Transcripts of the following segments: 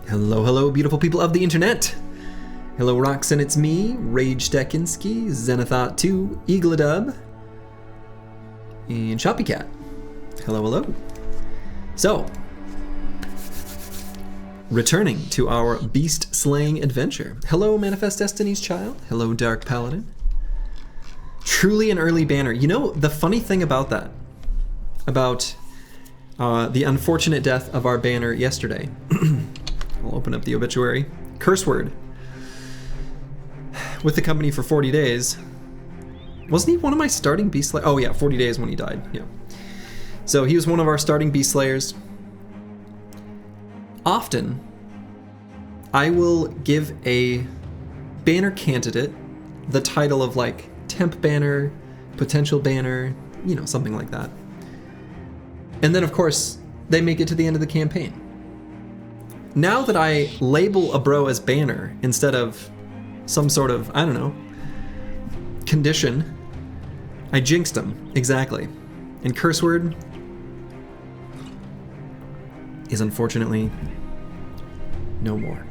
Hello, hello, beautiful people of the internet. Hello, Roxanne, it's me, Rage Dekinski, Zenithot 2, Eagledub, and Shoppycat. Hello, hello. So, returning to our beast slaying adventure. Hello, Manifest Destiny's Child. Hello, Dark Paladin. Truly an early banner. You know, the funny thing about that, about the unfortunate death of our banner yesterday. I'll open up the obituary. Curse word. With the company for 40 days. Wasn't he one of my starting beast slayers? Oh yeah, 40 days when he died. Yeah. So he was one of our starting beast slayers. Often, I will give a banner candidate the title of like temp banner, potential banner, you know, something like that. And then of course, they make it to the end of the campaign. Now that I label a bro as banner instead of some sort of, I don't know, condition, I jinxed him, exactly. And curse word is unfortunately no more.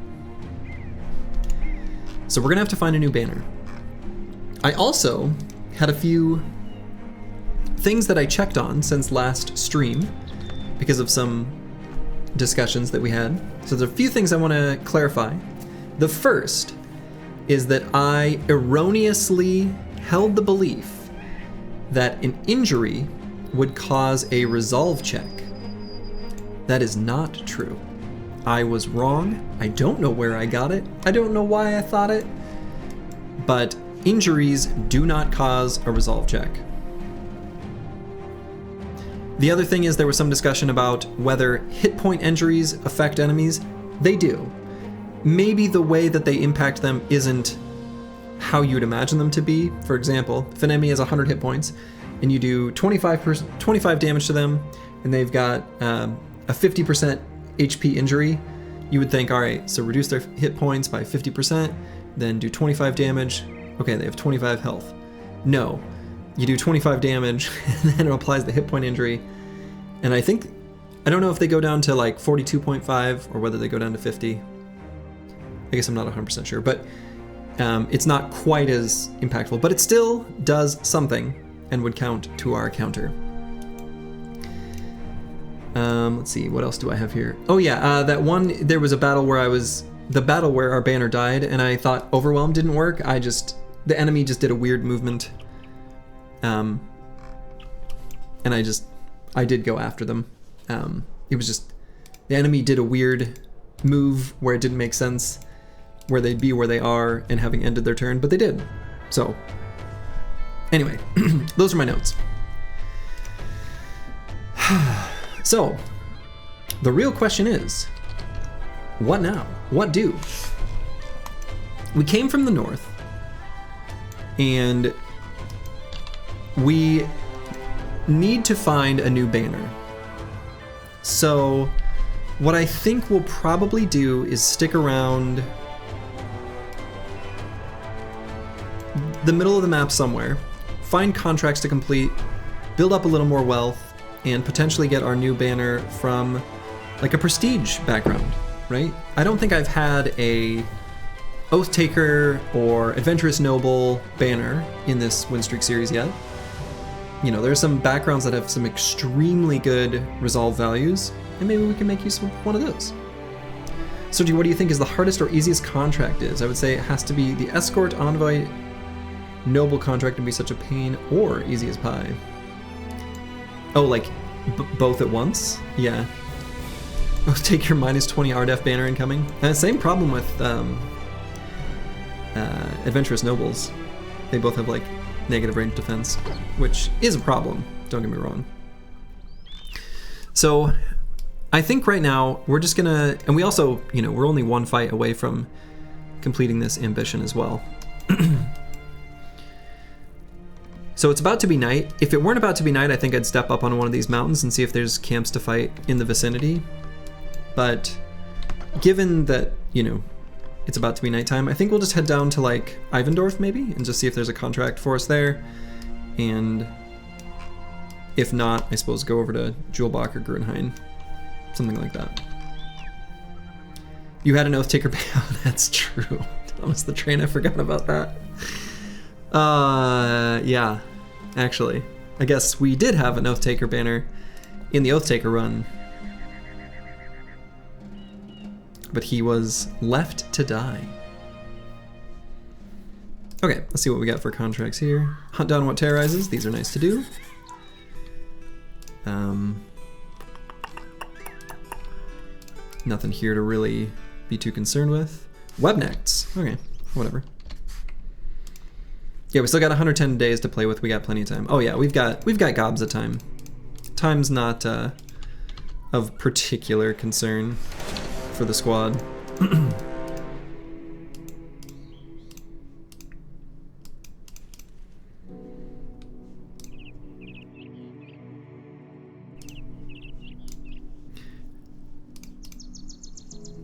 So we're gonna have to find a new banner. I also had a few things that I checked on since last stream because of some discussions that we had. So there's a few things I want to clarify. The first is that I erroneously held the belief that an injury would cause a resolve check. That is not true. I was wrong. I don't know where I got it. I don't know why I thought it. But injuries do not cause a resolve check. The other thing is there was some discussion about whether hit point injuries affect enemies. They do. Maybe the way that they impact them isn't how you'd imagine them to be. For example, if an enemy has 100 hit points and you do 25 damage to them and they've got a 50% HP injury, you would think, all right, so reduce their hit points by 50%, then do 25 damage. Okay, they have 25 health. No. You do 25 damage, and then it applies the hit point injury. And I don't know if they go down to like 42.5 or whether they go down to 50. I guess I'm not 100% sure, but it's not quite as impactful, but it still does something and would count to our counter. Let's see, what else do I have here? Oh yeah, there was a battle where the battle where our banner died, and I thought overwhelm didn't work. The enemy just did a weird movement. And I did go after them. It was just, the enemy did a weird move where it didn't make sense, where they'd be where they are and having ended their turn, but they did. So, anyway, those are my notes. So, the real question is, what now? What do? We came from the north, and we need to find a new banner. So what I think we'll probably do is stick around the middle of the map somewhere, find contracts to complete, build up a little more wealth, and potentially get our new banner from like a prestige background, right? I don't think I've had a Oathtaker or Adventurous Noble banner in this Winstreak series yet. You know, there's some backgrounds that have some extremely good resolve values, and maybe we can make use of one of those. So what do you think is the hardest or easiest contract is? I would say it has to be the Escort, Envoy, Noble contract would be such a pain, or easy as pie. Oh, like both at once? Yeah. Oh, take your minus 20 RDEF banner incoming. Same problem with Adventurous Nobles. They both have like negative range defense, which is a problem, don't get me wrong. So I think right now we're just gonna, and we also, you know, we're only one fight away from completing this ambition as well. So it's about to be night. If it weren't about to be night, I think I'd step up on one of these mountains and see if there's camps to fight in the vicinity. But given that, you know, it's about to be nighttime, I think we'll just head down to like Ivendorf maybe and just see if there's a contract for us there. And if not, I suppose go over to Julbach or Grunheim, something like that. You had an oath taker. Oh, that's true. Thomas the Train. I forgot about that. Yeah, actually, I guess we did have an oath taker banner in the oath taker run, but he was left to die. Okay, let's see what we got for contracts here. Hunt down what terrorizes. These are nice to do. Nothing here to really be too concerned with. Webknechts. Okay, whatever. Yeah, we still got 110 days to play with. We got plenty of time. Oh yeah, we've got gobs of time. Time's not of particular concern for the squad.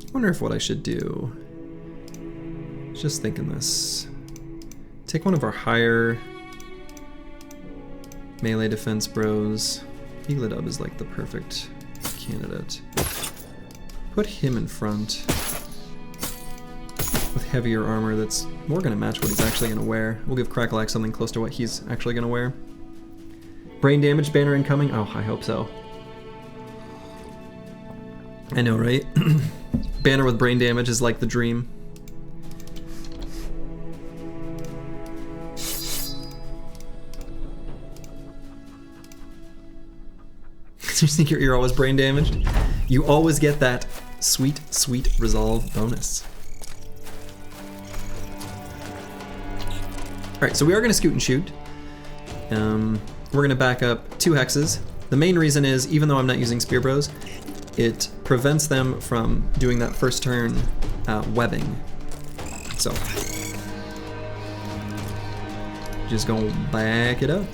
I wonder if what I should do. Just thinking this. Take one of our higher melee defense bros. Eaglidub is like the perfect candidate. Put him in front with heavier armor that's more gonna match what he's actually gonna wear. We'll give Crackalack something close to what he's actually gonna wear. Brain damage banner incoming? Oh, I hope so. I know, right? Banner with brain damage is like the dream. You think your ear always brain damaged? You always get that sweet, sweet resolve bonus. Alright, so we are going to scoot and shoot. We're going to back up 2 hexes. The main reason is, even though I'm not using Spear Bros, it prevents them from doing that first turn webbing. So, just gonna back it up.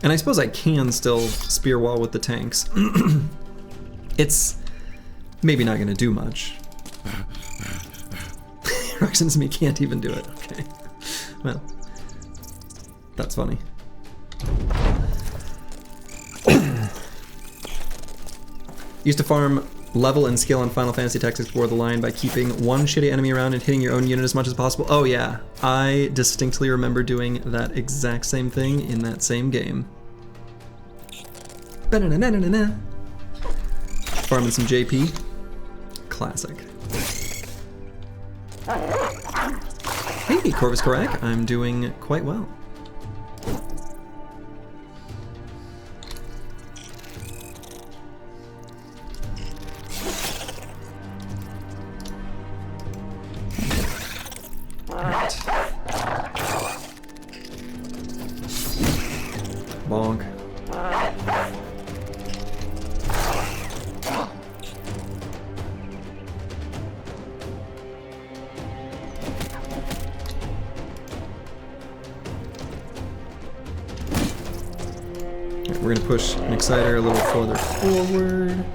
And I suppose I can still spear wall with the tanks. It's maybe not gonna do much. Roxanne's me can't even do it. Okay. Well, that's funny. Used to farm level and skill on Final Fantasy Tactics Explore the Line by keeping one shitty enemy around and hitting your own unit as much as possible. Oh yeah, I distinctly remember doing that exact same thing in that same game. Ba-na-na-na-na-na. Farming some JP. Classic. Hey, Corvus Korak, I'm doing quite well. Bonk. We're gonna push an exciter a little further forward.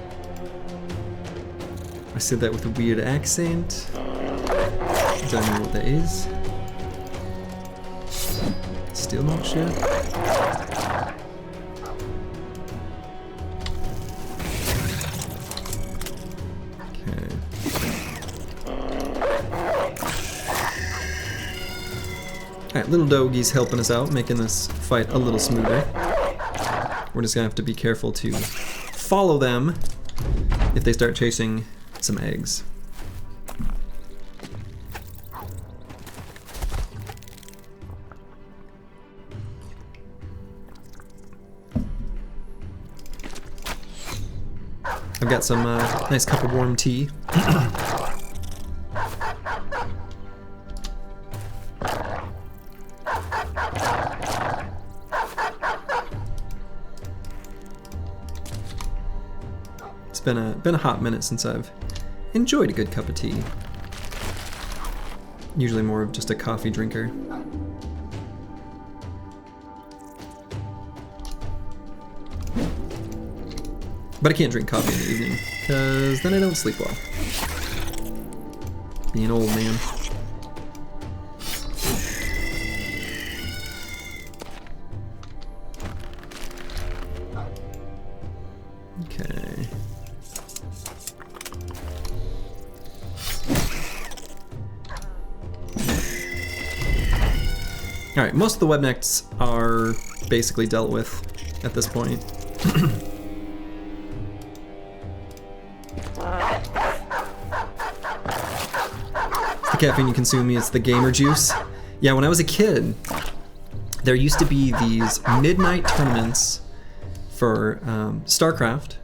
I said that with a weird accent. I don't know what that is. Still not sure. Okay. Alright, little doggy's helping us out, making this fight a little smoother. We're just gonna have to be careful to follow them if they start chasing some eggs. I've got some nice cup of warm tea. It's been a hot minute since I've enjoyed a good cup of tea. Usually more of just a coffee drinker. But I can't drink coffee in the evening, because then I don't sleep well. Being old, man. Okay. Alright, most of the webknechts are basically dealt with at this point. The caffeine you consume is the gamer juice. Yeah, when I was a kid, there used to be these midnight tournaments for StarCraft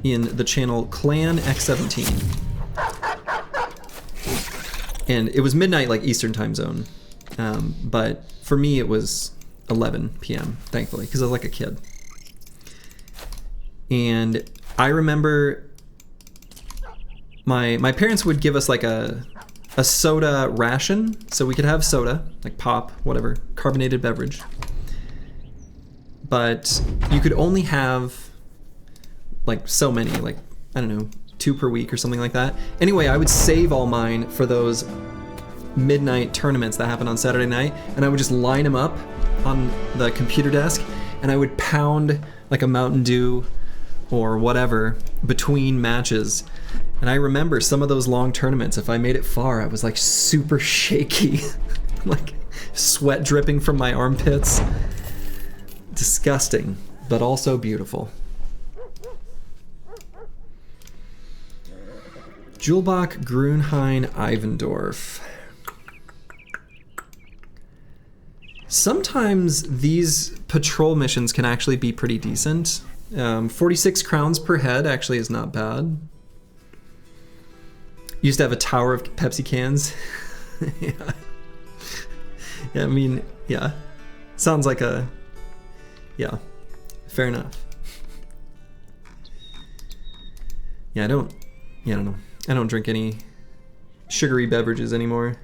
in the channel Clan X17. And it was midnight, like Eastern time zone. But for me, it was 11 p.m., thankfully, because I was like a kid. And I remember my parents would give us like a soda ration, so we could have soda, like pop, whatever, carbonated beverage. But you could only have like so many, like, I don't know, 2 per week or something like that. Anyway, I would save all mine for those midnight tournaments that happen on Saturday night, and I would just line them up on the computer desk, and I would pound like a Mountain Dew or whatever between matches. And I remember some of those long tournaments, if I made it far, I was like super shaky, like sweat dripping from my armpits. Disgusting, but also beautiful. Julbach, Grunheim, Ivendorf. Sometimes these patrol missions can actually be pretty decent. 46 crowns per head actually is not bad. Used to have a tower of Pepsi cans. Yeah. Yeah, I mean, yeah. Sounds like a... Yeah, fair enough. Yeah, I don't know. I don't drink any sugary beverages anymore.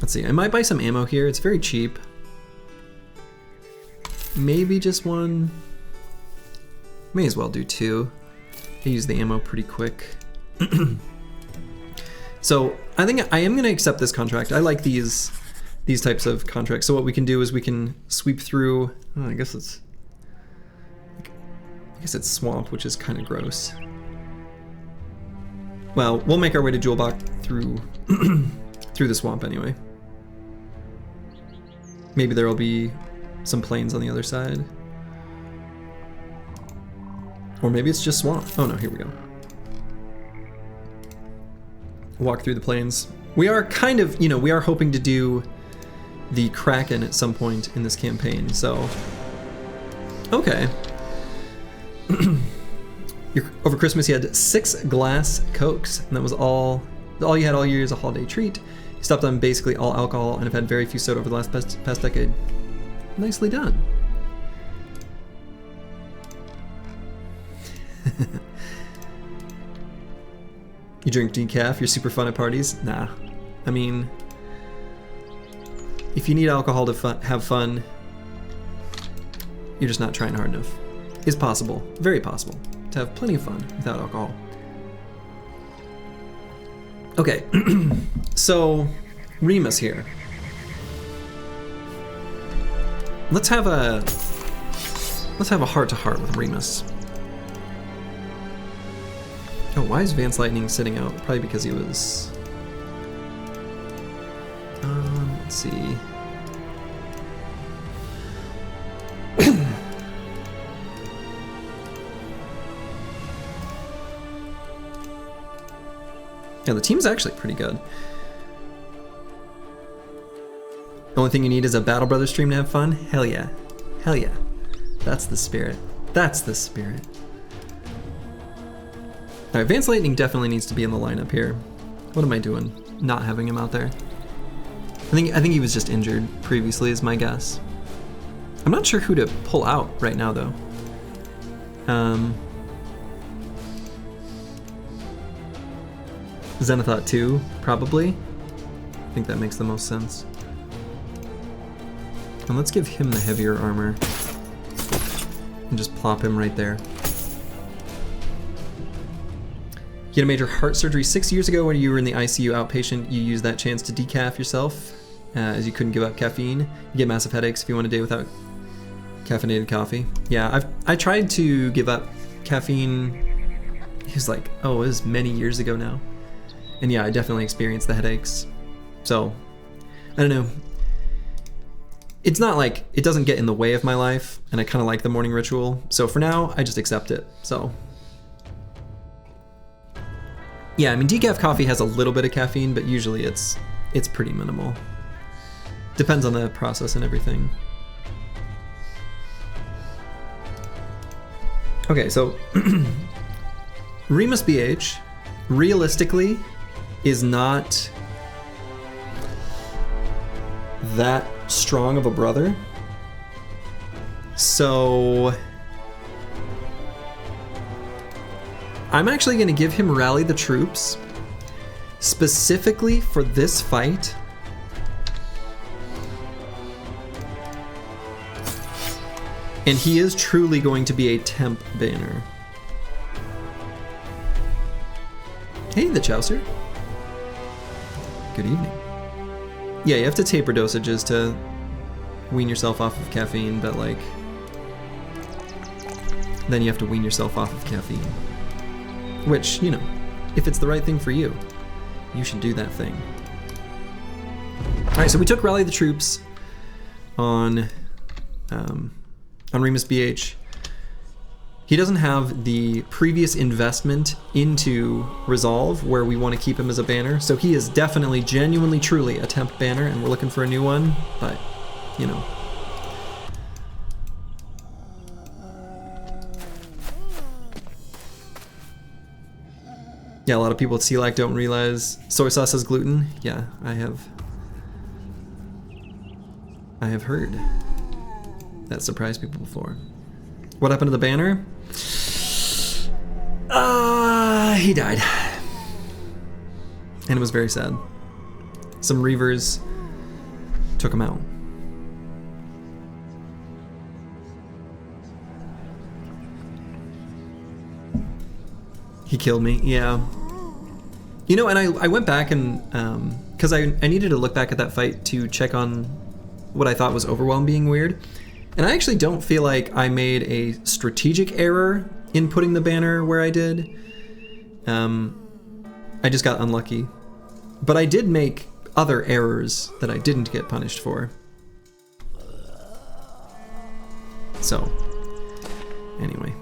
Let's see, I might buy some ammo here. It's very cheap. Maybe just one. May as well do 2. I use the ammo pretty quick. So I think I am gonna accept this contract. I like these types of contracts. So what we can do is we can sweep through, I guess it's swamp, which is kind of gross. Well, we'll make our way to Julbach through through the swamp anyway. Maybe there will be some plains on the other side. Or maybe it's just swamp. Oh no, here we go. Walk through the plains. We are kind of, we are hoping to do the Kraken at some point in this campaign, so... Okay. Over Christmas you had 6 glass Cokes, and that was all you had all year is a holiday treat. You stopped on basically all alcohol and have had very few soda over the last past decade. Nicely done. You drink decaf, you're super fun at parties? Nah. I mean, if you need alcohol to have fun, you're just not trying hard enough. It's possible, very possible, to have plenty of fun without alcohol. Okay, so Remus here. Let's have a heart-to-heart with Remus. Oh, why is Vance Lightning sitting out? Probably because he was... let's see. Yeah, the team's actually pretty good. The only thing you need is a Battle Brothers stream to have fun? Hell yeah. Hell yeah. That's the spirit. That's the spirit. Alright, Vance Lightning definitely needs to be in the lineup here. What am I doing? Not having him out there. I think he was just injured previously is my guess. I'm not sure who to pull out right now though. Zenithot 2, probably. I think that makes the most sense. And let's give him the heavier armor. and just plop him right there. You had a major heart surgery 6 years ago when you were in the ICU outpatient. You used that chance to decaf yourself as you couldn't give up caffeine. You get massive headaches if you went a day without caffeinated coffee. Yeah, I tried to give up caffeine. It was like, oh, it was many years ago now. And yeah, I definitely experienced the headaches. So, I don't know. It's not like, it doesn't get in the way of my life, and I kind of like the morning ritual. So for now, I just accept it, so. Yeah, I mean, decaf coffee has a little bit of caffeine, but usually it's pretty minimal. Depends on the process and everything. Okay, so Remus BH, realistically, is not that strong of a brother. So I'm actually going to give him Rally the Troops specifically for this fight. And he is truly going to be a temp banner. Hey, the Chaucer. Good evening. Yeah, you have to taper dosages to wean yourself off of caffeine, but like, then you have to wean yourself off of caffeine. Which, you know, if it's the right thing for you, you should do that thing. Alright, so we took Rally the Troops on Remus BH. He doesn't have the previous investment into Resolve where we want to keep him as a banner, so he is definitely, genuinely, truly a temp banner, and we're looking for a new one, but, you know. Yeah, a lot of people at CLAC don't realize soy sauce has gluten. Yeah, I have heard that surprised people before. What happened to the banner? He died. And it was very sad. Some Reavers took him out. He killed me, yeah. You know, and I went back and, because I needed to look back at that fight to check on what I thought was Overwhelm being weird. And I actually don't feel like I made a strategic error in putting the banner where I did. I just got unlucky. But I did make other errors that I didn't get punished for. So, anyway,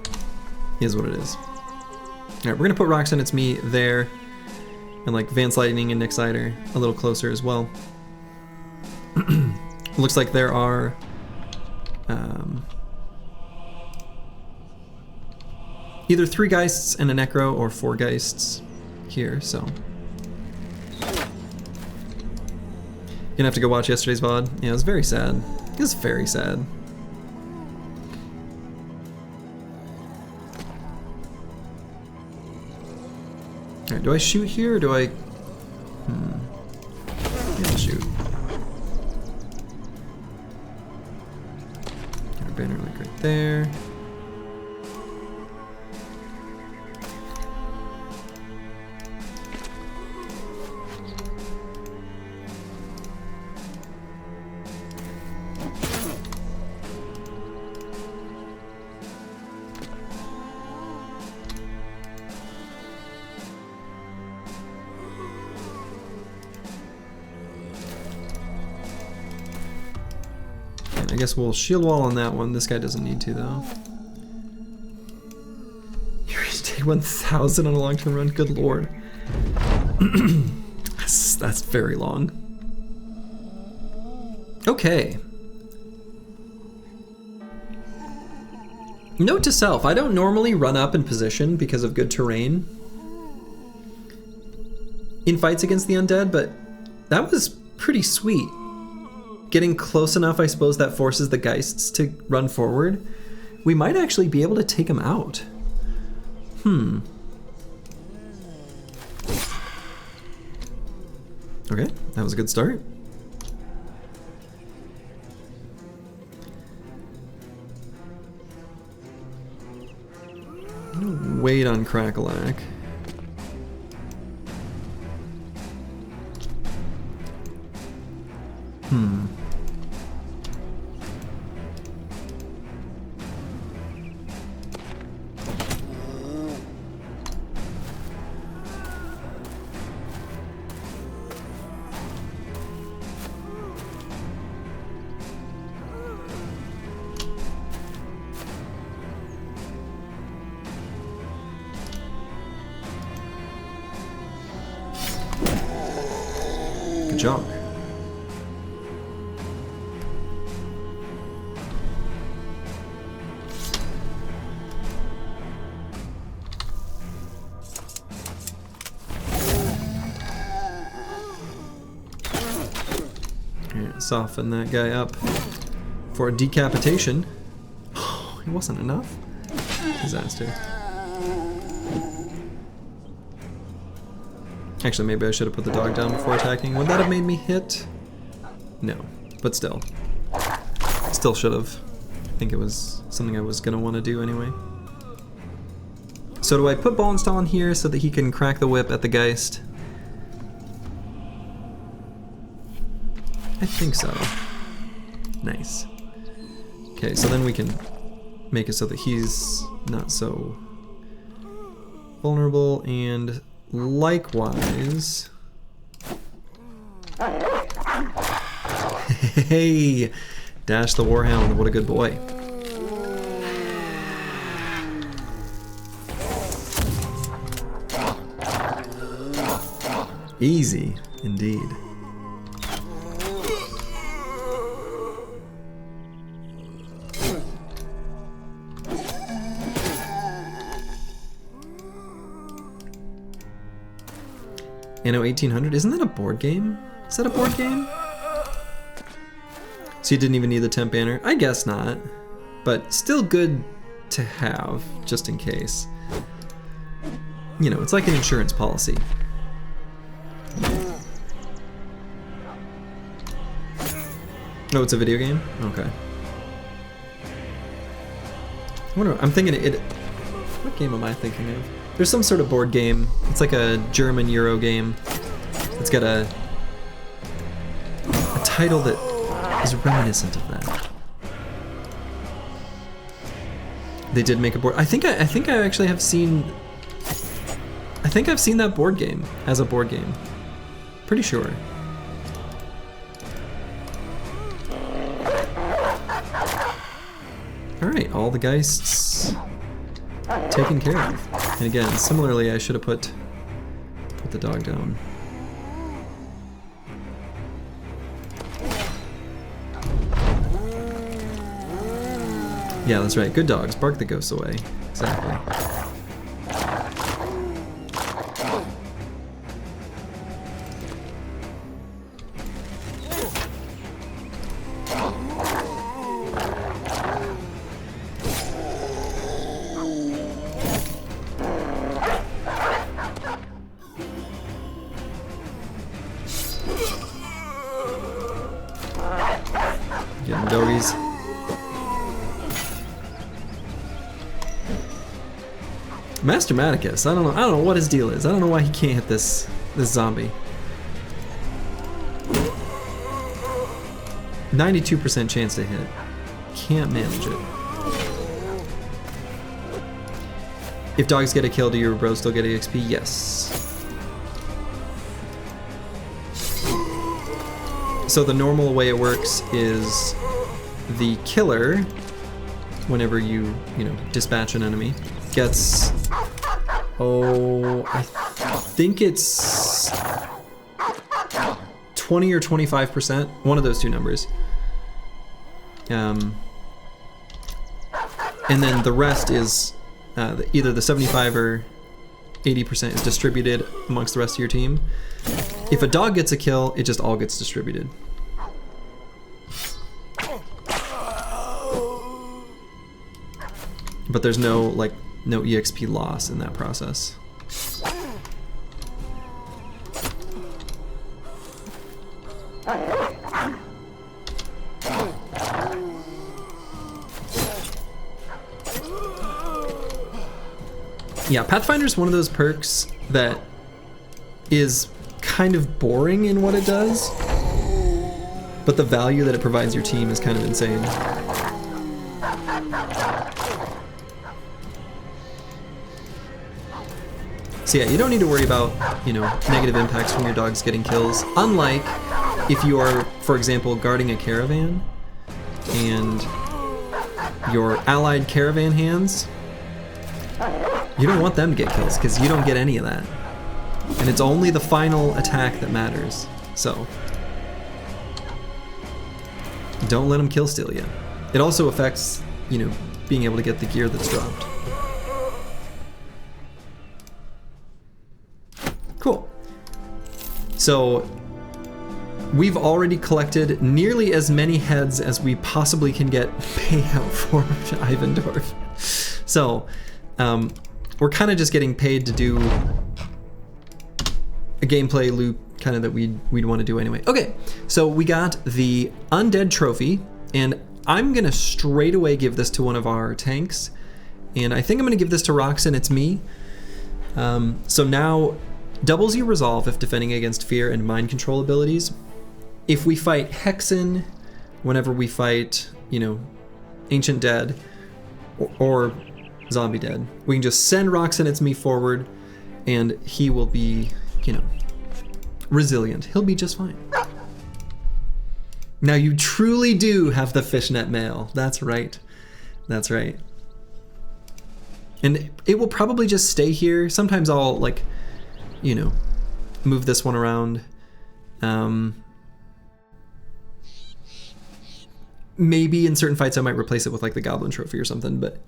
here's what it is. Alright, we're gonna put Roxanne It's Me there, and like Vance Lightning and Nick Sider a little closer as well. Looks like there are either 3 Geists and a Necro or 4 Geists here, so. Gonna have to go watch yesterday's VOD. Yeah, it was very sad. It was very sad. Alright, do I shoot here or do I... Yeah, I'll shoot. Got our banner like right there. I guess we'll shield wall on that one. This guy doesn't need to, though. You're ready to take 1,000 on a long-term run? Good lord. That's very long. Okay. Note to self, I don't normally run up in position because of good terrain in fights against the undead, but that was pretty sweet. Getting close enough, I suppose, that forces the Geists to run forward. We might actually be able to take him out. Okay, that was a good start. wait on Crackalack. Good job. Alright, soften that guy up for a decapitation. Oh, it wasn't enough? Disaster. Actually, maybe I should have put the dog down before attacking. Would that have made me hit? No, but still. Still should have. I think it was something I was gonna want to do anyway. So do I put Ball Install in here so that he can crack the whip at the Geist? I think so. Nice. Okay, so then we can make it so that he's not so vulnerable, and likewise... Hey! Dash the Warhound, what a good boy. Easy, indeed. Anno 1800? Isn't that a board game? Is that a board game? So you didn't even need the temp banner? I guess not. But still good to have, just in case. You know, it's like an insurance policy. Oh, it's a video game? Okay. I'm thinking it... What game am I thinking of? There's some sort of board game. It's like a German Euro game. It's got a title that is reminiscent of that. They did make a board. I think I actually have seen. I think I've seen that board game as a board game. Pretty sure. All right, all the Geists taken care of. And again, similarly, I should have put the dog down. Yeah, that's right. Good dogs bark the ghosts away. Exactly. Getting doggies. Master Maticus, I don't know what his deal is. I don't know why he can't hit this zombie. 92% chance to hit. Can't manage it. If dogs get a kill, do your bros still get EXP? Yes. So the normal way it works is the killer, whenever you dispatch an enemy, gets, I think it's 20 or 25%, one of those two numbers. And then the rest is either the 75 or 80% is distributed amongst the rest of your team. If a dog gets a kill, it just all gets distributed. But there's no EXP loss in that process. Yeah, Pathfinder's one of those perks that is kind of boring in what it does, but the value that it provides your team is kind of insane. So yeah, you don't need to worry about, you know, negative impacts from your dogs getting kills. Unlike if you are, for example, guarding a caravan and your allied caravan hands, you don't want them to get kills because you don't get any of that. And it's only the final attack that matters. So don't let them kill steal you. It also affects, you know, being able to get the gear that's dropped. Cool. So we've already collected nearly as many heads as we possibly can get payout for Ivendorf. So we're kind of just getting paid to do a gameplay loop kind of that we'd want to do anyway. Okay, so we got the undead trophy, and I'm gonna straight away give this to one of our tanks, and I think I'm gonna give this to Roxanne. It's me. So now doubles your resolve if defending against fear and mind control abilities. If we fight Hexen, whenever we fight, you know, Ancient Dead or Zombie Dead, we can just send Roxanne It's Me forward, and he will be, you know, resilient. He'll be just fine. Now you truly do have the fishnet mail. That's right. That's right. And it will probably just stay here. Sometimes I'll, like, you know, move this one around. Maybe in certain fights I might replace it with like the Goblin Trophy or something, but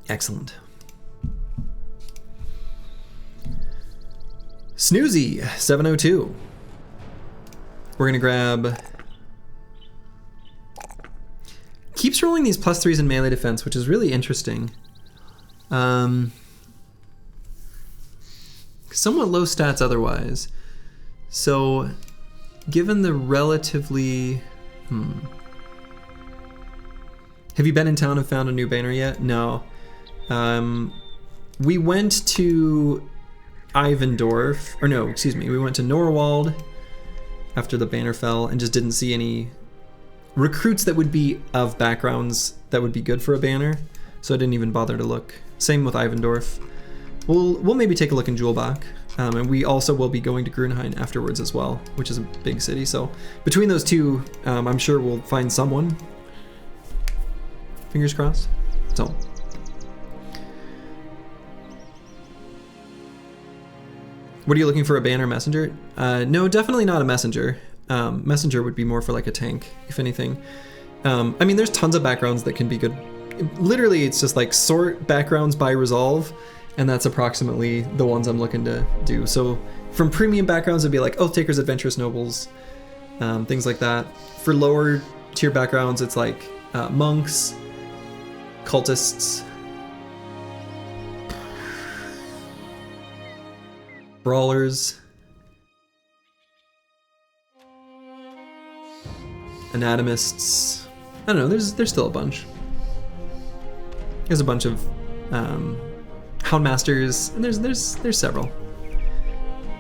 excellent. Snoozy 702. We're gonna grab. Keeps rolling these +3s in melee defense, which is really interesting. Somewhat low stats otherwise. So, given the relatively... Have you been in town and found a new banner yet? No. We went to Ivendorf, or no, excuse me, we went to Norwald after the banner fell and just didn't see any recruits that would be of backgrounds that would be good for a banner, so I didn't even bother to look. Same with Ivendorf. We'll maybe take a look in Julbach, and we also will be going to Grunhain afterwards as well, which is a big city. So between those two, I'm sure we'll find someone. Fingers crossed. So. What are you looking for, a banner messenger? No, definitely not a messenger. Messenger would be more for like a tank, if anything. I mean, there's tons of backgrounds that can be good. Literally, it's just like sort backgrounds by resolve, and that's approximately the ones I'm looking to do. So from premium backgrounds, it'd be like Oath Takers, Adventurous Nobles, things like that. For lower tier backgrounds, it's like monks, cultists, brawlers, anatomists. I don't know, there's still a bunch. There's a bunch of Houndmasters, and there's several.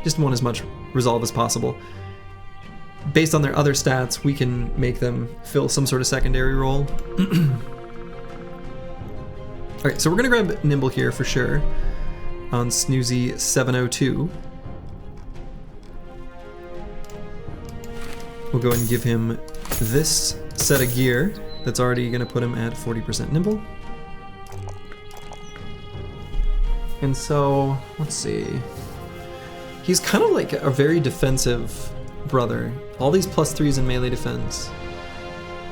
Just want as much resolve as possible. Based on their other stats, we can make them fill some sort of secondary role. Alright, so we're gonna grab Nimble here for sure on Snoozy 702. We'll go ahead and give him this set of gear that's already gonna put him at 40% nimble. And so, let's see. He's kind of like a very defensive brother. All these +3s in melee defense,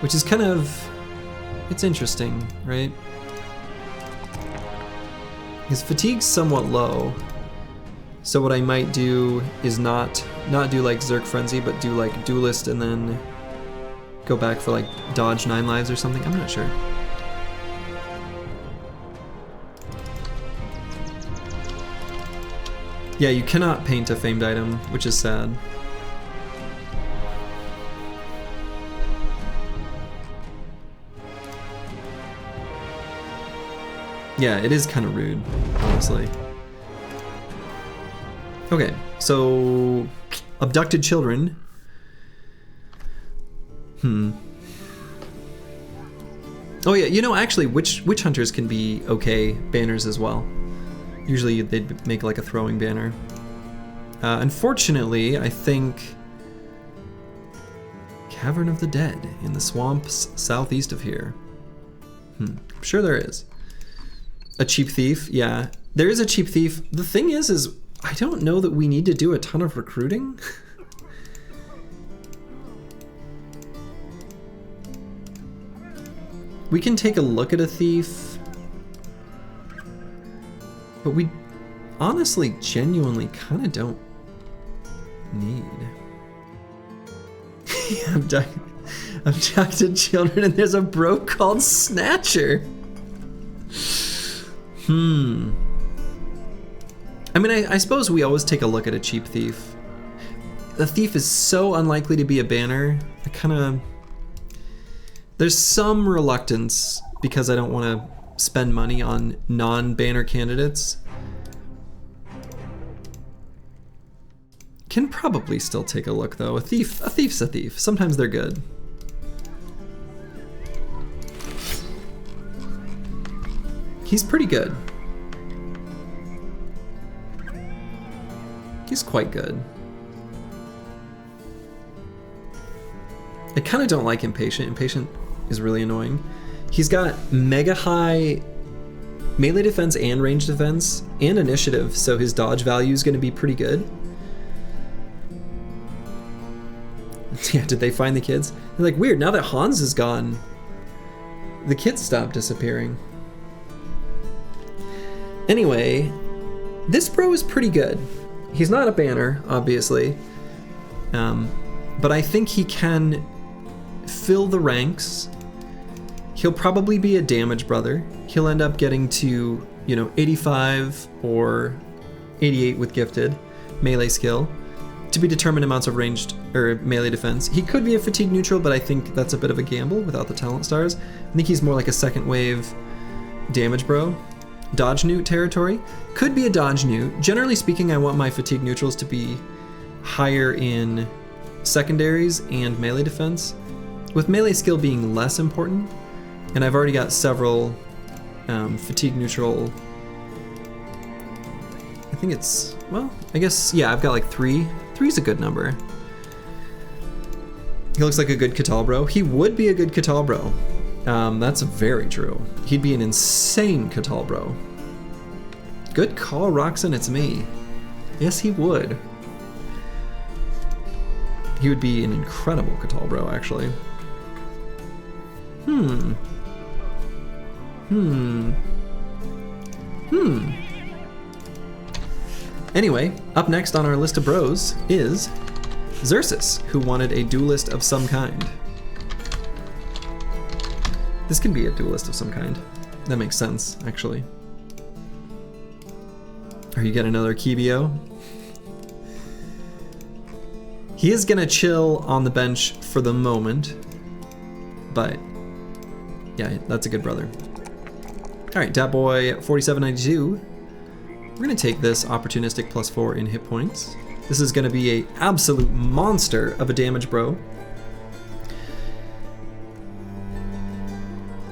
which is kind of, it's interesting, right? His fatigue's somewhat low, so what I might do is not do like Zerk Frenzy, but do like Duelist and then go back for like Dodge 9 lives or something. I'm not sure. Yeah, you cannot paint a famed item, which is sad. Yeah, it is kind of rude, honestly. Okay, so abducted children. Oh yeah, you know, actually, witch hunters can be okay banners as well. Usually they'd make like a throwing banner. Unfortunately, I think Cavern of the Dead in the swamps southeast of here. I'm sure there is. A cheap thief, yeah. There is a cheap thief. The thing is I don't know that we need to do a ton of recruiting. We can take a look at a thief, but we honestly, genuinely kind of don't need. Abducted children, and there's a bro called Snatcher. I mean, I suppose we always take a look at a cheap thief. The thief is so unlikely to be a banner. I kind of... There's some reluctance because I don't want to spend money on non-banner candidates. Can probably still take a look though. A thief's a thief. Sometimes they're good. He's pretty good. He's quite good. I kind of don't like Impatient. Impatient is really annoying. He's got mega high melee defense and range defense and initiative, so his dodge value is going to be pretty good. Yeah, did they find the kids? They're like, weird, now that Hans is gone, the kids stopped disappearing. Anyway, this bro is pretty good. He's not a banner, obviously, but I think he can fill the ranks. He'll probably be a damage brother. He'll end up getting to, 85 or 88 with gifted melee skill. To be determined amounts of ranged or melee defense. He could be a fatigue neutral, but I think that's a bit of a gamble without the talent stars. I think he's more like a second wave damage bro. Dodge newt territory. Could be a dodge newt. Generally speaking, I want my fatigue neutrals to be higher in secondaries and melee defense, with melee skill being less important. And I've already got several fatigue neutral. I think it's, well, I guess, yeah, I've got like 3. 3's a good number. He looks like a good Catal bro. He would be a good Catal bro. That's very true. He'd be an insane Catal bro. Good call, Roxanne, it's me. Yes, he would. He would be an incredible Catal bro, actually. Anyway, up next on our list of bros is Xerxes, who wanted a duelist of some kind. This can be a duelist of some kind. That makes sense, actually. Are you getting another Kibio? He is gonna chill on the bench for the moment, but yeah, that's a good brother. All right, Dat Boy 4792. We're gonna take this opportunistic +4 in hit points. This is gonna be a absolute monster of a damage bro.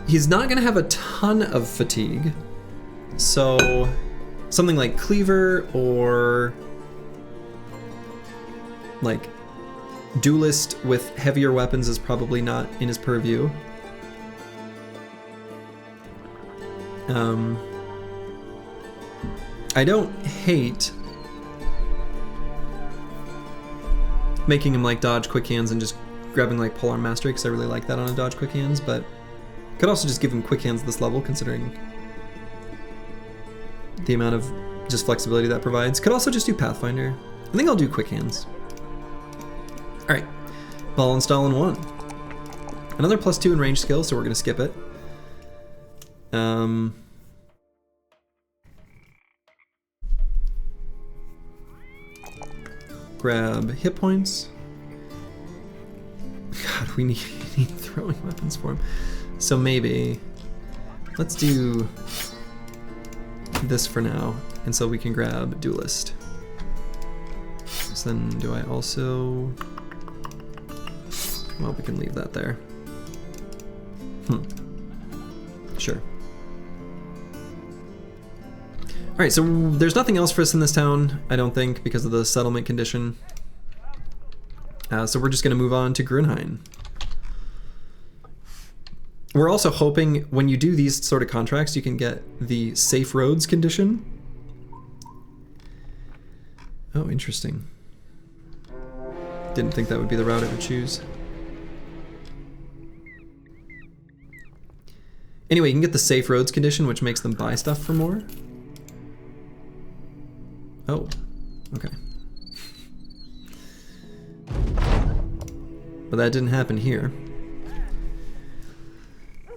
He's not gonna have a ton of fatigue, so something like Cleaver or like Duelist with heavier weapons is probably not in his purview. I don't hate making him like dodge quick hands and just grabbing like polearm mastery, because I really like that on a dodge quick hands, but could also just give him quick hands at this level considering the amount of just flexibility that provides. Could also just do Pathfinder. I think I'll do quick hands. All right, ball install in 1. Another +2 in range skill, so we're gonna skip it. Grab hit points. God, we need throwing weapons for him. So maybe let's do this for now, and so we can grab duelist. So then do I also... Well, we can leave that there. Sure. Alright, so there's nothing else for us in this town, I don't think, because of the settlement condition. So we're just going to move on to Grunheim. We're also hoping when you do these sort of contracts, you can get the safe roads condition. Oh, interesting. Didn't think that would be the route it would choose. Anyway, you can get the safe roads condition, which makes them buy stuff for more. Oh, okay. But that didn't happen here.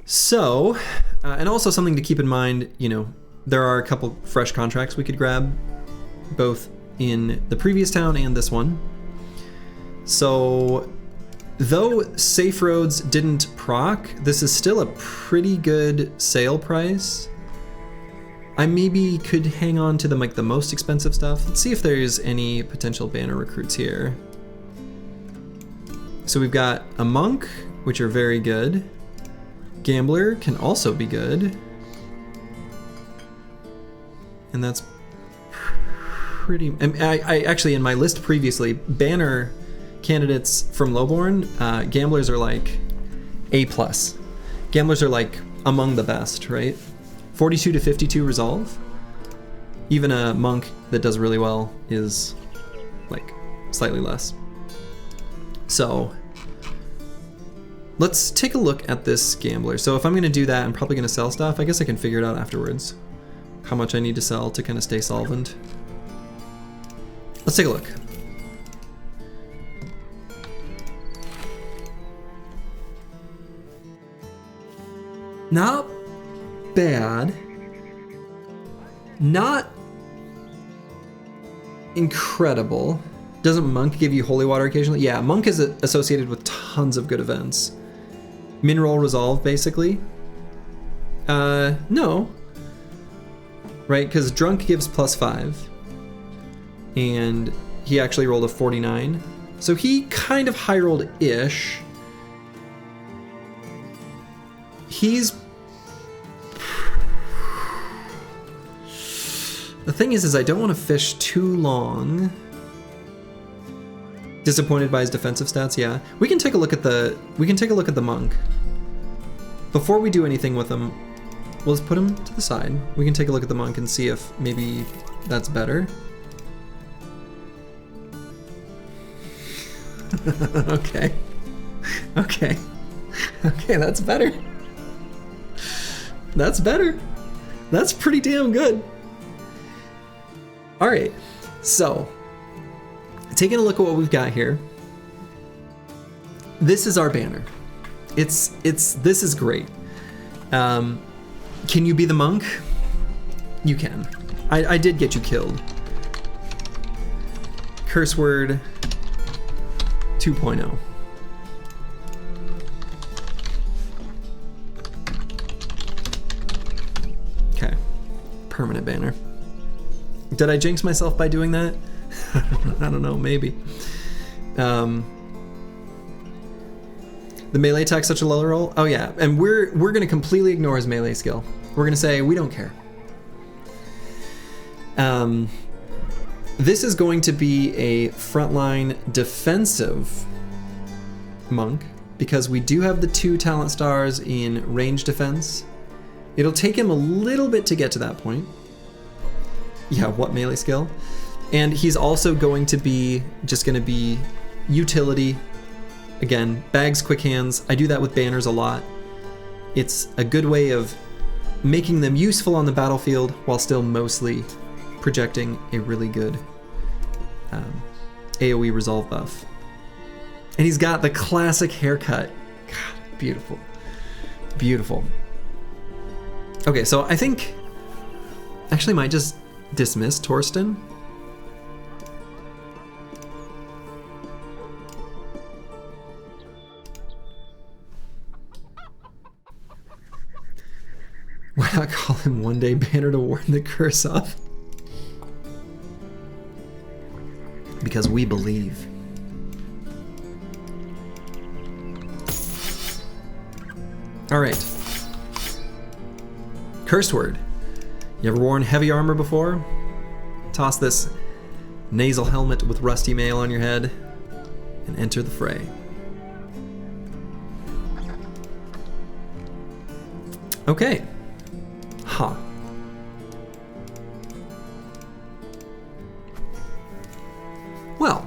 So, and also something to keep in mind, you know, there are a couple fresh contracts we could grab, both in the previous town and this one. So, though safe roads didn't proc, this is still a pretty good sale price. I maybe could hang on to the most expensive stuff. Let's see if there's any potential banner recruits here. So we've got a monk, which are very good. Gambler can also be good. And that's pretty... I actually, in my list previously, banner candidates from Lowborn, gamblers are like A+. Gamblers are like among the best, right? 42 to 52 resolve. Even a monk that does really well is like slightly less. So let's take a look at this gambler. So if I'm going to do that, I'm probably going to sell stuff. I guess I can figure it out afterwards how much I need to sell to kind of stay solvent. Let's take a look. Not bad. Not incredible. Doesn't Monk give you holy water occasionally? Yeah, Monk is associated with tons of good events. Mineral resolve, basically. No. Right, because Drunk gives +5. And he actually rolled a 49. So he kind of high rolled-ish. He's... The thing is I don't want to fish too long. Disappointed by his defensive stats, yeah. We can take a look at the monk. Before we do anything with him, let's put him to the side. We can take a look at the monk and see if maybe that's better. Okay. Okay. Okay, that's better. That's better. That's pretty damn good. All right, so taking a look at what we've got here. This is our banner. This is great. Can you be the monk? You can. I did get you killed. Curse word 2.0. Okay, permanent banner. Did I jinx myself by doing that? I don't know, maybe. The melee attack's such a low roll? Oh yeah, and we're gonna completely ignore his melee skill. We're gonna say, we don't care. This is going to be a frontline defensive monk, because we do have the 2 talent stars in range defense. It'll take him a little bit to get to that point. Yeah, what melee skill? And he's also going to be utility. Again, bags, quick hands. I do that with banners a lot. It's a good way of making them useful on the battlefield while still mostly projecting a really good AoE resolve buff. And he's got the classic haircut. God, beautiful. Beautiful. Okay, so I think actually might just dismiss Torsten. Call him one day banner to warn the curse off. Because we believe. Alright. Cursed word. You ever worn heavy armor before? Toss this nasal helmet with rusty mail on your head and enter the fray. Okay. Huh. Well.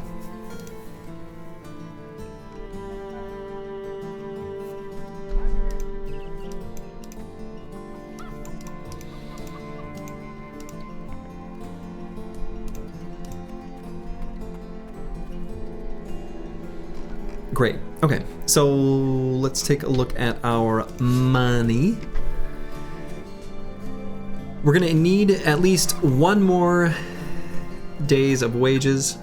Great. Okay, so let's take a look at our money. We're gonna need at least one more days of wages.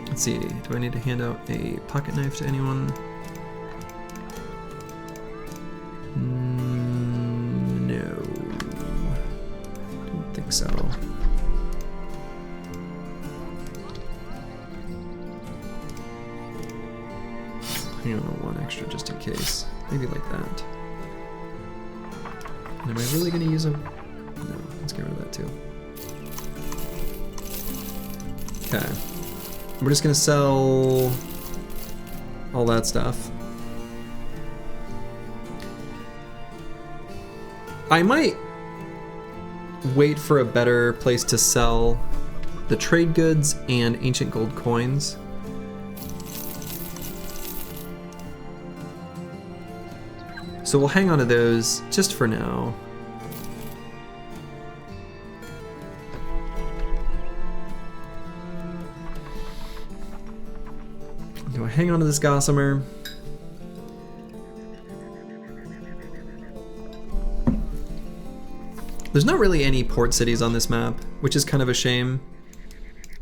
Let's see, do I need to hand out a pocket knife to anyone? No, don't think so. Hang on, one extra just in case. Maybe like that. And am I really gonna use them? No, let's get rid of that too. Okay. We're just gonna sell all that stuff. I might wait for a better place to sell the trade goods and ancient gold coins. So we'll hang on to those just for now. Do I hang on to this gossamer? There's not really any port cities on this map, which is kind of a shame.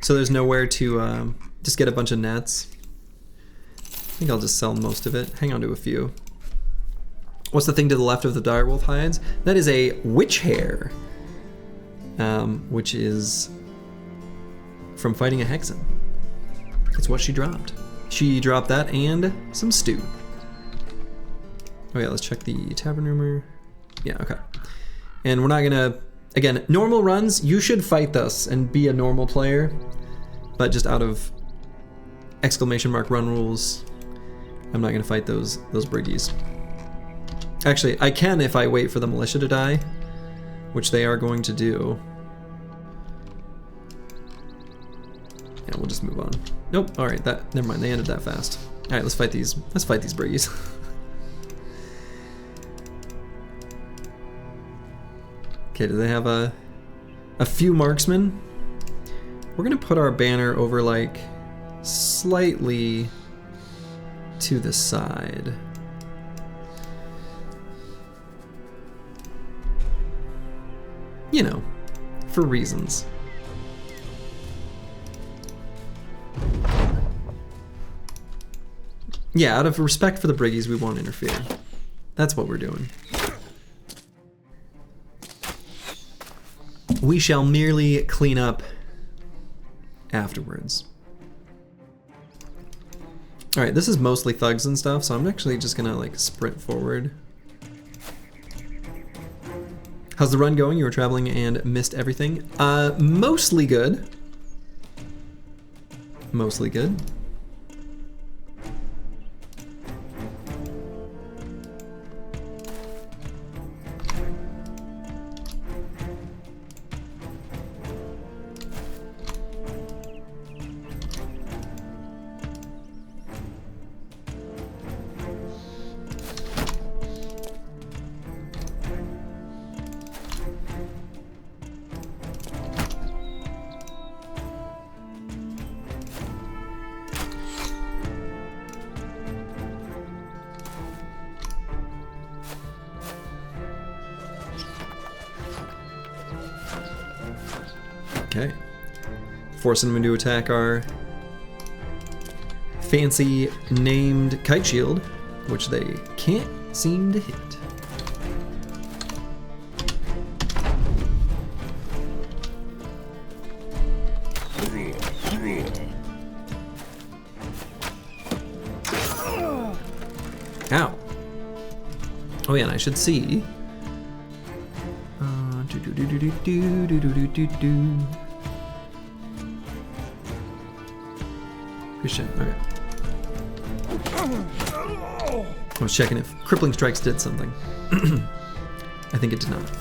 So there's nowhere to just get a bunch of nets. I think I'll just sell most of it. Hang on to a few. What's the thing to the left of the direwolf hides? That is a witch hair, which is from fighting a hexen. It's what she dropped. She dropped that and some stew. Oh yeah, let's check the tavern rumor. Yeah, okay. And we're not gonna, again, normal runs, you should fight this and be a normal player, but just out of exclamation mark run rules, I'm not gonna fight those briggies. Actually, I can if I wait for the militia to die, which they are going to do. Yeah, we'll just move on. Nope, alright, never mind, they ended that fast. Alright, let's fight these briggies. Okay, do they have a few marksmen? We're gonna put our banner over like slightly to the side. You know, for reasons. Yeah, out of respect for the briggies, we won't interfere. That's what we're doing. We shall merely clean up afterwards. Alright, this is mostly thugs and stuff, so I'm actually just gonna like sprint forward. How's the run going? You were traveling and missed everything. Mostly good. Mostly good. Okay. Forcing them to attack our fancy named kite shield, which they can't seem to hit. Ow. Oh yeah, and I should see. Christian, okay. I was checking if crippling strikes did something. I think it did not.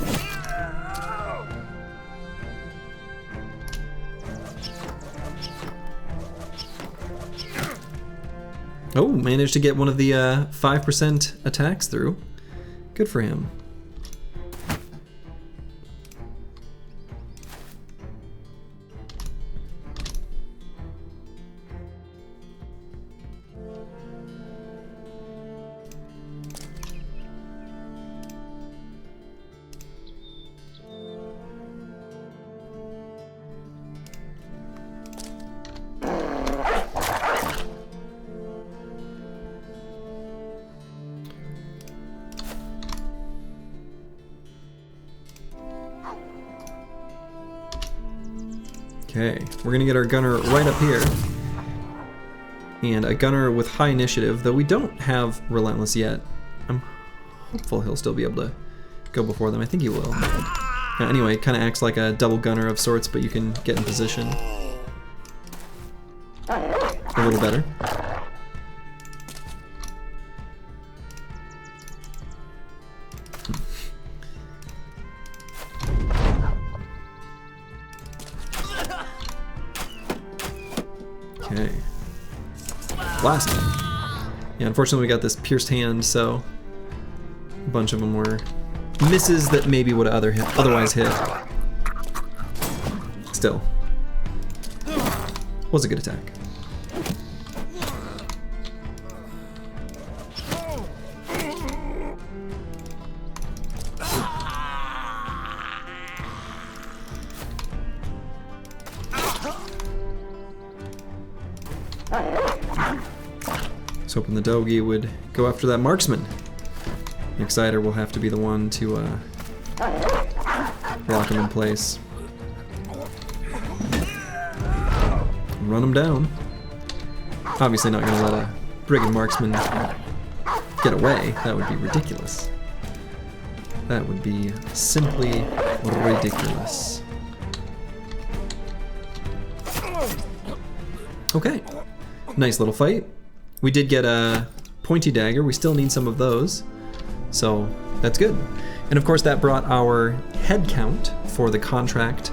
Oh, managed to get one of the 5% attacks through. Good for him. Okay, we're gonna get our gunner right up here. And a gunner with high initiative, though we don't have relentless yet. I'm hopeful he'll still be able to go before them. I think he will. Anyway, kind of acts like a double gunner of sorts, but you can get in position a little better. Okay. Blast. Yeah, unfortunately we got this pierced hand, so a bunch of them were misses that maybe would have otherwise hit. Still. Was a good attack. I was hoping the Dogi would go after that marksman. Exciter will have to be the one to lock him in place. Run him down. Obviously not going to let a brigand marksman get away. That would be ridiculous. That would be simply ridiculous. Okay. Nice little fight. We did get a pointy dagger. We still need some of those. So that's good. And of course that brought our head count for the contract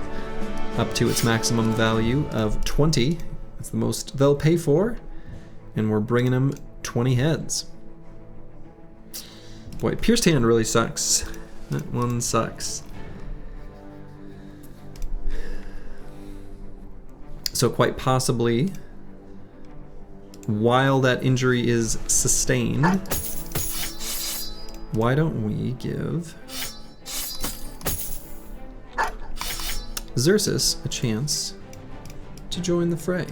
up to its maximum value of 20. That's the most they'll pay for. And we're bringing them 20 heads. Boy, pierced hand really sucks. That one sucks. So quite possibly, while that injury is sustained, why don't we give Xerxes a chance to join the fray?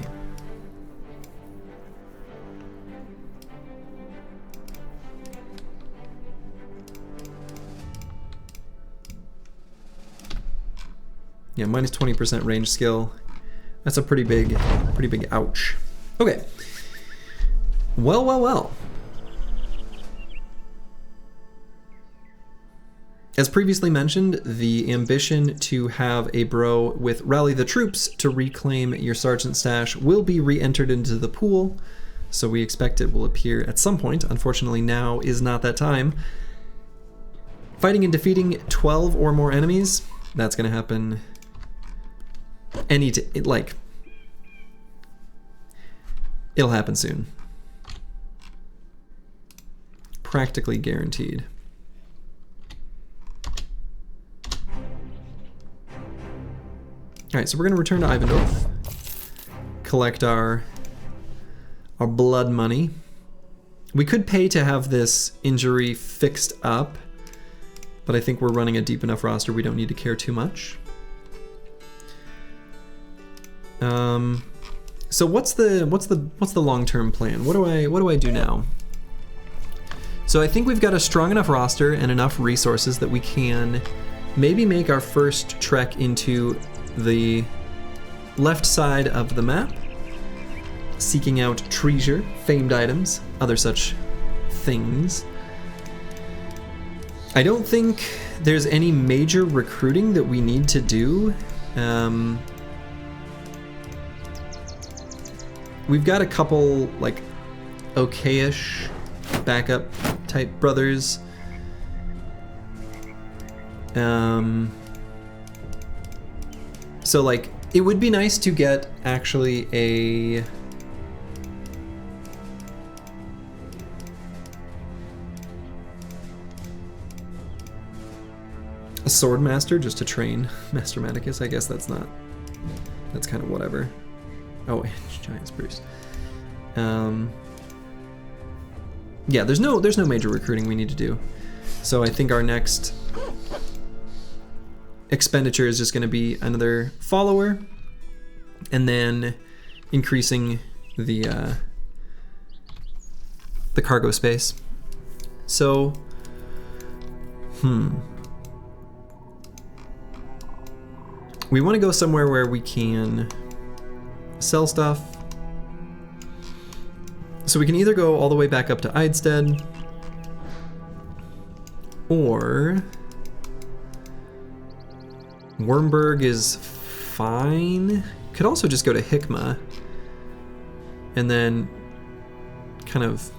Yeah, minus 20% range skill. That's a pretty big ouch. Okay. Well. As previously mentioned, the ambition to have a bro with Rally the Troops to reclaim your sergeant stash will be re-entered into the pool, so we expect it will appear at some point. Unfortunately, now is not that time. Fighting and defeating 12 or more enemies, that's going to happen it'll happen soon. Practically guaranteed. Alright, so we're going to return to Ivendorf, collect our blood money. We could pay to have this injury fixed up, but I think we're running a deep enough roster we don't need to care too much. So what's the long-term plan? What do I do now? So I think we've got a strong enough roster and enough resources that we can maybe make our first trek into the left side of the map, seeking out treasure, famed items, other such things. I don't think there's any major recruiting that we need to do. We've got a couple, like, okay-ish backup type brothers. So, like, it would be nice to get actually a sword master just to train Master Maticus. I guess that's kind of whatever. Oh, giant spruce. Yeah, there's no major recruiting we need to do. So I think our next expenditure is just going to be another follower, and then increasing the cargo space. So, we want to go somewhere where we can sell stuff. So we can either go all the way back up to Eidstead, or Wormberg is fine. Could also just go to Hikma and then kind of,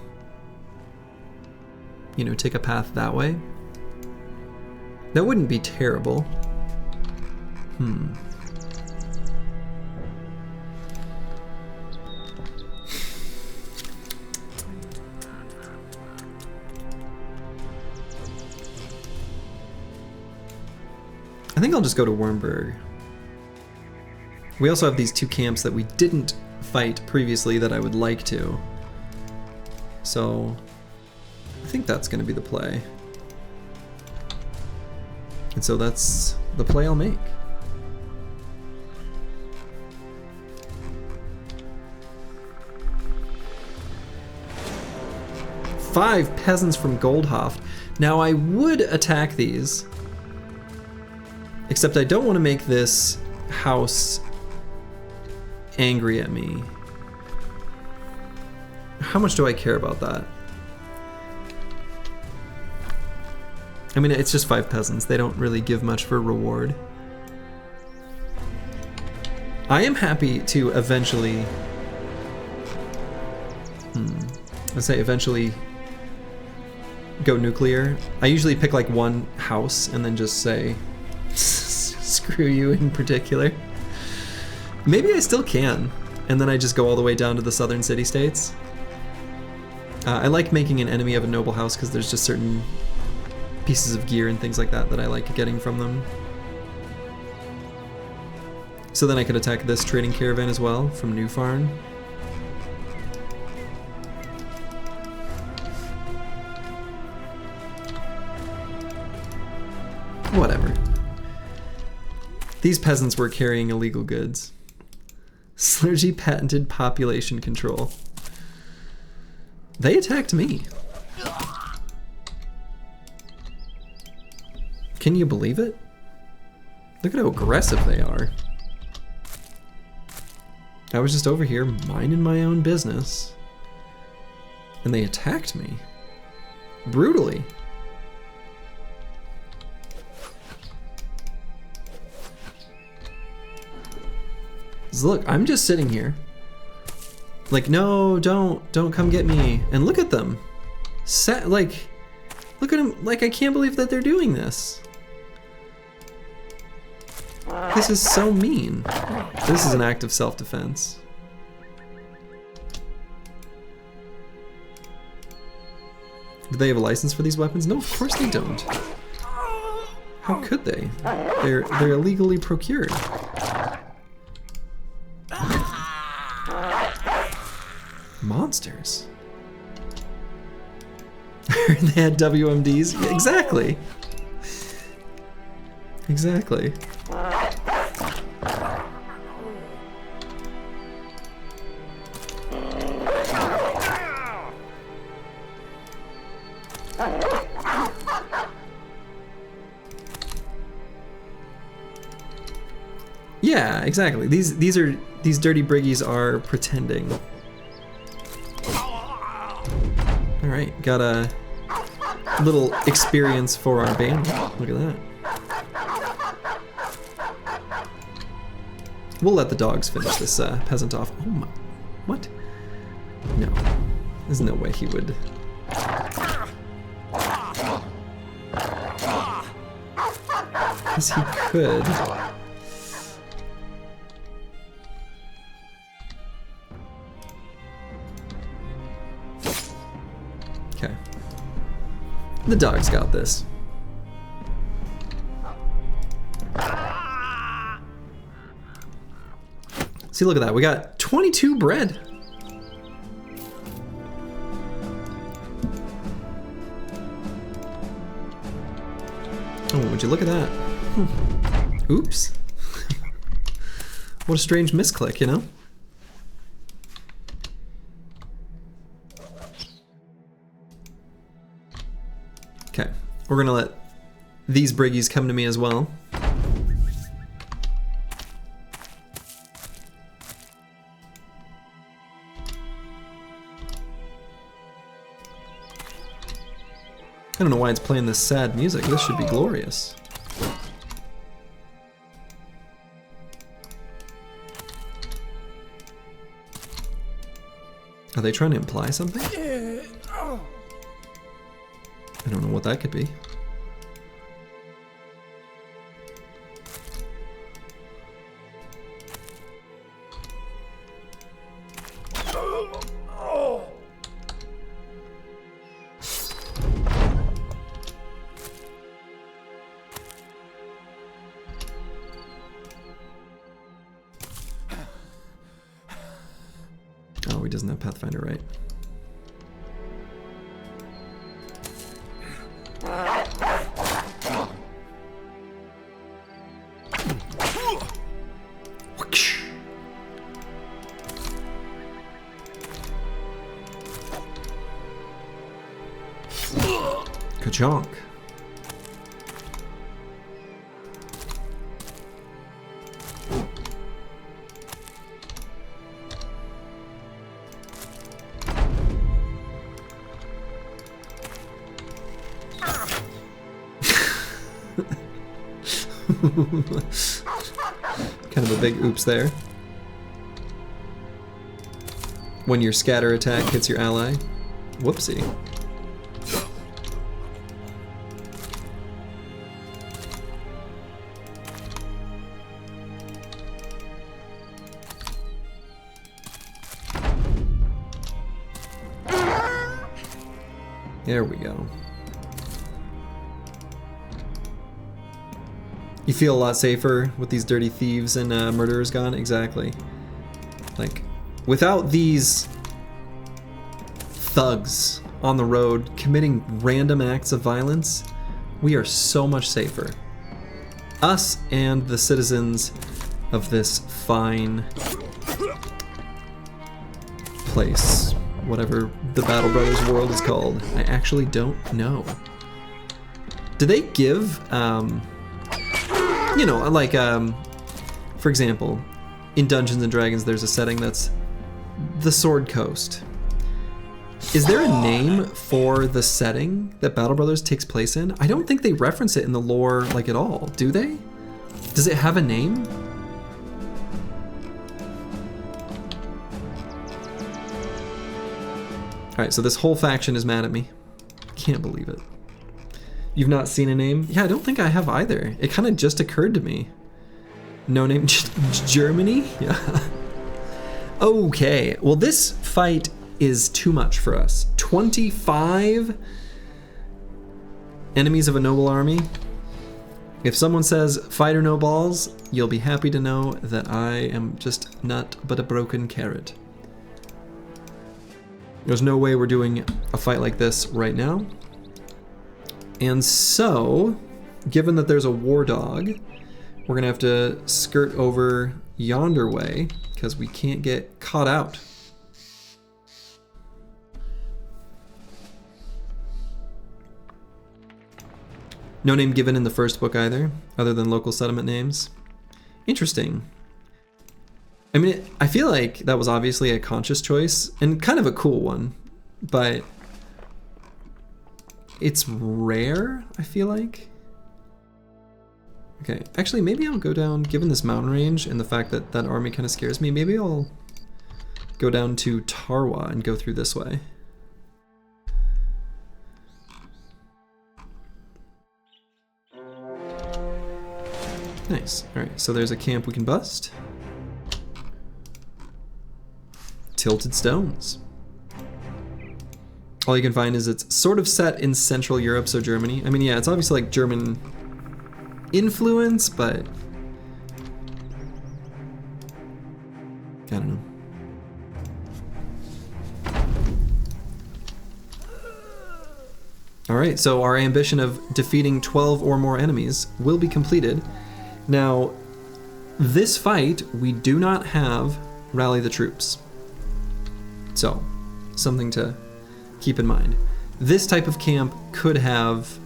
you know, take a path that way. That wouldn't be terrible. I think I'll just go to Wormberg. We also have these two camps that we didn't fight previously that I would like to. So I think that's going to be the play. And so that's the play I'll make. Five peasants from Goldhoft. Now I would attack these, except I don't want to make this house angry at me. How much do I care about that? I mean, it's just 5 peasants. They don't really give much for reward. I am happy to eventually... let's say eventually go nuclear. I usually pick like one house and then just say, screw you in particular. Maybe I still can. And then I just go all the way down to the southern city-states. I like making an enemy of a noble house because there's just certain pieces of gear and things like that that I like getting from them. So then I could attack this trading caravan as well from New Farn. Whatever. These peasants were carrying illegal goods. Slurgy patented population control. They attacked me. Can you believe it? Look at how aggressive they are. I was just over here minding my own business, and they attacked me. Brutally. So look, I'm just sitting here. Like, no, don't come get me. And look at them. Like, look at them. Like, I can't believe that they're doing this. This is so mean. This is an act of self-defense. Do they have a license for these weapons? No, of course they don't. How could they? They're illegally procured. Monsters. They had WMDs? Yeah, exactly. Exactly. Yeah, exactly. These dirty briggies are pretending. Alright, got a little experience for our band. Look at that. We'll let the dogs finish this peasant off. Oh my, what? No, there's no way he would. Yes, he could. Okay. The dog's got this. See, look at that. We got 22 bread. Oh, would you look at that? Oops. What a strange misclick, you know? Okay, we're gonna let these briggies come to me as well. I don't know why it's playing this sad music. This should be glorious. Are they trying to imply something? I don't know what that could be. Oh, he doesn't have Pathfinder, right? Ka-chonk. Kind of a big oops there. When your scatter attack hits your ally. Whoopsie. There we go. You feel a lot safer with these dirty thieves and murderers gone? Exactly. Like, without these thugs on the road committing random acts of violence, we are so much safer. Us and the citizens of this fine place. Whatever the Battle Brothers world is called. I actually don't know. Do they give, you know, like, for example, in Dungeons and Dragons there's a setting that's the Sword Coast. Is there a name for the setting that Battle Brothers takes place in? I don't think they reference it in the lore, like, at all, do they? Does it have a name? Alright, so this whole faction is mad at me. Can't believe it. You've not seen a name? Yeah, I don't think I have either. It kind of just occurred to me. No name? Germany? Yeah. Okay, well this fight is too much for us. 25 enemies of a noble army. If someone says fight or no balls, you'll be happy to know that I am just nut but a broken carrot. There's no way we're doing a fight like this right now. And so, given that there's a war dog, we're gonna have to skirt over yonder way because we can't get caught out. No name given in the first book either, other than local settlement names. Interesting. I mean, I feel like that was obviously a conscious choice and kind of a cool one, but it's rare, I feel like. Okay, actually maybe I'll go down, given this mountain range and the fact that that army kind of scares me, maybe I'll go down to Tarwa and go through this way. Nice. Alright, so there's a camp we can bust. Tilted stones. All you can find is it's sort of set in Central Europe, so Germany. I mean, yeah, it's obviously like German influence, but I don't know. Alright, so our ambition of defeating 12 or more enemies will be completed. Now, this fight, we do not have rally the troops. So, something to keep in mind. This type of camp could have,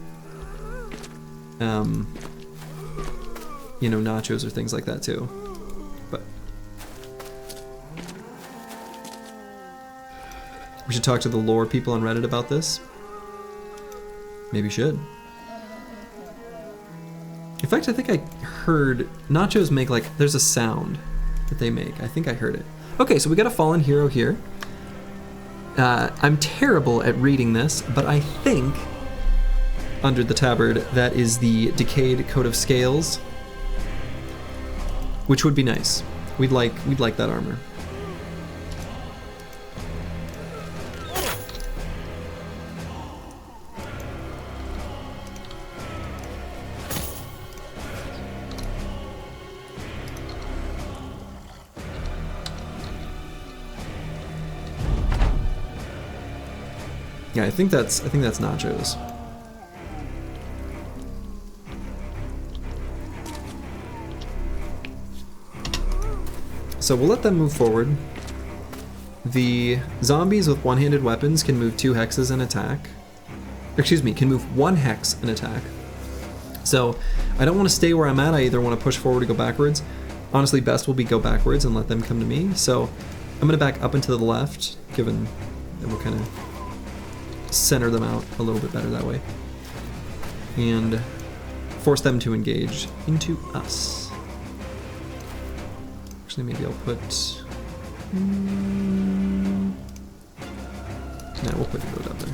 you know, nachos or things like that too. But we should talk to the lore people on Reddit about this. Maybe should. In fact, I think I heard nachos make like, there's a sound that they make. I think I heard it. Okay, so we got a fallen hero here. I'm terrible at reading this, but I think under the tabard that is the decayed coat of scales, which would be nice. We'd like that armor. Yeah, I think that's nachos. So we'll let them move forward. The zombies with one-handed weapons can move 2 hexes and attack. Excuse me, can move 1 hex and attack. So I don't want to stay where I'm at. I either want to push forward or go backwards. Honestly, best will be go backwards and let them come to me. So I'm going to back up and to the left, given that we'll kind of center them out a little bit better that way. And force them to engage into us. Actually, maybe I'll put... Nah, we'll put your boat up there.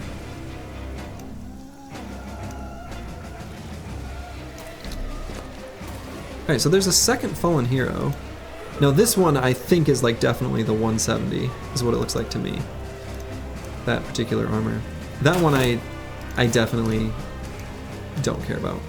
Alright, so there's a second fallen hero. Now this one I think is like definitely the 170, is what it looks like to me. That particular armor. That one I definitely don't care about.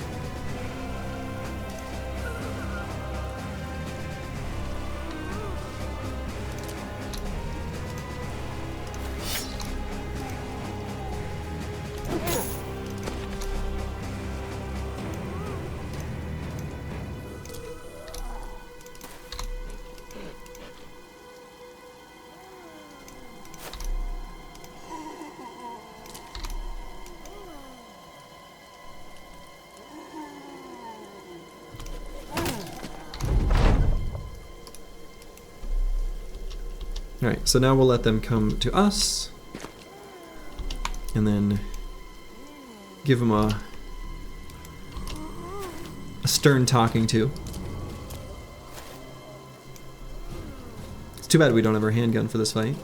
Alright, so now we'll let them come to us, and then give them a stern talking to. It's too bad we don't have our handgun for this fight.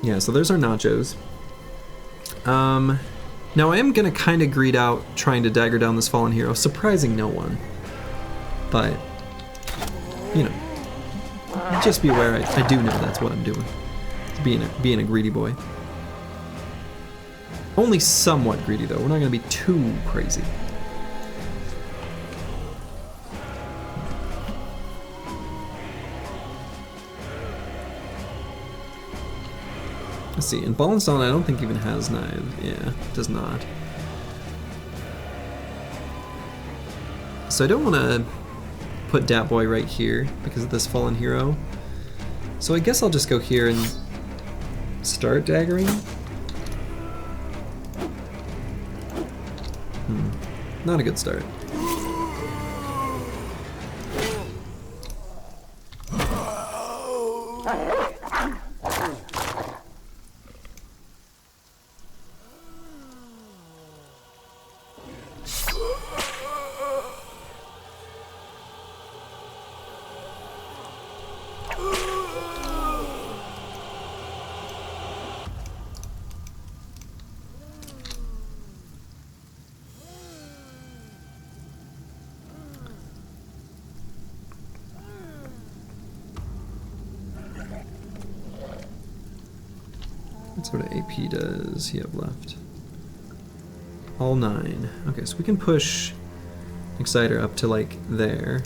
Yeah, so there's our nachos. Now I am gonna kind of greed out trying to dagger down this fallen hero, surprising no one. But, you know, just be aware I do know that's what I'm doing. Being a greedy boy. Only somewhat greedy though, we're not gonna be too crazy. Let's see, and Ballenstein I don't think even has knives. Yeah, it does not. So I don't want to put Dat Boy right here because of this fallen hero. So I guess I'll just go here and start daggering. Not a good start. What sort of AP does he have left? All 9. Okay, so we can push Exciter up to like there.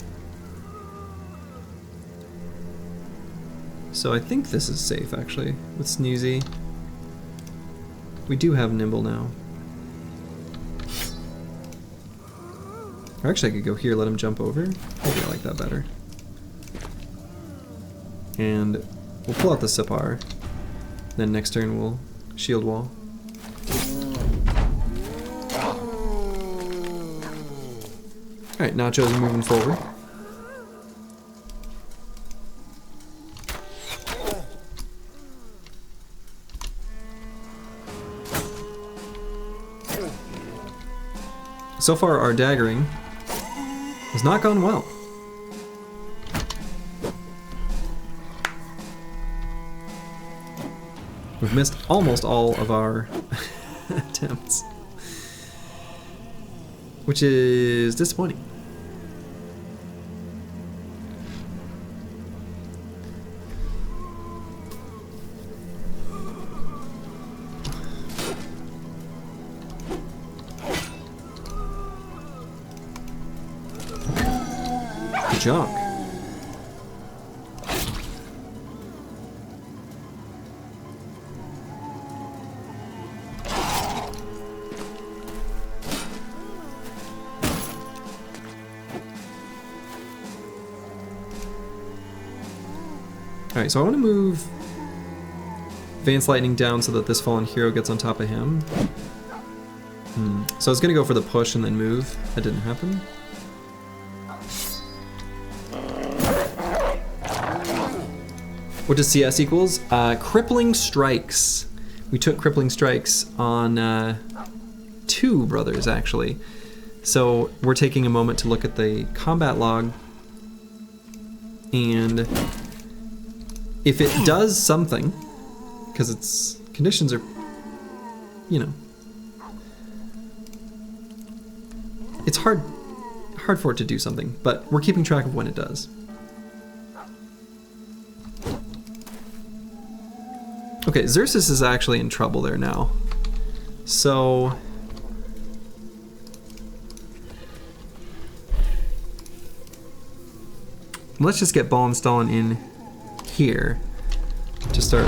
So I think this is safe actually with Snoozy. We do have Nimble now. Or actually I could go here, let him jump over. Maybe I like that better. And we'll pull out the Sipar. Then next turn we'll shield wall. Alright, Nachos are moving forward. So far our daggering has not gone well. We've missed almost all of our attempts, which is disappointing. Good job. Alright, so I want to move Vance Lightning down so that this fallen hero gets on top of him. So I was going to go for the push and then move. That didn't happen. What does CS equals? Crippling Strikes. We took Crippling Strikes on 2 brothers, actually. So we're taking a moment to look at the combat log, and if it does something, because its conditions are, you know, it's hard for it to do something, but we're keeping track of when it does. Okay, Xerxes is actually in trouble there now. So let's just get Ball installing in here to start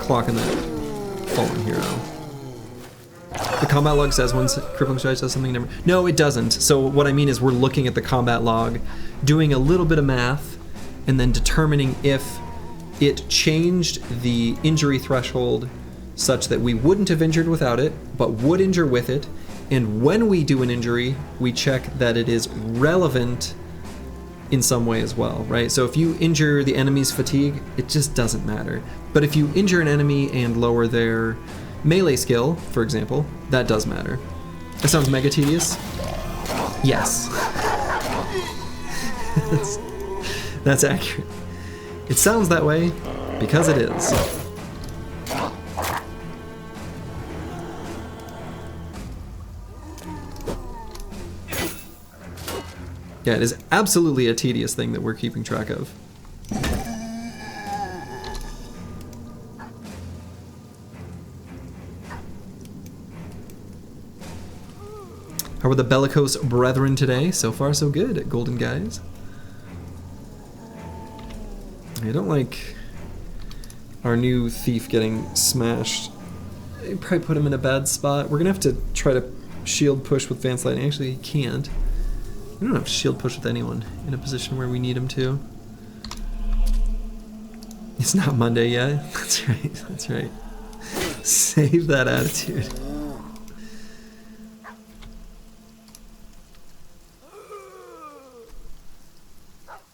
clocking that fallen hero. The combat log says when Crippling Strike does something never. No, it doesn't. So what I mean is we're looking at the combat log, doing a little bit of math, and then determining if it changed the injury threshold such that we wouldn't have injured without it, but would injure with it. And when we do an injury, we check that it is relevant in some way as well, right? So if you injure the enemy's fatigue, it just doesn't matter. But if you injure an enemy and lower their melee skill, for example, that does matter. That sounds mega tedious. Yes. That's accurate. It sounds that way because it is. Yeah, it is absolutely a tedious thing that we're keeping track of. How were the bellicose brethren today? So far so good, Golden Guys. I don't like our new thief getting smashed. It probably put him in a bad spot. We're gonna have to try to shield push with Vance Lightning. Actually, he can't. We don't have to shield push with anyone in a position where we need him to. It's not Monday yet. That's right, that's right. Save that attitude.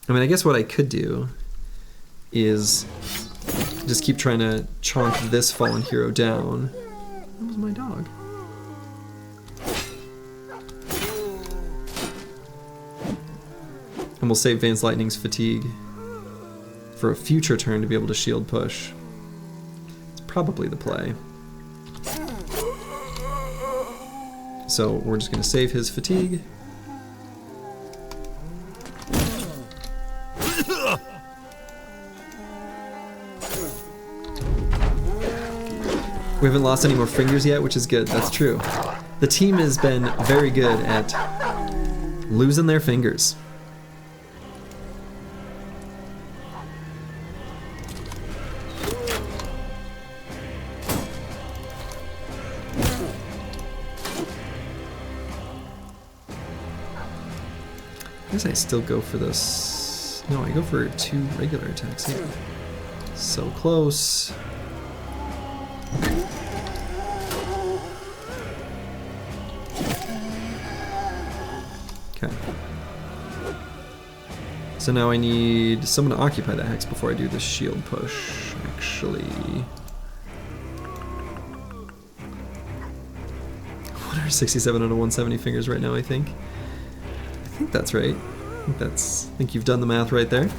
I mean, I guess what I could do is just keep trying to chonk this fallen hero down. That was my dog. And we'll save Vance Lightning's fatigue for a future turn to be able to shield push. It's probably the play. So we're just going to save his fatigue. We haven't lost any more fingers yet, which is good. That's true. The team has been very good at losing their fingers. I guess I still go for this. No, I go for 2 regular attacks here. So close. Okay. So now I need someone to occupy that hex before I do the shield push, actually. 167 out of 170 fingers right now, I think. I think that's right. I think you've done the math right there.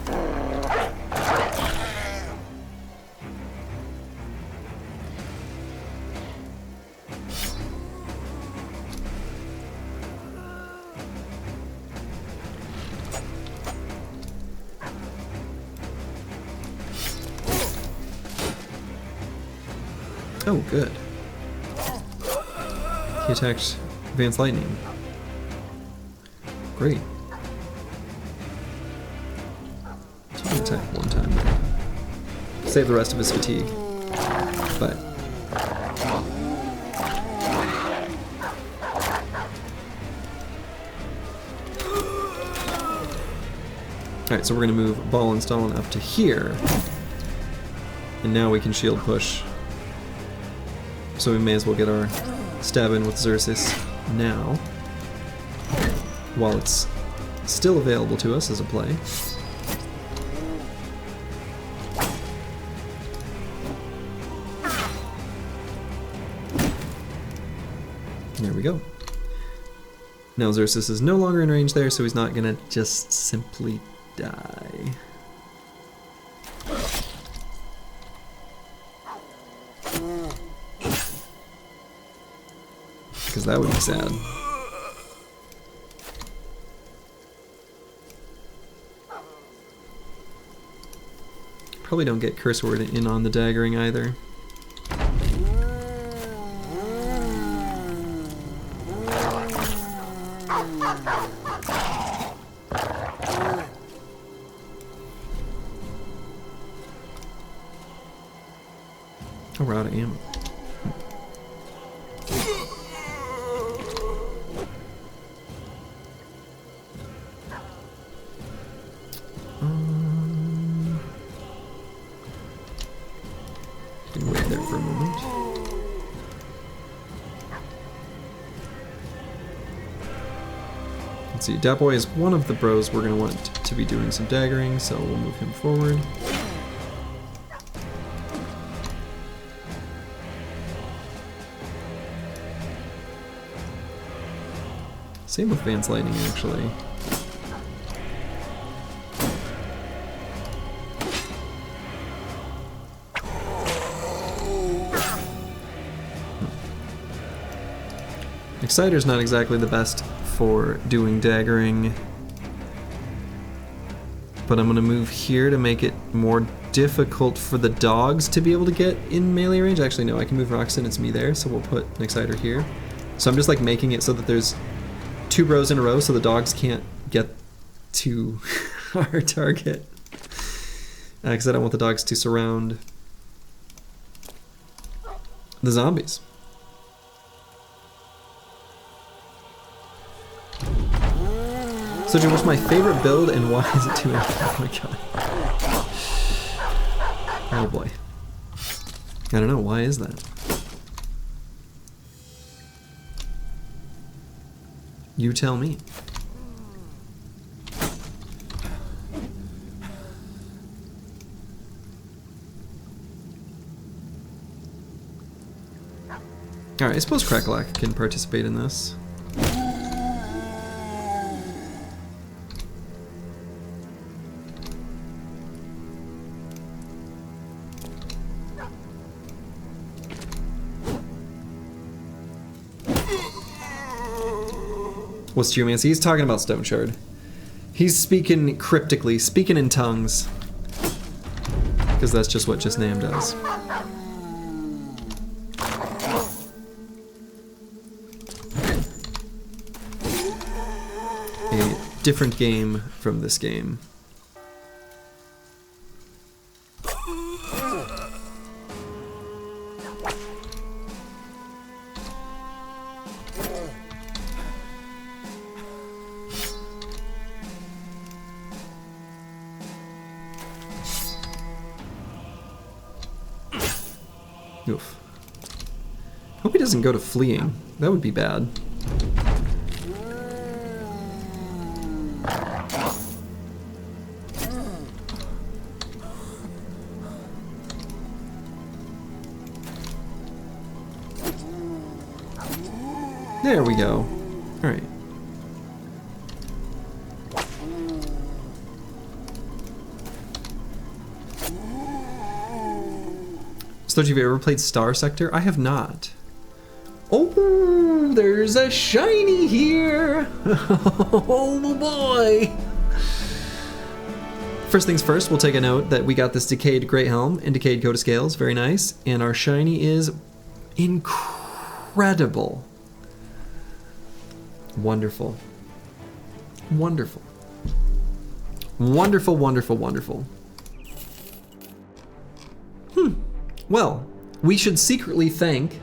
Oh, good. He attacked Vance Lightning. Great. So I'm gonna attack one time. Save the rest of his fatigue. But alright, so we're gonna move Ball and Stalin up to here. And now we can shield push. So we may as well get our stab in with Xerxes now, while it's still available to us as a play. There we go. Now Xerxes is no longer in range there, so he's not gonna just simply die. Because that would be sad. Probably don't get Curse Word in on the daggering either. Oh, we're out of ammo. Wait there for a moment. Let's see, Dat Boy is one of the bros we're going to want to be doing some daggering, so we'll move him forward. Same with Vance Lightning, actually. Exciter's not exactly the best for doing daggering, but I'm going to move here to make it more difficult for the dogs to be able to get in melee range. Actually, no, I can move Roxanne, it's me there, so we'll put an Exciter here. So I'm just like making it so that there's 2 bros in a row so the dogs can't get to our target. Because I don't want the dogs to surround the zombies. So, Jim, what's my favorite build and why is it 2 MP? Oh my god. Oh boy. I don't know, why is that? You tell me. Alright, I suppose Crackalack can participate in this. What's Geomancy? He's talking about Stone Shard. He's speaking cryptically, speaking in tongues. Because that's just what Just Name does. A different game from this game. Oof. Hope he doesn't go to fleeing. That would be bad. There we go. All right. So, have you ever played Star Sector? I have not. Oh, there's a shiny here! Oh boy! First things first, we'll take a note that we got this Decayed Great Helm and Decayed Coat of Scales, very nice. And our shiny is incredible. Wonderful. Wonderful. Wonderful, wonderful, wonderful. Well, we should secretly thank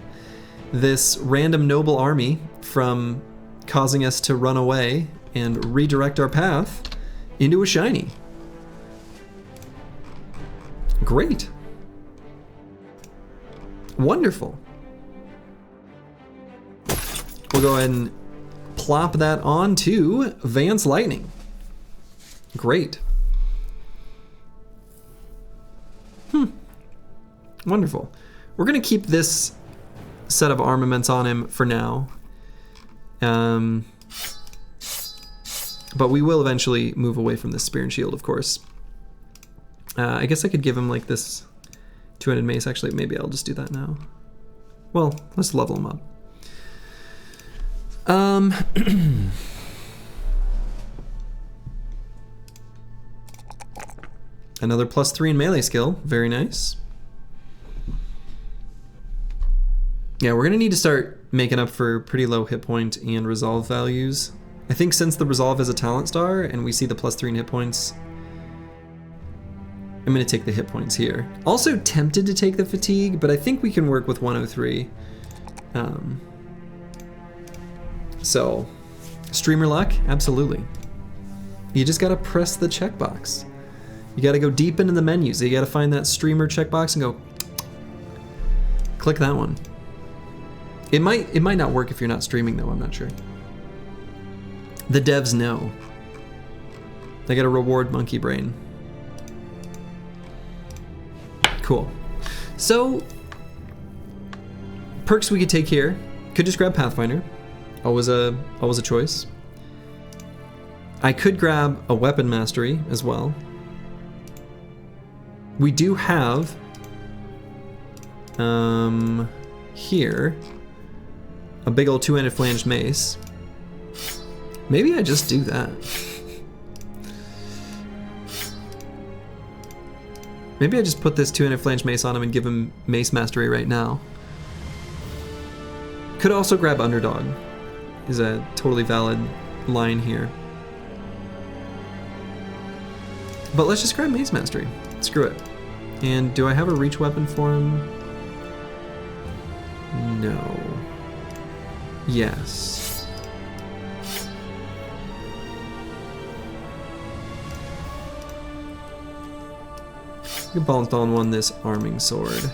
this random noble army from causing us to run away and redirect our path into a shiny. Great. Wonderful. We'll go ahead and plop that onto Vance Lightning. Great. Wonderful. We're going to keep this set of armaments on him for now. But we will eventually move away from this Spear and Shield, of course. I guess I could give him like this two-handed mace. Actually, maybe I'll just do that now. Well, let's level him up. Another +3 in melee skill. Very nice. Yeah, we're gonna need to start making up for pretty low hit point and resolve values. I think since the resolve is a talent star and we see the +3 in hit points, I'm gonna take the hit points here. Also tempted to take the fatigue, but I think we can work with 103. So, streamer luck, absolutely. You just gotta press the checkbox. You gotta go deep into the menus. You gotta find that streamer checkbox and go click that one. It might not work if you're not streaming though, I'm not sure. The devs know. They got a reward monkey brain. Cool. So, perks we could take here. Could just grab Pathfinder. Always a choice. I could grab a weapon mastery as well. We do have here a big old two-handed flanged mace. Maybe I just do that. Maybe I just put this two-handed flanged mace on him and give him mace mastery right now. Could also grab Underdog. Is a totally valid line here. But let's just grab mace mastery. Screw it. And do I have a reach weapon for him? No. Yes. You bolt on one this arming sword.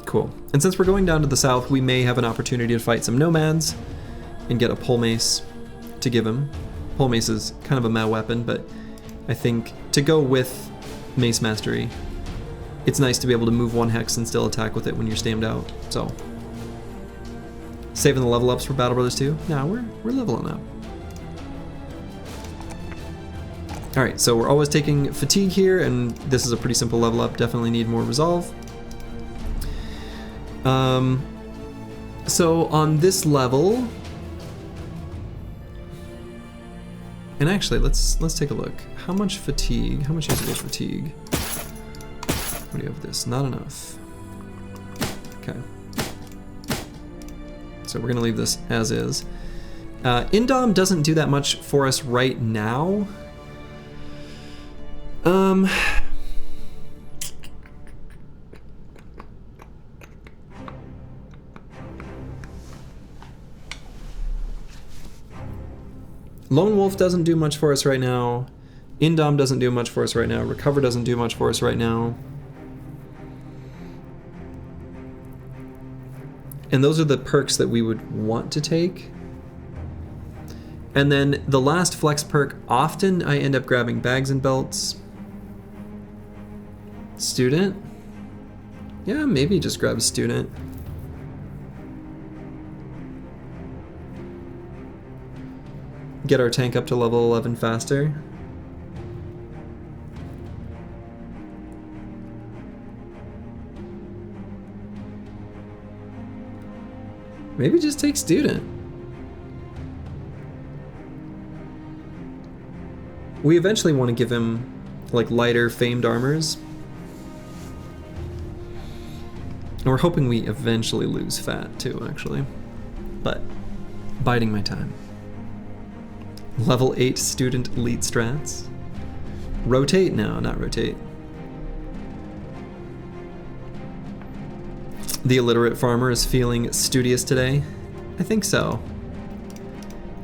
Cool. And since we're going down to the south, we may have an opportunity to fight some nomads and get a pole mace to give him. Pole mace is kind of a meh weapon, but I think to go with mace mastery it's nice to be able to move 1 hex and still attack with it when you're stammed out. So, saving the level ups for Battle Brothers 2. Now we're leveling up. All right, so we're always taking fatigue here, and this is a pretty simple level up. Definitely need more resolve. So on this level, and actually let's take a look. How much fatigue? How much usable fatigue? What do you have with this? Not enough. Okay. So we're gonna leave this as is. Indom doesn't do that much for us right now. Lone Wolf doesn't do much for us right now. Indom doesn't do much for us right now. Recover doesn't do much for us right now. And those are the perks that we would want to take. And then the last flex perk, often I end up grabbing bags and belts. Student? Yeah, maybe just grab student. Get our tank up to level 11 faster. Maybe just take student. We eventually want to give him like lighter famed armors. And we're hoping we eventually lose fat too, actually. But biding my time. Level 8 student elite strats. Rotate? No, not rotate. The illiterate farmer is feeling studious today. I think so.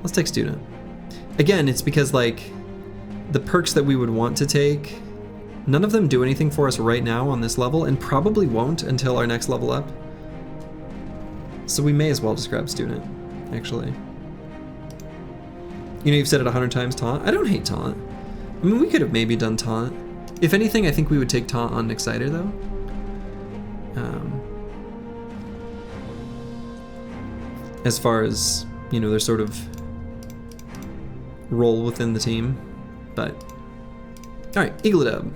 Let's take student. Again, it's because like the perks that we would want to take, none of them do anything for us right now on this level and probably won't until our next level up. So we may as well just grab student, actually. You know, you've said it 100 times, taunt. I don't hate taunt. I mean, we could have maybe done taunt. If anything, I think we would take taunt on Exciter, though. As far as, you know, their sort of role within the team. But, all right, Eagledub.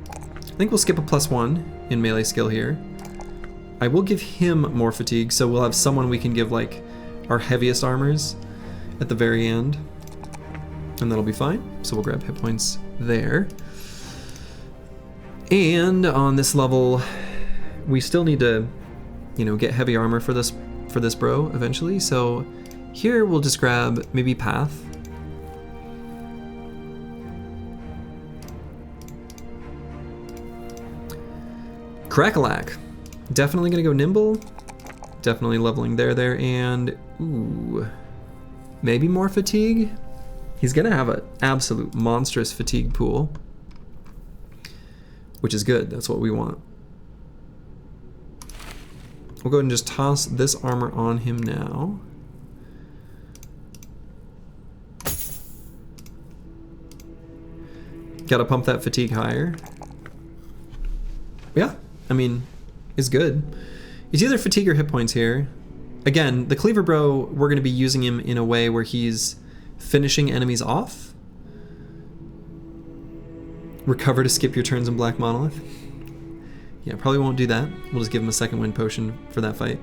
I think we'll skip a +1 in melee skill here. I will give him more fatigue, so we'll have someone we can give, like, our heaviest armors at the very end. And that'll be fine. So we'll grab hit points there. And on this level, we still need to, you know, get heavy armor for this bro eventually. So here we'll just grab maybe Path. Crackalack. Definitely gonna go nimble. Definitely leveling there, and ooh, maybe more fatigue. He's gonna have an absolute monstrous fatigue pool, which is good. That's what we want. We'll go ahead and just toss this armor on him now. Gotta pump that fatigue higher. Yeah, I mean, it's good. It's either fatigue or hit points here. Again, the Cleaver Bro, we're gonna be using him in a way where he's finishing enemies off. Recover to skip your turns in Black Monolith. Yeah, probably won't do that. We'll just give him a second wind potion for that fight.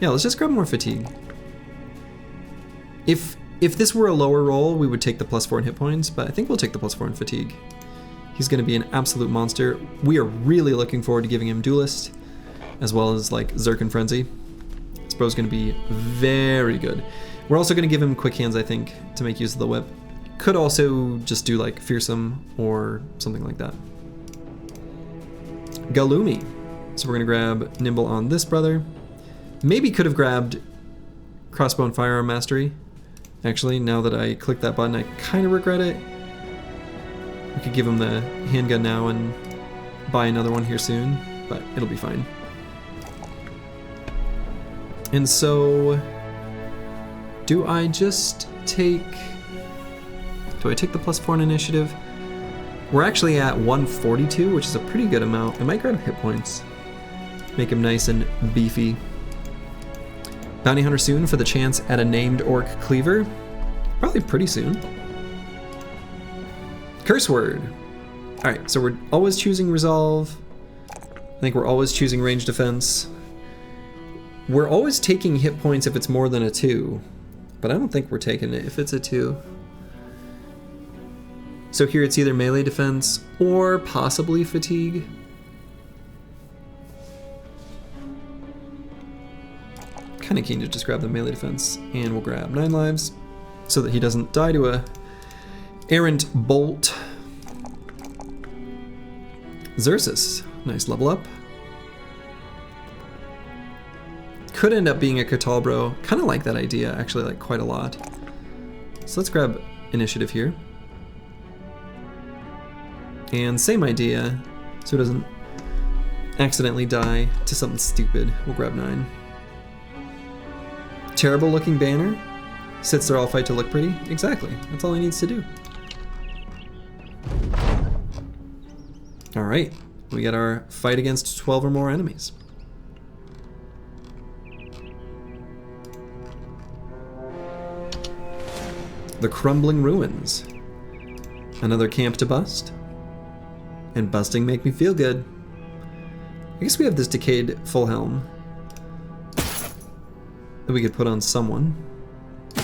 Yeah, let's just grab more fatigue. If this were a lower roll, we would take the +4 in hit points, but I think we'll take the +4 in fatigue. He's going to be an absolute monster. We are really looking forward to giving him Duelist, as well as like Zerkin Frenzy. This bro's going to be very good. We're also going to give him Quick Hands, I think, to make use of the whip. Could also just do like Fearsome or something like that. Galumi. So we're going to grab Nimble on this brother. Maybe could have grabbed Crossbow and Firearm Mastery. Actually, now that I clicked that button, I kind of regret it. We could give him the handgun now and buy another one here soon, but it'll be fine. And so, do I take the +4 in initiative? We're actually at 142, which is a pretty good amount. I might grab hit points. Make him nice and beefy. Bounty Hunter soon for the chance at a named orc cleaver. Probably pretty soon. Curse word. Alright, so we're always choosing resolve. I think we're always choosing range defense. We're always taking hit points if it's more than a 2. But I don't think we're taking it if it's a 2. So here it's either melee defense or possibly fatigue. Kind of keen to just grab the melee defense, and we'll grab 9 lives so that he doesn't die to a errant bolt. Xerxes, nice level up. Could end up being a Catalbro. Kind of like that idea, actually, like quite a lot. So let's grab initiative here. And same idea, so it doesn't accidentally die to something stupid. We'll grab 9. Terrible looking banner. Sits there all fight to look pretty. Exactly, that's all he needs to do. Alright, we got our fight against 12 or more enemies. The Crumbling Ruins. Another camp to bust. And busting make me feel good. I guess we have this decayed full helm that we could put on someone.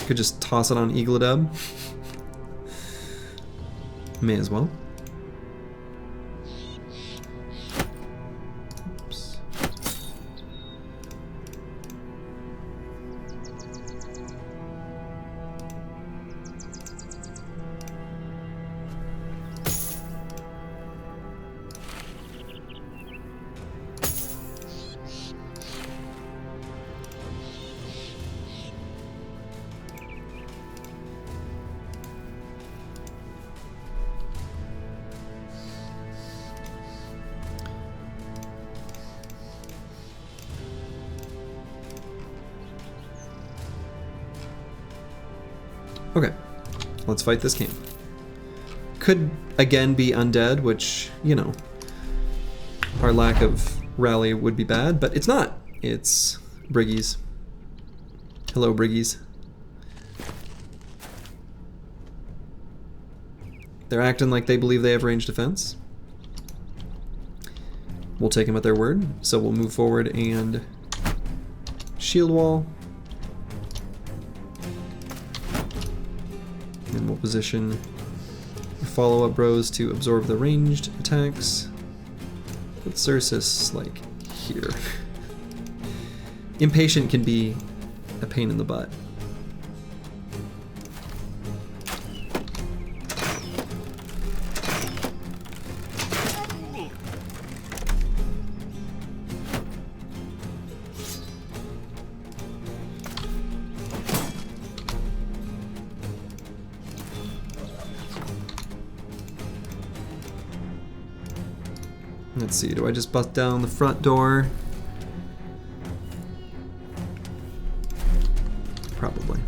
Could just toss it on Eagledub. May as well. Oops. Okay, let's fight this camp. Could again be undead, which, you know, our lack of rally would be bad, but it's not. It's Briggies. Hello, Briggies. They're acting like they believe they have range defense. We'll take them at their word, so we'll move forward and shield wall. And we'll position follow-up rows to absorb the ranged attacks. Put Xerxes, like, here. Impatient can be a pain in the butt. Let's see, do I just bust down the front door? Probably.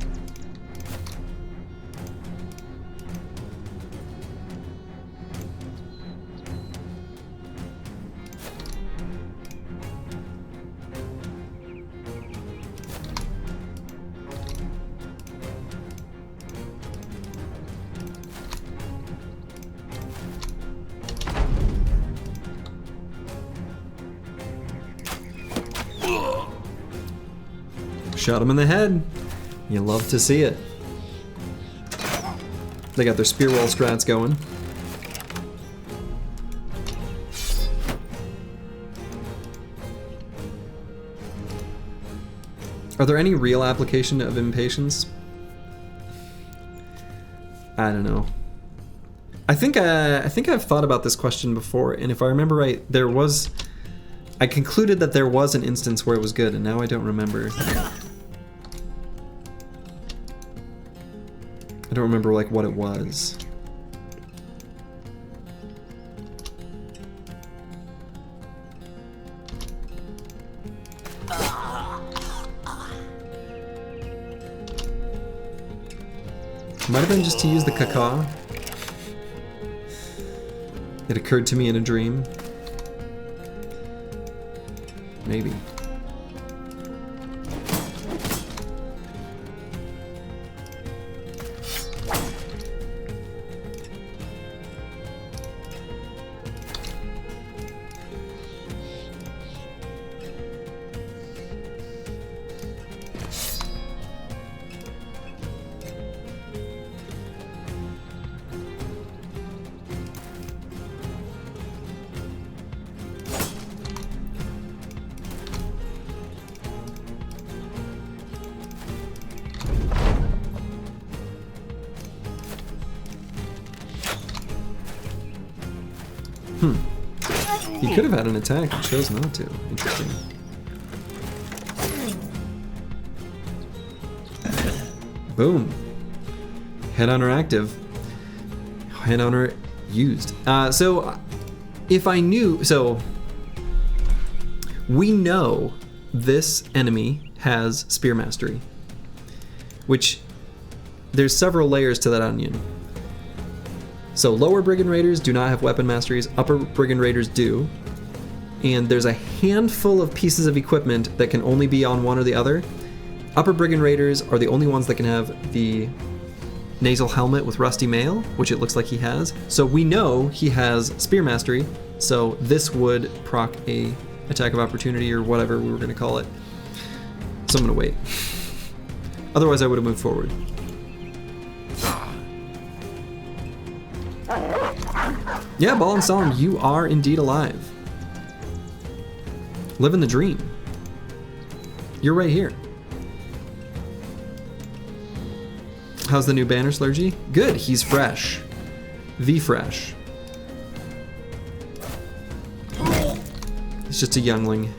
Shot him in the head. You love to see it. They got their spear wall strats going. Are there any real application of impatience? I don't know. I think I've thought about this question before, and if I remember right, I concluded that there was an instance where it was good, and now I don't remember. I don't remember like what it was. Might have been just to use the caca. It occurred to me in a dream. Maybe. He could have had an attack and chose not to. Interesting. Boom. Headhunter active. Headhunter used. So if I knew, so we know this enemy has spear mastery, which there's several layers to that onion. So lower Brigand Raiders do not have weapon masteries, upper Brigand Raiders do. And there's a handful of pieces of equipment that can only be on one or the other. Upper Brigand Raiders are the only ones that can have the nasal helmet with rusty mail, which it looks like he has. So we know he has spear mastery, so this would proc a attack of opportunity or whatever we were gonna call it. So I'm gonna wait. Otherwise I would have moved forward. Yeah, Ball and Stalin, you are indeed alive. Living the dream. You're right here. How's the new banner, Slurgy? Good, he's fresh. V-fresh. He's just a youngling.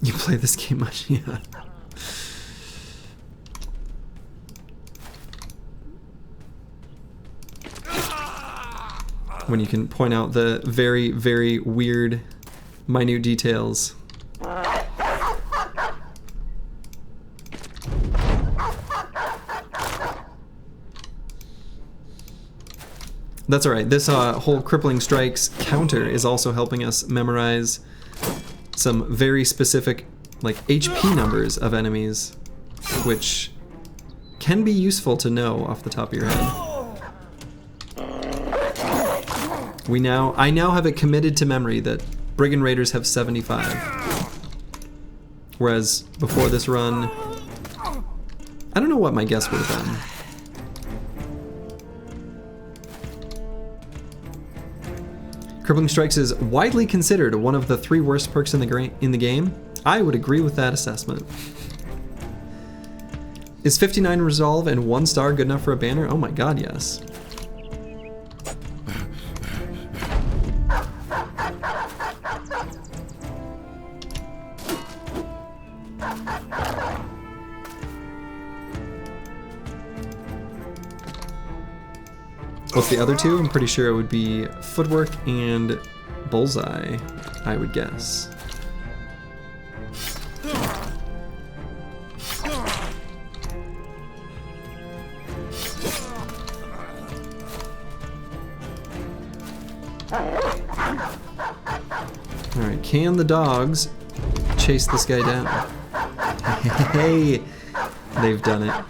You play this game much? Yeah. When you can point out the very, very weird, minute details. That's alright. This whole crippling strikes counter is also helping us memorize some very specific, like, HP numbers of enemies, which can be useful to know off the top of your head. I now have it committed to memory that Brigand Raiders have 75. Whereas before this run, I don't know what my guess would have been. Crippling Strikes is widely considered one of the 3 worst perks in the game. I would agree with that assessment. Is 59 Resolve and 1 star good enough for a banner? Oh my god, yes. What's the other 2? I'm pretty sure it would be Footwork and Bullseye, I would guess. Alright, can the dogs chase this guy down? Hey! They've done it.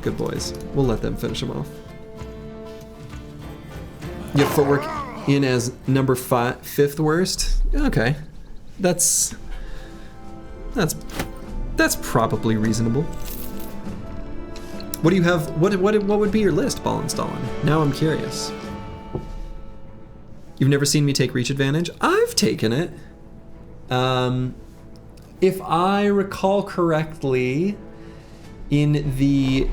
Good boys. We'll let them finish him off. You have Footwork in as number 5th worst? Okay. That's probably reasonable. What do you have? What would be your list, Ball and Stalin? Now I'm curious. You've never seen me take reach advantage? I've taken it. If I recall correctly, in the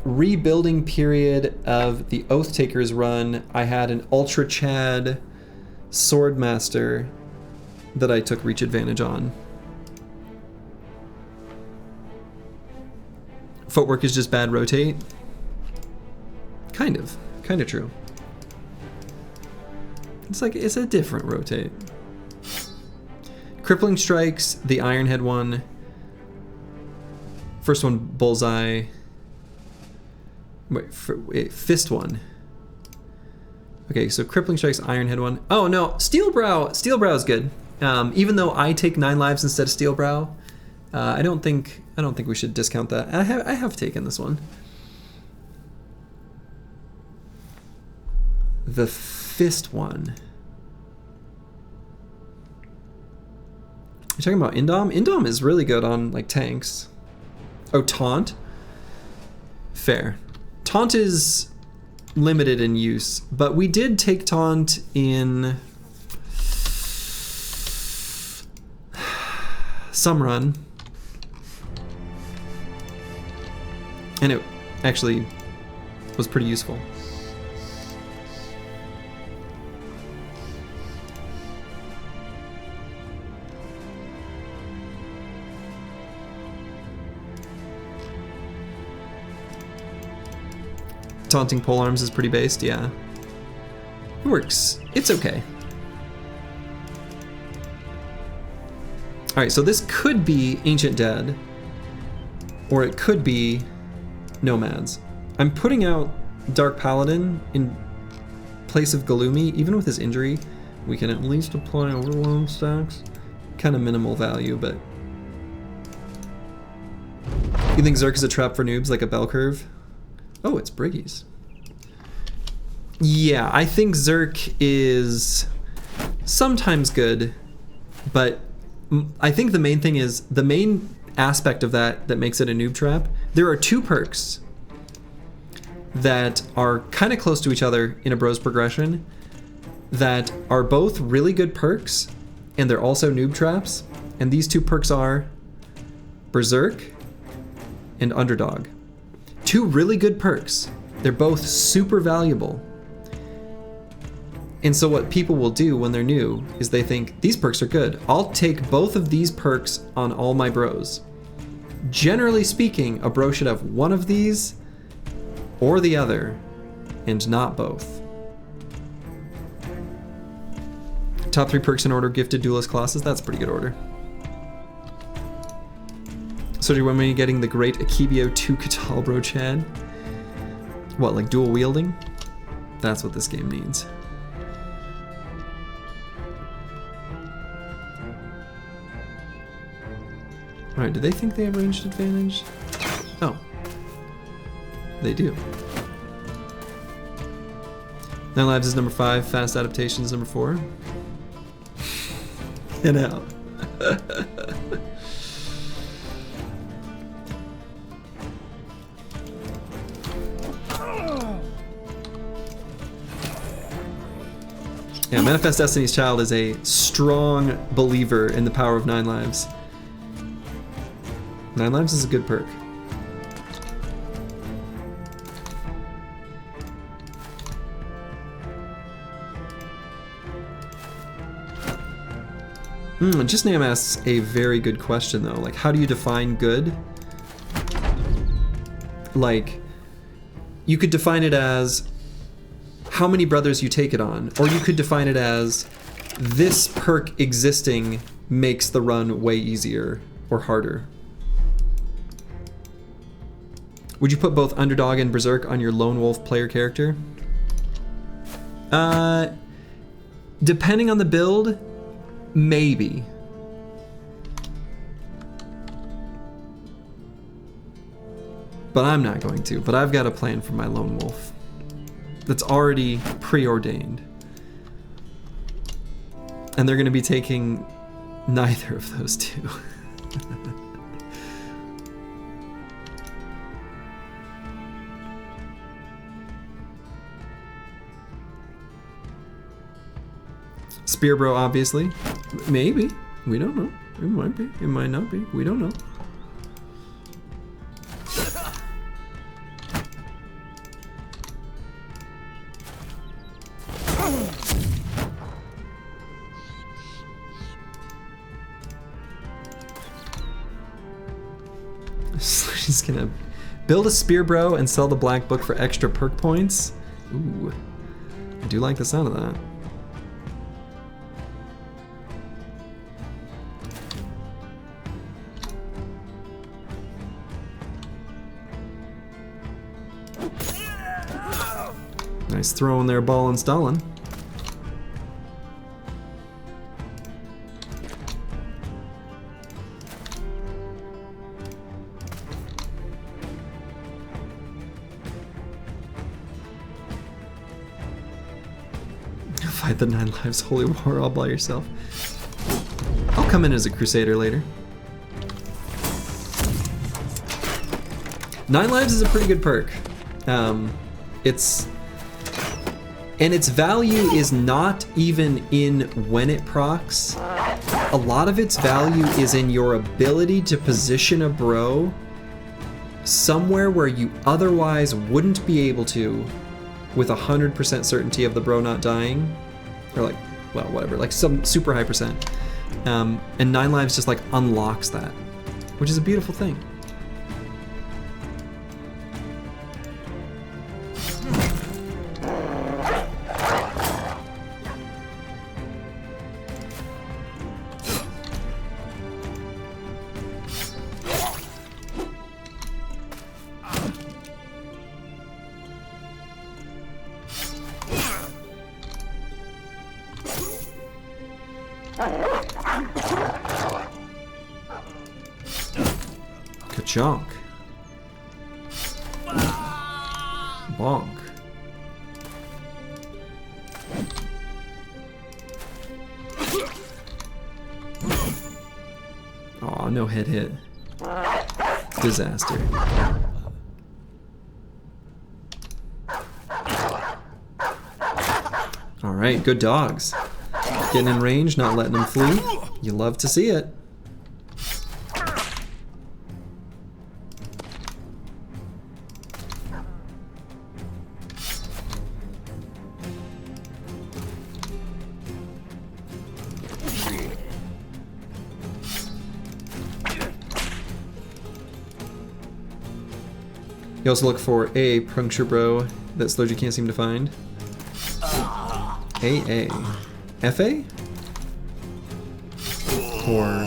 rebuilding period of the Oath Takers run, I had an Ultra Chad Swordmaster that I took reach advantage on. Footwork is just bad rotate. Kind of true. It's like, it's a different rotate. Crippling strikes, the Ironhead one. First one, bullseye. Wait, fist one. Okay, so crippling strikes, Ironhead one. Oh no, Steel Brow is good. Even though I take 9 lives instead of Steel Brow, I don't think we should discount that. I have taken this one. The fist one. You're talking about Indom? Indom is really good on like tanks. Oh, Taunt? Fair. Taunt is limited in use, but we did take Taunt in some run. And it actually was pretty useful. Taunting polearms is pretty based, yeah. It works. It's okay. Alright, so this could be Ancient Dead, or it could be Nomads. I'm putting out Dark Paladin in place of Galumi. Even with his injury, we can at least apply overload stacks. Kind of minimal value, but... You think Zerk is a trap for noobs, like a bell curve? Oh, it's Briggies. Yeah, I think Zerk is sometimes good, but I think the main thing is, the main aspect of that makes it a noob trap, there are 2 perks that are kind of close to each other in a bros progression that are both really good perks, and they're also noob traps, and these 2 perks are Berserk and Underdog. 2 really good perks. They're both super valuable. And so what people will do when they're new is they think, these perks are good. I'll take both of these perks on all my bros. Generally speaking, a bro should have one of these or the other, and not both. Top 3 perks in order: gifted, duelist, classes. That's a pretty good order. So do you want me getting the great Akibio 2 Katal bro Chad? What, like dual wielding? That's what this game needs. Alright, do they think they have ranged advantage? Oh. They do. 9 lives is number 5, fast adaptation is number 4. Get out. Yeah, Manifest Destiny's Child is a strong believer in the power of 9 lives. 9 lives is a good perk. Just Nam asks a very good question though. Like, how do you define good? Like, you could define it as how many brothers you take it on, or you could define it as this perk existing makes the run way easier or harder. Would you put both Underdog and Berserk on your Lone Wolf player character? Depending on the build, maybe. But I'm not going to, but I've got a plan for my Lone Wolf that's already preordained. And they're going to be taking neither of those 2. Spear Bro, obviously. Maybe. We don't know. It might be. It might not be. We don't know. She's gonna Build a spear bro and sell the black book for extra perk points. Ooh, I do like the sound of that. Nice throw in there, ball and Stalin. Fight the 9 lives holy war all by yourself. I'll come in as a crusader later. 9 lives is a pretty good perk. Its value is not even in when it procs. A lot of its value is in your ability to position a bro somewhere where you otherwise wouldn't be able to with 100% certainty of the bro not dying. Or like, well, whatever, like some super high percent. And 9 lives just like unlocks that, which is a beautiful thing. Ka-chonk. Bonk. Aw, no head hit. Disaster. Alright, good dogs. Getting in range, not letting them flee. You love to see it. You also look for a puncture bro that Slurgy can't seem to find. AA. FA? Or...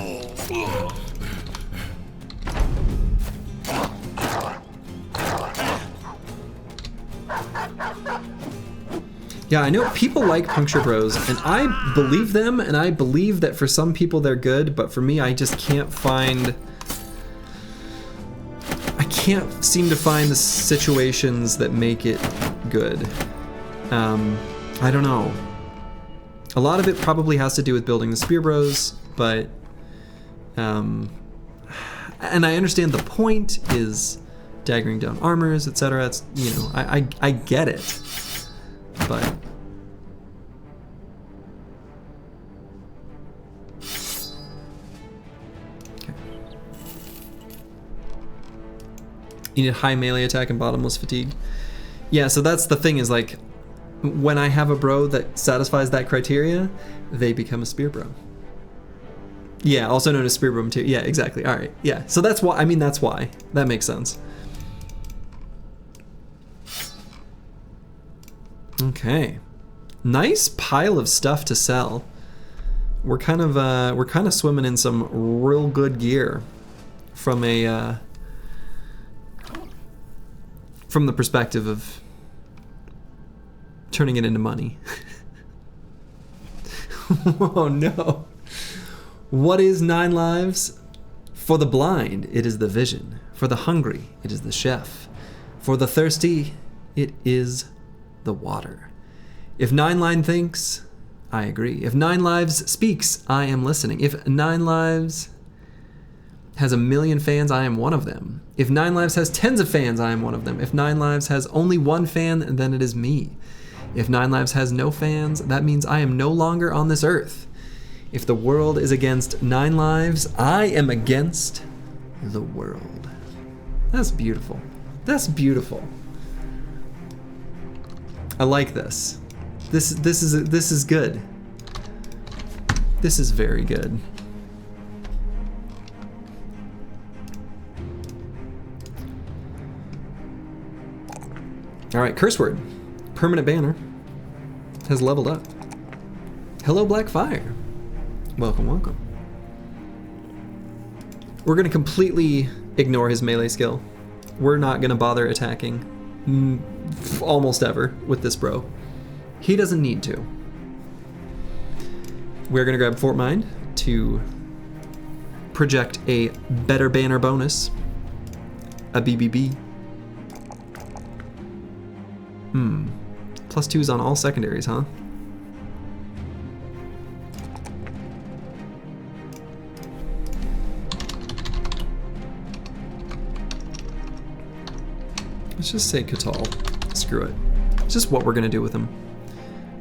Yeah, I know people like puncture bros, and I believe them, and I believe that for some people they're good, but for me I just can't find... I can't seem to find the situations that make it good. I don't know. A lot of it probably has to do with building the spear bros, but and I understand the point is daggering down armors, etc. It's, you know, I get it, but okay. You need high melee attack and bottomless fatigue. Yeah, so that's the thing, is like, when I have a bro that satisfies that criteria, they become a spear bro. Yeah, also known as spear bro too. Yeah, exactly. All right. Yeah. So that's why. I mean, that's why. That makes sense. Okay. Nice pile of stuff to sell. We're kind of swimming in some real good gear from a from the perspective of turning it into money. Oh no. What is 9 lives? For the blind, it is the vision. For the hungry, it is the chef. For the thirsty, it is the water. If 9 lives thinks, I agree. If 9 lives speaks, I am listening. If 9 lives has 1 million fans, I am one of them. If 9 lives has tens of fans, I am one of them. If 9 lives has only 1 fan, then it is me. If 9 lives has no fans, that means I am no longer on this earth. If the world is against 9 lives, I am against the world. That's beautiful. That's beautiful. I like this. This is good. This is very good. All right, curse word. Permanent banner has leveled up. Hello, Black Fire. Welcome, welcome. We're going to completely ignore his melee skill. We're not going to bother attacking almost ever with this bro. He doesn't need to. We're going to grab Fort Mind to project a better banner bonus. A BBB. +2s on all secondaries, huh? Let's just say Catal. Screw it. It's just what we're gonna do with him.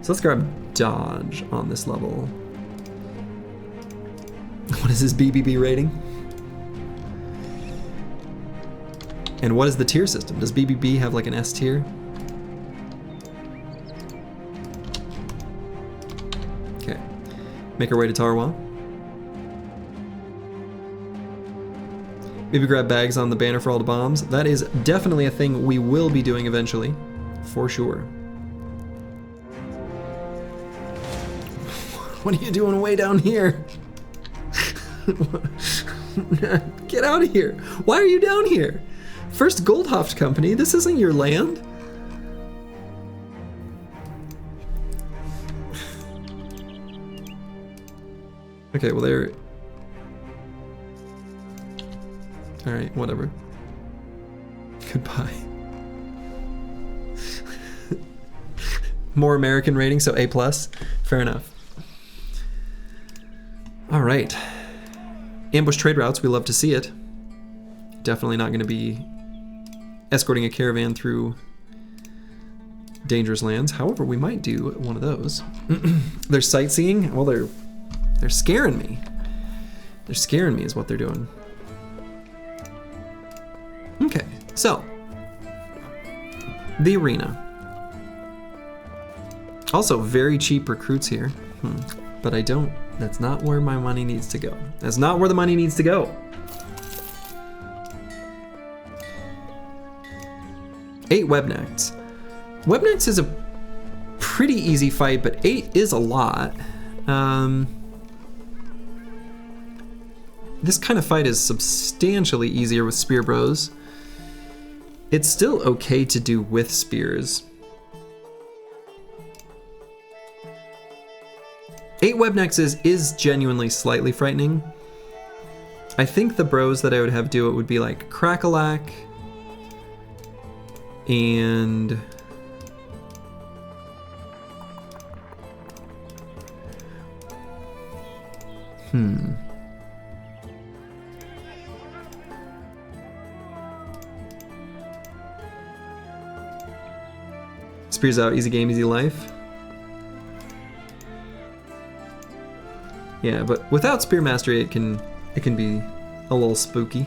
So let's grab Dodge on this level. What is his BBB rating? And what is the tier system? Does BBB have like an S tier? Okay. Make our way to Tarwa. Maybe grab bags on the banner for all the bombs. That is definitely a thing we will be doing eventually, for sure. What are you doing way down here? Get out of here. Why are you down here? First Goldhoft Company, this isn't your land. Okay, well they're... Alright, whatever. Goodbye. More American rating, so A+. Fair enough. Alright. Ambush trade routes, we love to see it. Definitely not going to be escorting a caravan through dangerous lands. However, we might do one of those. They're sightseeing? Well, they're scaring me. They're scaring me is what they're doing. Okay, so the arena. Also, very cheap recruits here. But I don't, that's not where my money needs to go. That's not where the money needs to go. 8 webknechts. Webknechts is a pretty easy fight, but 8 is a lot. This kind of fight is substantially easier with spear bros. It's still okay to do with spears. 8 webknechts is genuinely slightly frightening. I think the bros that I would have do it would be like Crackalack and Spears out, easy game, easy life. Yeah, but without spear mastery, it can be a little spooky.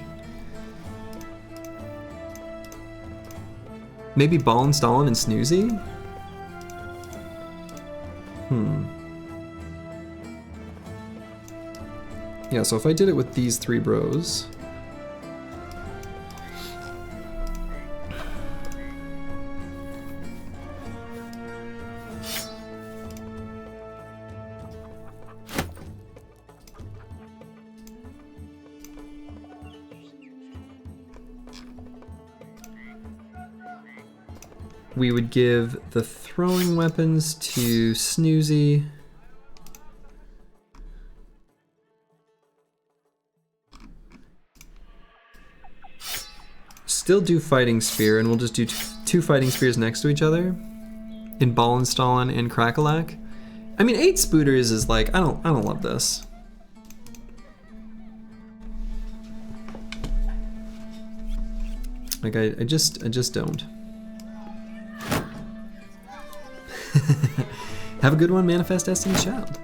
Maybe Ballin, Stalin, and Snoozy? Yeah, so if I did it with these 3 bros. We would give the throwing weapons to Snoozy. Still do fighting spear, and we'll just do 2 fighting spears next to each other in Ballin, Stalin, and Crackalack. I mean, 8 spooters is like, I don't love this. Like I just don't. Have a good one, Manifest Destiny's Child.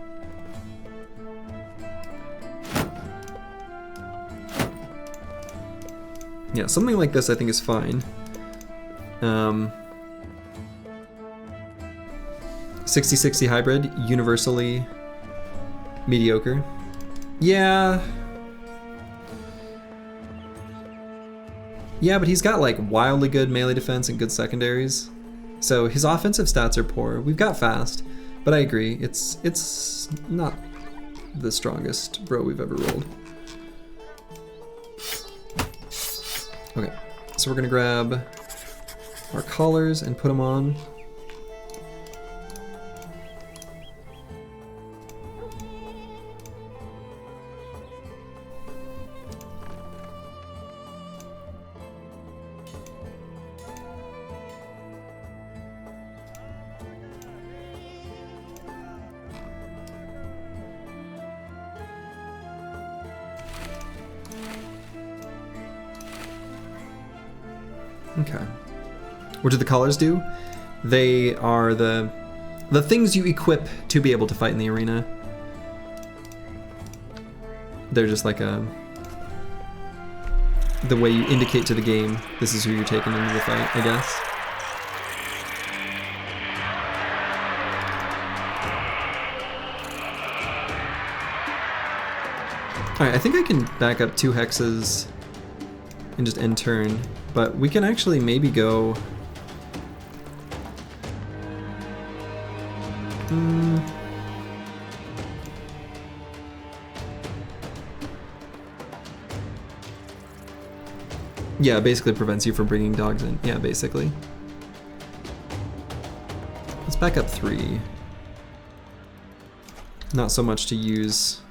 Yeah, something like this I think is fine. 60-60 hybrid, universally mediocre. Yeah. Yeah, but he's got like wildly good melee defense and good secondaries. So his offensive stats are poor. We've got fast, but I agree, it's not the strongest bro we've ever rolled. Okay, so we're gonna grab our collars and put them on. Okay. What do the collars do? They are the things you equip to be able to fight in the arena. They're just like the way you indicate to the game this is who you're taking into the fight, I guess. Alright, I think I can back up 2 hexes and just end turn, but we can actually maybe go... Yeah, it basically prevents you from bringing dogs in. Yeah, basically. Let's back up 3. Not so much to use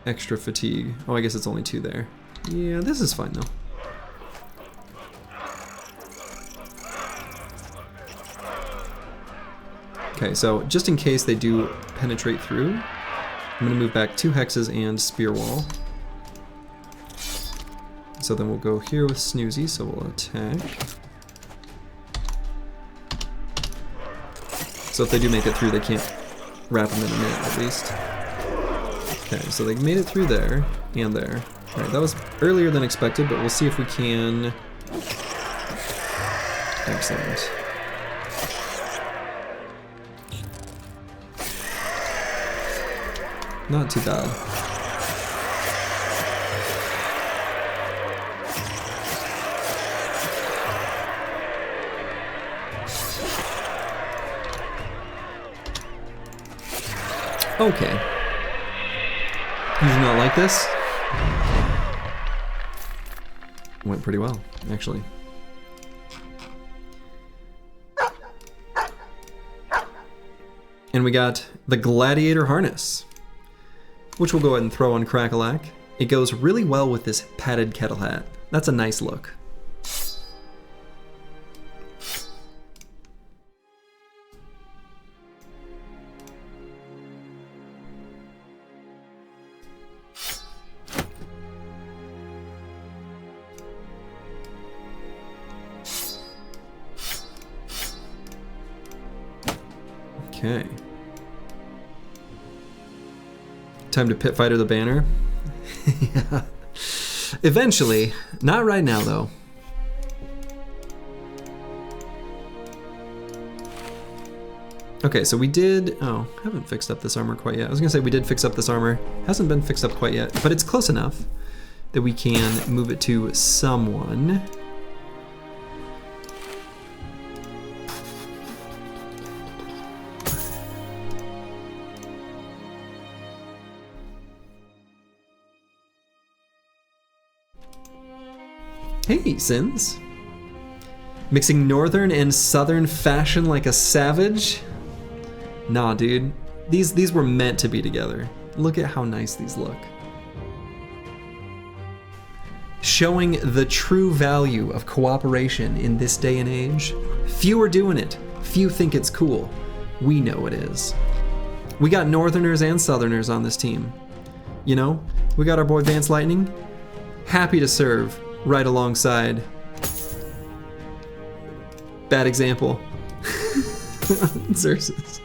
extra fatigue. Oh, I guess it's only 2 there. Yeah, this is fine though. Okay, so just in case they do penetrate through, I'm gonna move back 2 hexes and spear wall. So then we'll go here with Snoozy, so we'll attack. So if they do make it through, they can't wrap them in a minute at least. Okay, so they made it through there and there. Alright, that was earlier than expected, but we'll see if we can... Excellent. Not too bad. Okay. You do not like this? Went pretty well, actually. And we got the Gladiator Harness, which we'll go ahead and throw on Crackalack. It goes really well with this padded kettle hat. That's a nice look. Okay. Time to pit fighter the banner. Yeah. Eventually. Not right now, though. Okay, so we did... Oh, haven't fixed up this armor quite yet. I was gonna say we did fix up this armor. Hasn't been fixed up quite yet, but it's close enough that we can move it to someone. Hey, Sins. Mixing northern and southern fashion like a savage? Nah, dude. These were meant to be together. Look at how nice these look. Showing the true value of cooperation in this day and age. Few are doing it. Few think it's cool. We know it is. We got northerners and southerners on this team. You know, we got our boy Vance Lightning. Happy to serve. Right alongside. Bad example. Xerxes.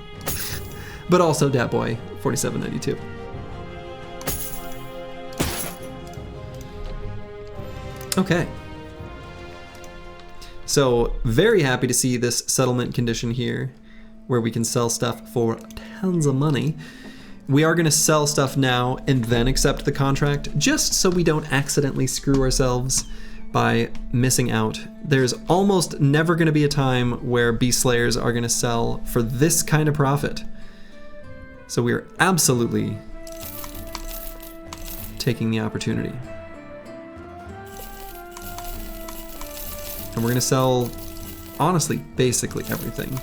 But also Dat Boy 4792. Okay. So, very happy to see this settlement condition here, where we can sell stuff for tons of money. We are going to sell stuff now and then accept the contract, just so we don't accidentally screw ourselves by missing out. There's almost never going to be a time where Beast Slayers are going to sell for this kind of profit. So we are absolutely taking the opportunity. And we're going to sell, honestly, basically everything.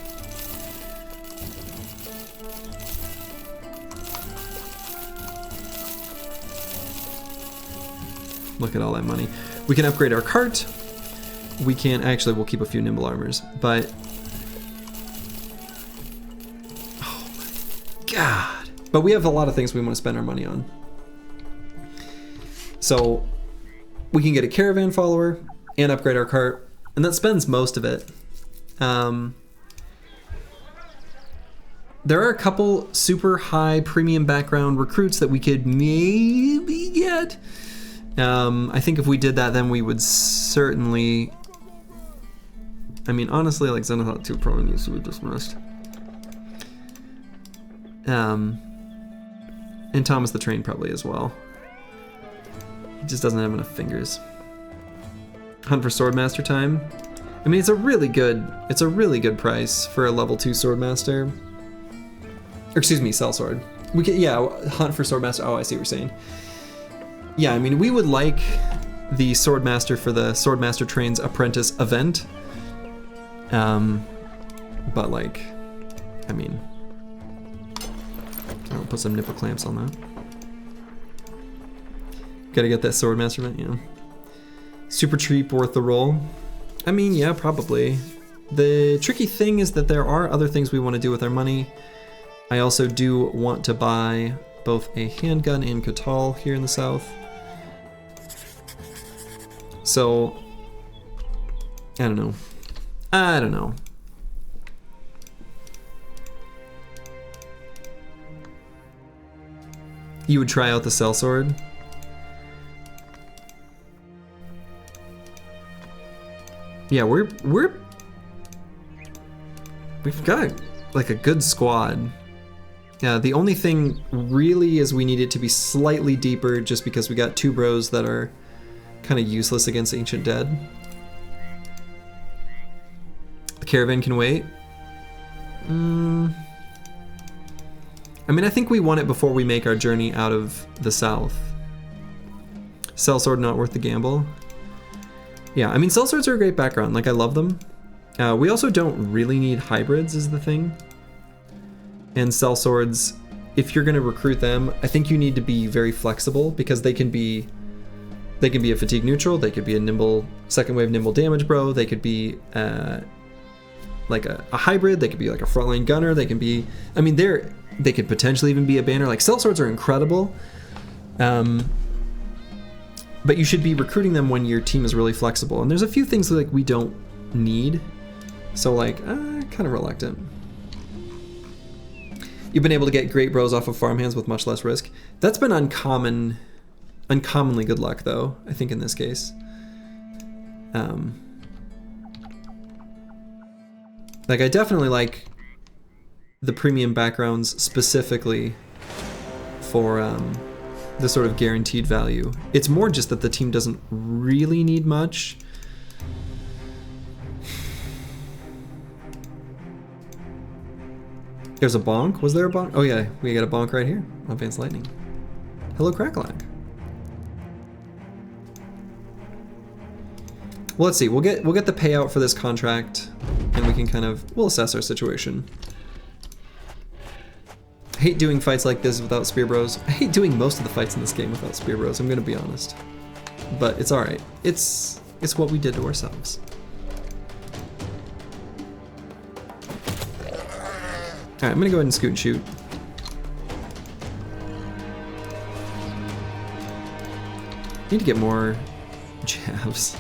Look at all that money. We can upgrade our cart. We can, actually, we'll keep a few nimble armors, but oh my God. But we have a lot of things we want to spend our money on. So we can get a caravan follower and upgrade our cart, and that spends most of it. There are a couple super high premium background recruits that we could maybe get. I think if we did that, then we would certainly, I mean, honestly, like Xenohawk 2 Pro needs to be dismissed. And Thomas the Train probably as well. He just doesn't have enough fingers. Hunt for Swordmaster time. I mean, it's a really good price for a level 2 Swordmaster. Or excuse me, Sellsword. We could, yeah, Hunt for Swordmaster. Oh, I see what you're saying. Yeah, I mean, we would like the Swordmaster for the Swordmaster Train's Apprentice event. But like, I mean, I'll put some nipple clamps on that. Gotta get that Swordmaster event, you know. Super cheap, worth the roll. I mean, yeah, probably. The tricky thing is that there are other things we want to do with our money. I also do want to buy both a handgun and Catal here in the south. So, I don't know. I don't know. You would try out the sellsword? Yeah, we've got like a good squad. Yeah, the only thing really is we need it to be slightly deeper just because we got two bros that are kind of useless against Ancient Dead. The caravan can wait. I mean, I think we want it before we make our journey out of the south. Sellsword not worth the gamble. Yeah, I mean, sellswords are a great background. Like, I love them. We also don't really need hybrids is the thing. And sellswords, if you're going to recruit them, I think you need to be very flexible because they can be a fatigue neutral, they could be a nimble, second wave nimble damage bro, they could be like a hybrid, they could be like a frontline gunner, they can be, I mean, they could potentially even be a banner. Like, sellswords are incredible. But you should be recruiting them when your team is really flexible. And there's a few things like we don't need. So like, kind of reluctant. You've been able to get great bros off of farmhands with much less risk. That's been uncommonly good luck though, I think in this case. Like, I definitely like the premium backgrounds specifically for the sort of guaranteed value. It's more just that the team doesn't really need much. There's a bonk. Was there a bonk? Oh yeah, we got a bonk right here. Advanced Lightning. Hello, Cracklag. Well, let's see. We'll get the payout for this contract, and we can we'll assess our situation. I hate doing fights like this without spear bros. I hate doing most of the fights in this game without spear bros, I'm gonna be honest. But it's alright. It's what we did to ourselves. Alright, I'm gonna go ahead and scoot and shoot. Need to get more jabs.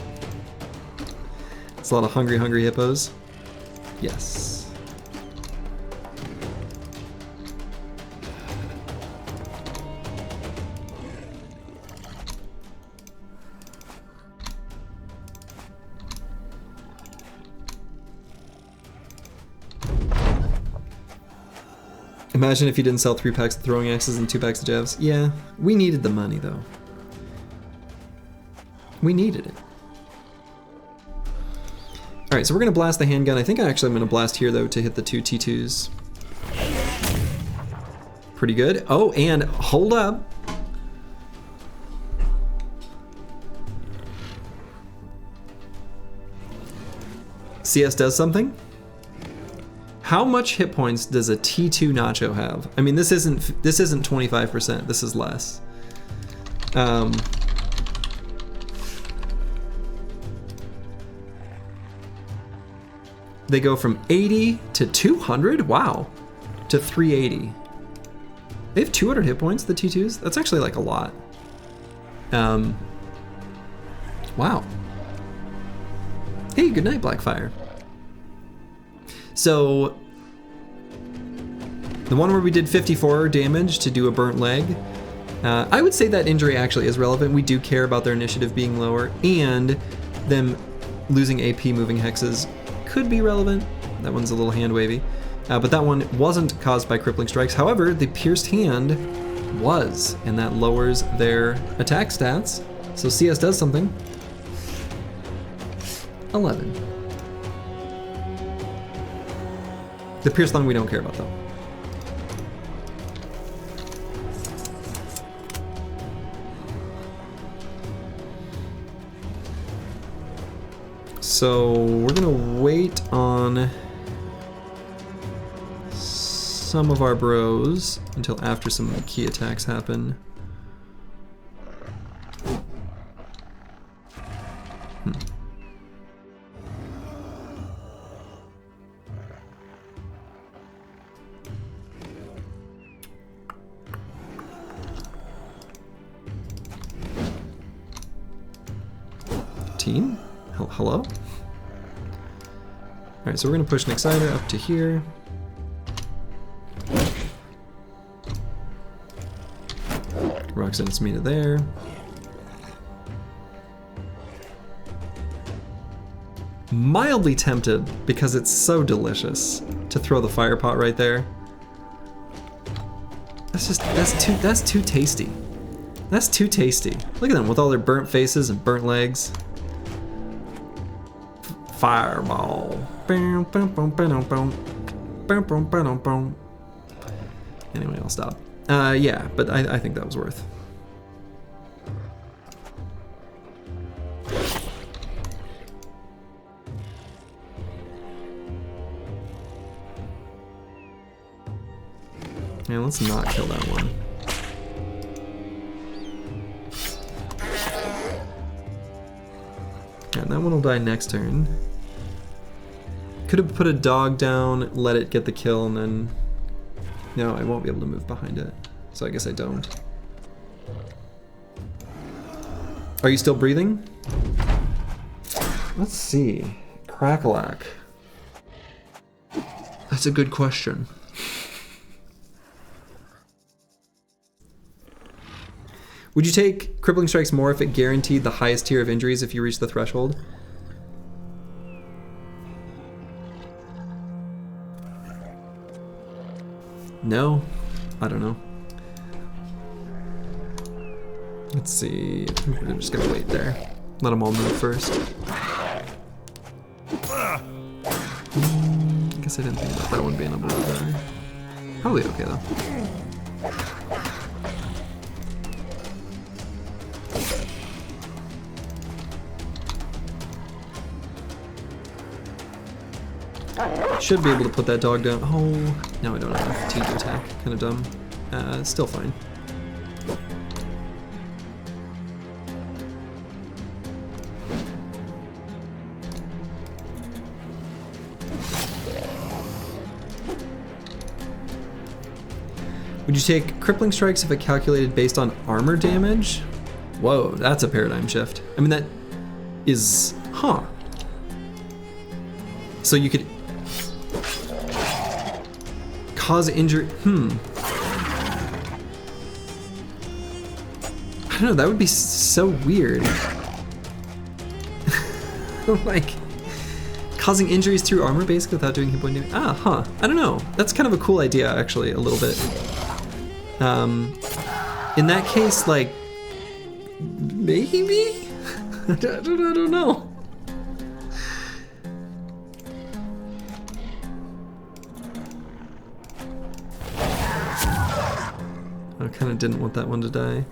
It's a lot of hungry hippos. Yes. Imagine if you didn't sell 3 packs of throwing axes and 2 packs of jabs. Yeah, we needed the money though. We needed it. Alright, so we're gonna blast the handgun. I think actually I'm gonna blast here though to hit the 2 T2s. Pretty good. Oh, and hold up. CS does something. How much hit points does a T2 Nacho have? I mean, this isn't 25%. This is less. They go from 80 to 200. Wow, to 380. They have 200 hit points. The T2s. That's actually like a lot. Wow. Hey, good night, Blackfire. So, the one where we did 54 damage to do a burnt leg, I would say that injury actually is relevant. We do care about their initiative being lower, and them losing AP moving hexes could be relevant. That one's a little hand wavy. But that one wasn't caused by crippling strikes. However, the pierced hand was, and that lowers their attack stats. So CS does something. 11. The pierced lung we don't care about though. So we're gonna wait on some of our bros until after some key attacks happen. Team? Hello? Alright, so we're gonna push Nexida up to here. Roxanne and Smita there. Mildly tempted, because it's so delicious, to throw the fire pot right there. That's too tasty. That's too tasty. Look at them with all their burnt faces and burnt legs. Fireball. Anyway, I'll stop. Yeah, but I think that was worth. Yeah, let's not kill that one. And that one will die next turn. Could have put a dog down, let it get the kill, and then... No, I won't be able to move behind it. So I guess I don't. Are you still breathing? Let's see. Crackalack. That's a good question. Would you take Crippling Strikes more if it guaranteed the highest tier of injuries if you reach the threshold? No, I don't know. Let's see, we're just gonna wait there. Let them all move first. I guess I didn't think about that one being able to die. Probably okay though. Should be able to put that dog down. Oh, no, I don't have enough team to attack. Kind of dumb. Still fine. Would you take Crippling Strikes if it calculated based on armor damage? Whoa, that's a paradigm shift. I mean, that is... Huh. So you could... cause injury... I don't know, that would be so weird. Like, causing injuries through armor basically without doing hit point damage. Ah, huh. I don't know. That's kind of a cool idea, actually, a little bit. In that case, like, maybe? I don't know. I kind of didn't want that one to die.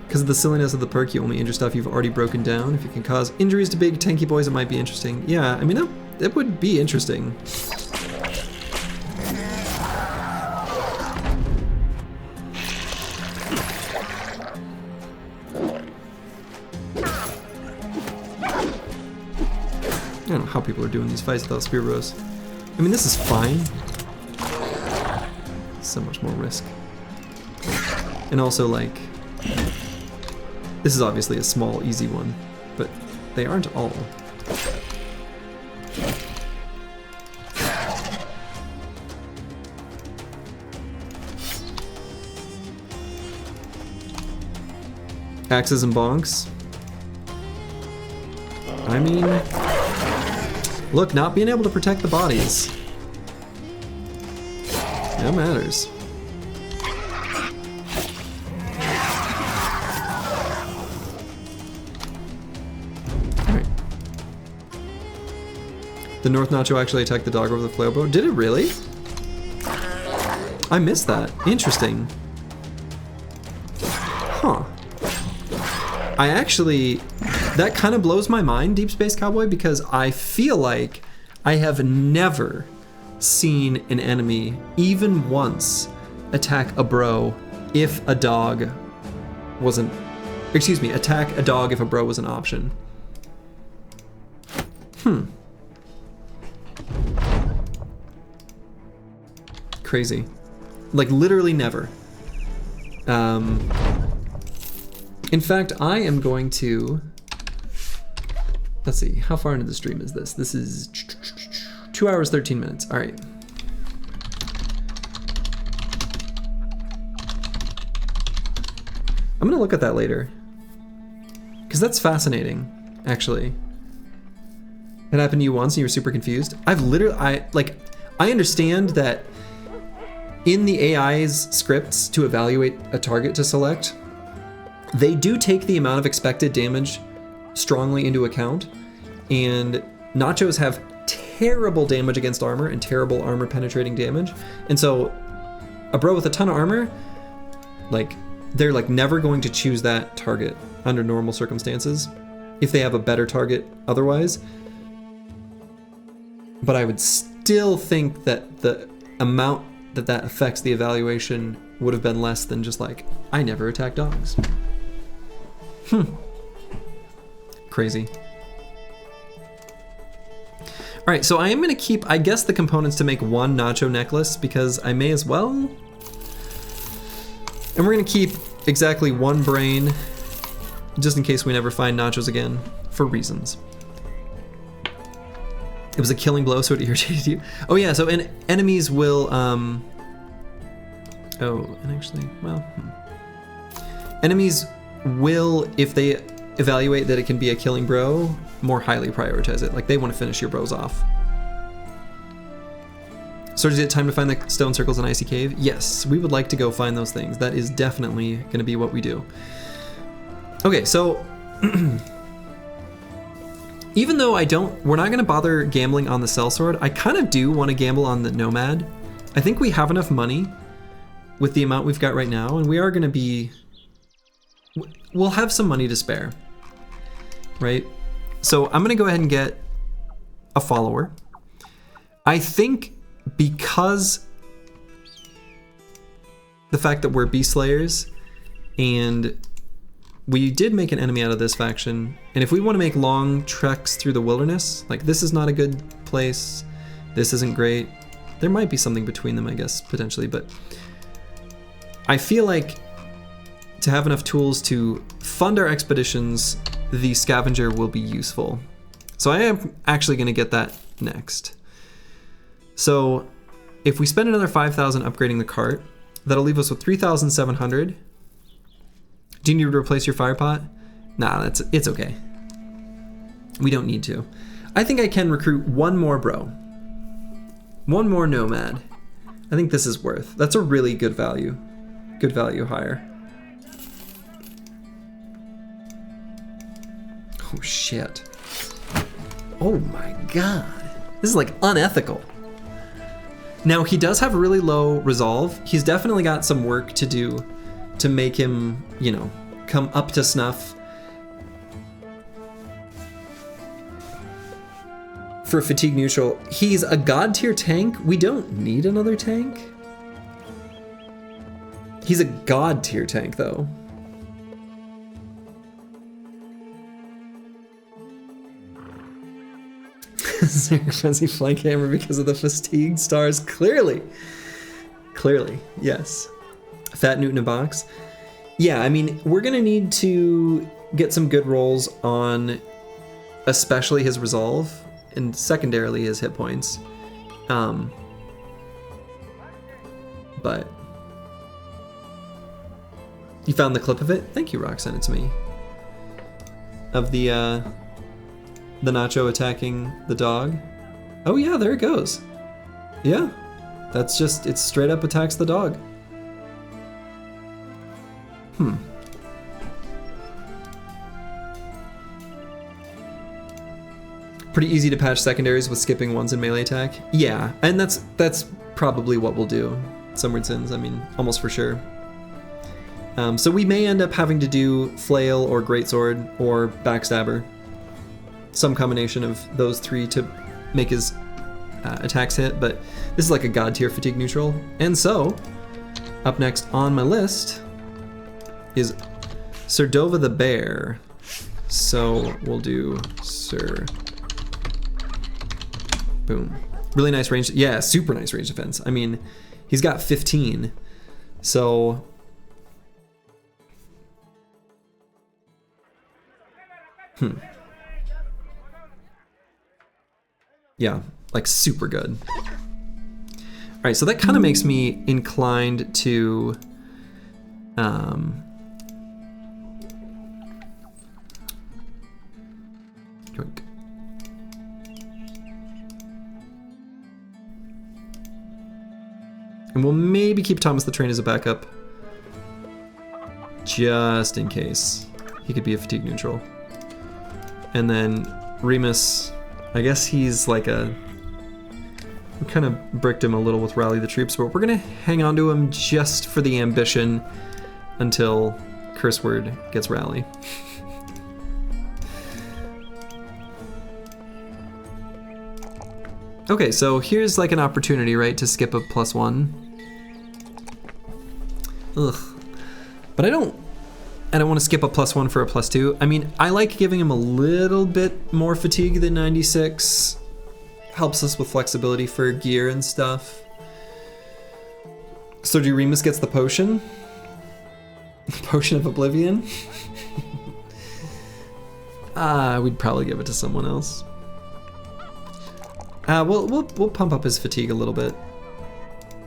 Because of the silliness of the perk, you only injure stuff you've already broken down. If you can cause injuries to big tanky boys, it might be interesting. Yeah, I mean, it would be interesting. I don't know how people are doing these fights without spear bros. I mean, this is fine. So much more risk. And also, like, this is obviously a small, easy one, but they aren't all. Axes and bonks. I mean, look, not being able to protect the bodies. That matters. Alright. The North Nacho actually attacked the dog over the flail bow. Did it really? I missed that. Interesting. Huh. I actually, that kind of blows my mind, Deep Space Cowboy, because I feel like I have never seen an enemy, even once, attack a bro if a dog wasn't, excuse me, attack a dog if a bro was an option. Crazy. Like, literally never. In fact, I am going to, let's see, how far into the stream is this? This is 2 hours, 13 minutes. All right. I'm gonna look at that later, because that's fascinating, actually. It happened to you once and you were super confused. I've literally, I understand that in the AI's scripts to evaluate a target to select, they do take the amount of expected damage strongly into account, and nachos have terrible damage against armor and terrible armor penetrating damage. And so a bro with a ton of armor, like, they're like never going to choose that target under normal circumstances if they have a better target otherwise. But I would still think that the amount that affects the evaluation would have been less than just like, I never attack dogs. Crazy. All right, so I am gonna keep, I guess, the components to make one nacho necklace because I may as well. And we're gonna keep exactly one brain just in case we never find nachos again for reasons. It was a killing blow, so it irritated you. Oh yeah, so enemies will, oh, and actually, well, enemies will, if they evaluate that it can be a killing bro, more highly prioritize it. Like, they want to finish your bros off. So is it time to find the stone circles in Icy Cave? Yes, we would like to go find those things. That is definitely going to be what we do. Okay, so even though we're not going to bother gambling on the sellsword, I kind of do want to gamble on the nomad. I think we have enough money with the amount we've got right now, and we are going to be, we'll have some money to spare, right? So I'm going to go ahead and get a follower. I think because the fact that we're beast slayers and we did make an enemy out of this faction, and if we want to make long treks through the wilderness, like, this is not a good place, this isn't great, there might be something between them, I guess, potentially, but I feel like to have enough tools to fund our expeditions, the scavenger will be useful. So I am actually going to get that next. So if we spend another 5,000 upgrading the cart, that'll leave us with 3,700. Do you need to replace your fire pot? Nah, it's okay. We don't need to. I think I can recruit one more bro. One more nomad. I think this is worth. That's a really good value. Good value hire. Oh shit. Oh my god. This is like unethical. Now, he does have really low resolve. He's definitely got some work to do to make him, you know, come up to snuff. For fatigue neutral, he's a god tier tank. We don't need another tank. He's a god tier tank though. Fancy flank hammer because of the fatigued stars. Clearly, yes. Fat Newt in a box. Yeah, I mean, we're gonna need to get some good rolls on, especially his resolve, and secondarily his hit points. But you found the clip of it? Thank you, Rock sent it to me. Of the Nacho attacking the dog. Oh yeah, there it goes. Yeah, that's just, it straight up attacks the dog. Pretty easy to patch secondaries with skipping ones in melee attack. Yeah, and that's probably what we'll do. Sunward Sins, I mean, almost for sure. So we may end up having to do Flail or Greatsword or Backstabber. Some combination of those three to make his attacks hit, but this is like a god tier fatigue neutral. And so, up next on my list is Serdova the Bear. So we'll do Sir. Boom. Really nice range. Yeah, super nice range defense. I mean, he's got 15. So yeah, like super good. All right, so that kind of makes me inclined to and we'll maybe keep Thomas the Train as a backup, just in case. He could be a fatigue neutral. And then Remus, I guess he's like a... We kind of bricked him a little with Rally the Troops, but we're gonna hang on to him just for the ambition until Curse Word gets Rally. Okay, so here's like an opportunity, right, to skip a +1. Ugh. But I don't want to skip a +1 for a +2. I mean, I like giving him a little bit more fatigue than 96. Helps us with flexibility for gear and stuff. So do Remus gets the potion? Potion of Oblivion? We'd probably give it to someone else. We'll pump up his fatigue a little bit.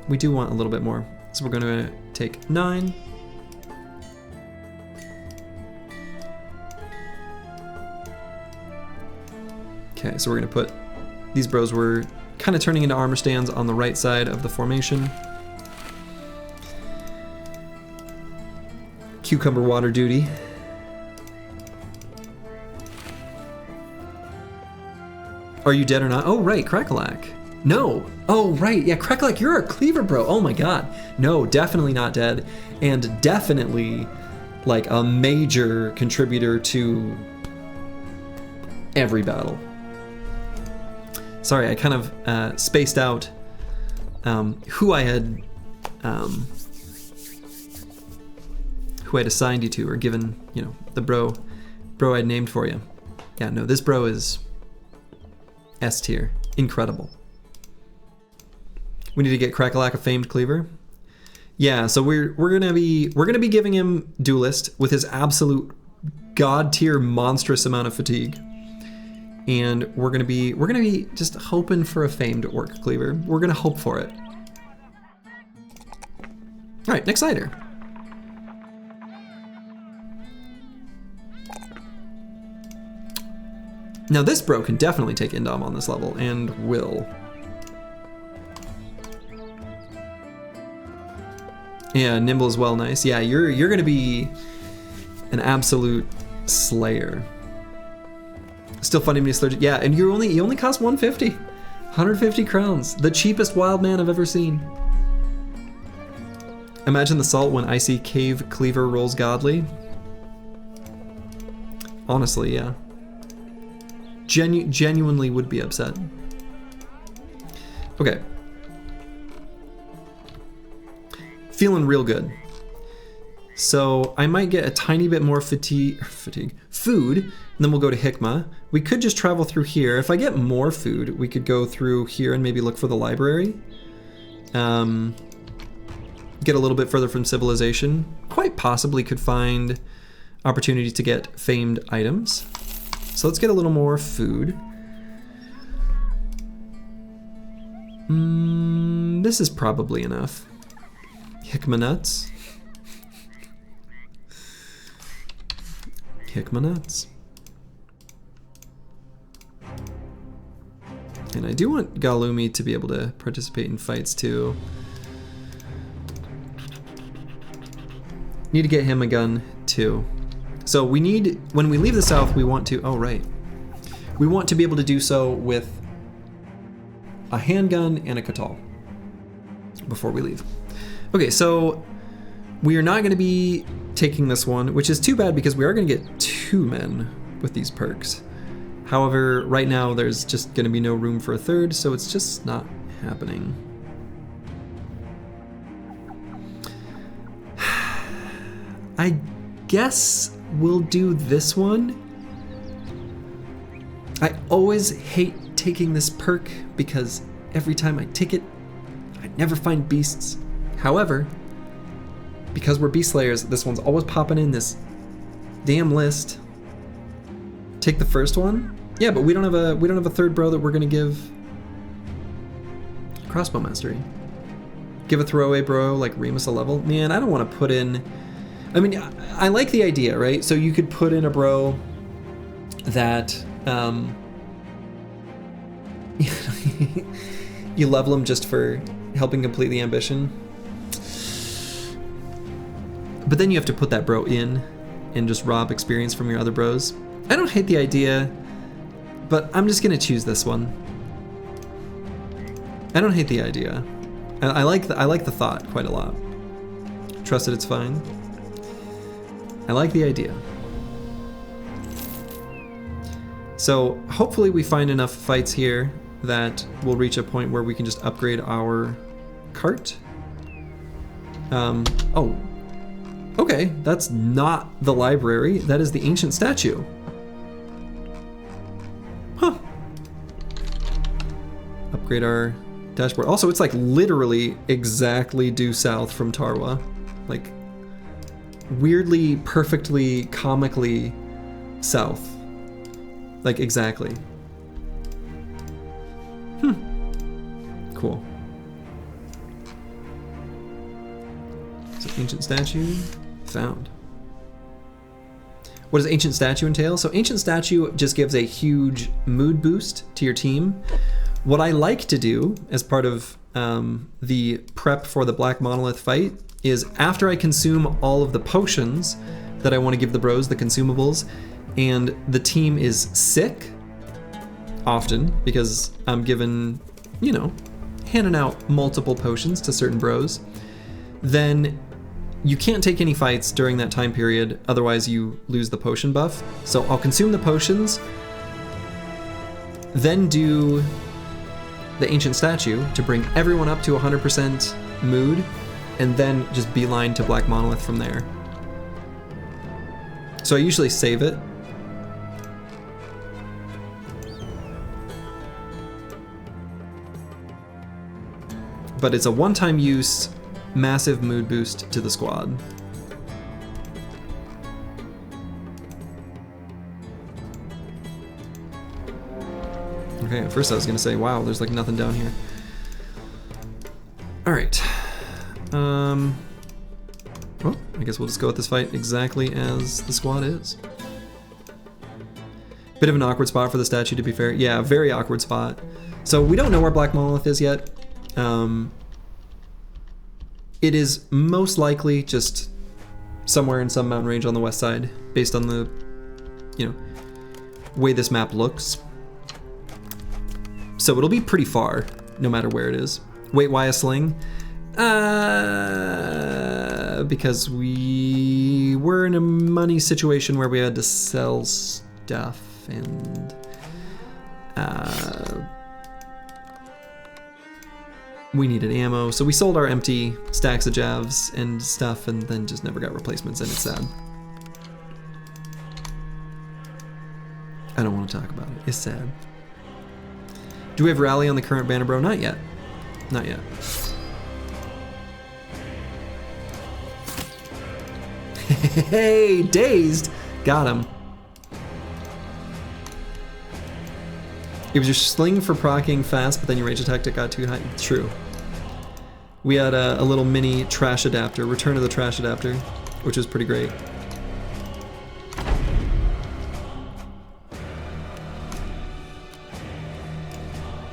We do want a little bit more. So we're gonna take 9. Okay, so we're gonna put, these bros were kind of turning into armor stands on the right side of the formation. Cucumber water duty. Are you dead or not? Oh, right, Crackalack. No. Oh, right. Yeah, Crackalack, you're a cleaver, bro. Oh my god. No, definitely not dead. And definitely like a major contributor to every battle. Sorry, I kind of spaced out who I had assigned you to, or given, you know, the bro I'd named for you. Yeah, no, this bro is S tier. Incredible. We need to get Crackalack a famed cleaver. Yeah, so we're gonna be giving him Duelist with his absolute god tier monstrous amount of fatigue. And we're gonna be just hoping for a famed orc cleaver. We're gonna hope for it. Alright, next cider. Now this bro can definitely take Indom on this level, and will. Yeah, Nimble as well, nice. Yeah, you're gonna be an absolute slayer. Still funny when he's 30. Yeah, and you only cost 150. 150 crowns. The cheapest wild man I've ever seen. Imagine the salt when icy cave cleaver rolls godly. Honestly, yeah. Genuinely would be upset. Okay. Feeling real good. So I might get a tiny bit more food, and then we'll go to Hikmah. We could just travel through here. If I get more food, we could go through here and maybe look for the library. Get a little bit further from civilization. Quite possibly could find opportunity to get famed items. So let's get a little more food. This is probably enough. Hikmah nuts. Hikmah nuts. And I do want Galumi to be able to participate in fights too. Need to get him a gun too. So we need, when we leave the south, we want to, oh right. We want to be able to do so with a handgun and a katal before we leave. Okay, so we are not going to be taking this one, which is too bad because we are going to get 2 men with these perks. However, right now there's just going to be no room for a third, so it's just not happening. I guess we'll do this one. I always hate taking this perk because every time I take it, I never find beasts. However, because we're beast slayers, this one's always popping in this damn list. Take the first one? Yeah, but we don't have a third bro that we're gonna give crossbow mastery. Give a throwaway bro like Remus a level. Man, I don't want to put in. I mean, I like the idea, right? So you could put in a bro that you level him just for helping complete the ambition. But then you have to put that bro in and just rob experience from your other bros. I don't hate the idea, but I'm just gonna choose this one. I don't hate the idea. I like the thought quite a lot. Trust that it's fine. I like the idea. So hopefully we find enough fights here that we'll reach a point where we can just upgrade our cart. Oh, okay, that's not the library. That is the ancient statue. Huh. Upgrade our dashboard. Also, it's like literally exactly due south from Tarwa. Like weirdly, perfectly, comically south. Like exactly. Cool. So ancient statue found. What does ancient statue entail? So ancient statue just gives a huge mood boost to your team. What I like to do as part of the prep for the Black Monolith fight is after I consume all of the potions that I want to give the bros, the consumables, and the team is sick, often, because I'm given, you know, handing out multiple potions to certain bros, then you can't take any fights during that time period, otherwise you lose the potion buff. So I'll consume the potions, then do the ancient statue to bring everyone up to 100% mood, and then just beeline to Black Monolith from there. So I usually save it. But it's a one-time use, massive mood boost to the squad. Okay, at first I was gonna say, wow, there's like nothing down here. All right. Well, I guess we'll just go with this fight exactly as the squad is. Bit of an awkward spot for the statue, to be fair. Yeah, very awkward spot. So we don't know where Black Monolith is yet. It is most likely just somewhere in some mountain range on the west side, based on the, you know, way this map looks. So it'll be pretty far, no matter where it is. Wait, why a sling? Because we were in a money situation where we had to sell stuff and we needed ammo, so we sold our empty stacks of javs and stuff and then just never got replacements, and it's sad. I don't want to talk about it. It's sad. Do we have rally on the current banner, bro? Not yet. Not yet. Hey, dazed! Got him. It was your sling for proccing fast, but then your range attack got too high. True. We had a little mini trash adapter, return of the trash adapter, which was pretty great.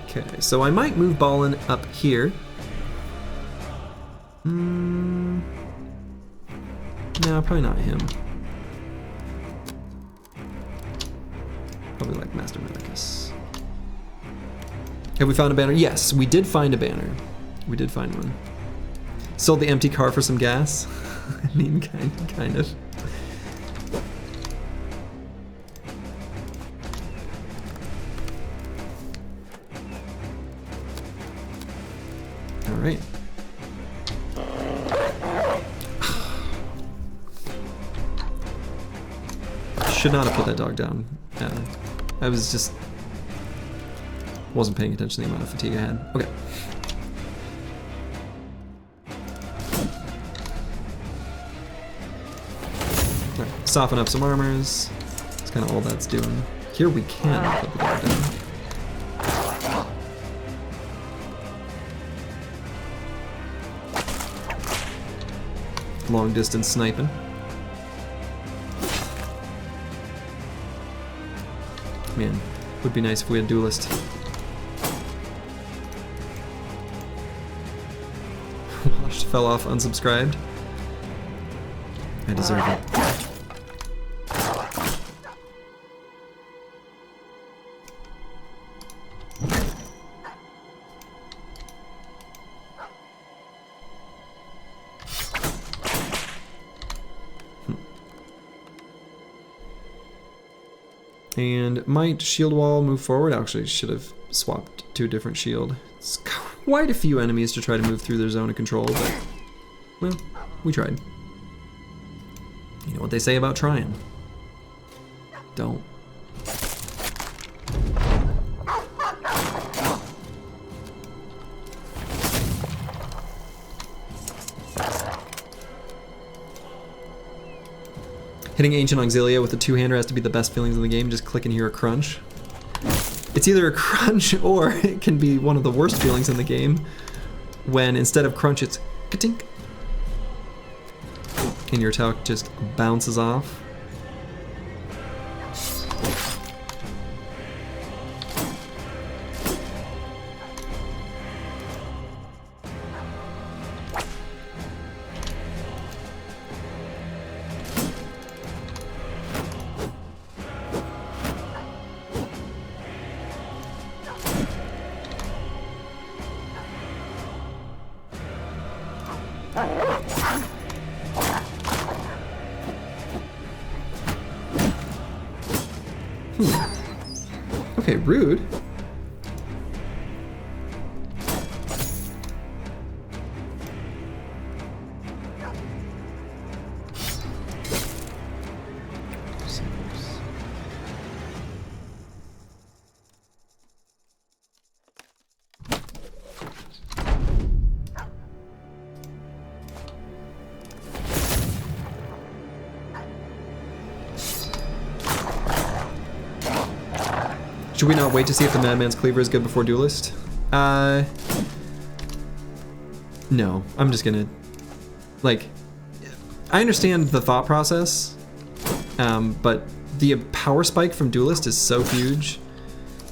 Okay, so I might move Ballin up here. No, probably not him. Probably like Master Medicus. Have we found a banner? Yes, we did find a banner. We did find one. Sold the empty car for some gas. I mean, kind of. All right. Should not have put that dog down. I was just wasn't paying attention to the amount of fatigue I had. Okay. All right, soften up some armors. That's kind of all that's doing. Here we can put the dog down. Long distance sniping. Man, would be nice if we had duelist. Washed, fell off, unsubscribed. I deserve it. And might shield wall move forward? Actually, should have swapped to a different shield. It's quite a few enemies to try to move through their zone of control, but, well, we tried. You know what they say about trying. Don't. Hitting Ancient Auxilia with a two-hander has to be the best feelings in the game. Just click and hear a crunch. It's either a crunch or it can be one of the worst feelings in the game when instead of crunch it's ka-tink and your attack just bounces off. Okay, rude. Should we not wait to see if the Madman's Cleaver is good before Duelist? No, I'm just gonna, like, I understand the thought process, but the power spike from Duelist is so huge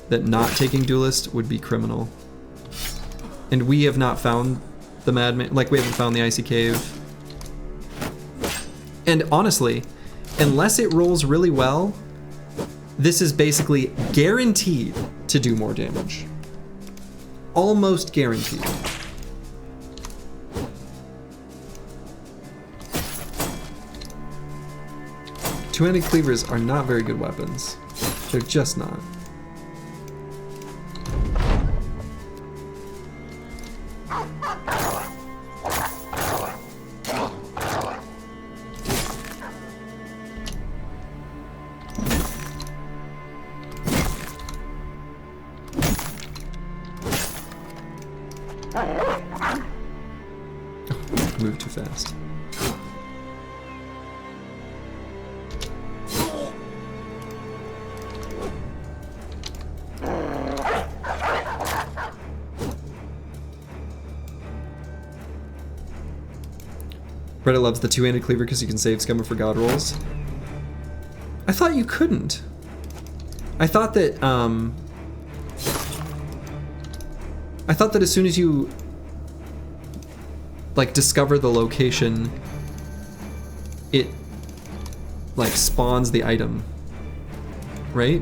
that not taking Duelist would be criminal. And we have not found the Madman, like we haven't found the Icy Cave. And honestly, unless it rolls really well, this is basically guaranteed to do more damage. almost guaranteed. Two-handed cleavers are not very good weapons. They're just not. Move too fast. Reddit loves the two-handed cleaver because you can save scum for god rolls. I thought you couldn't. I thought that as soon as you like discover the location, it like spawns the item, right?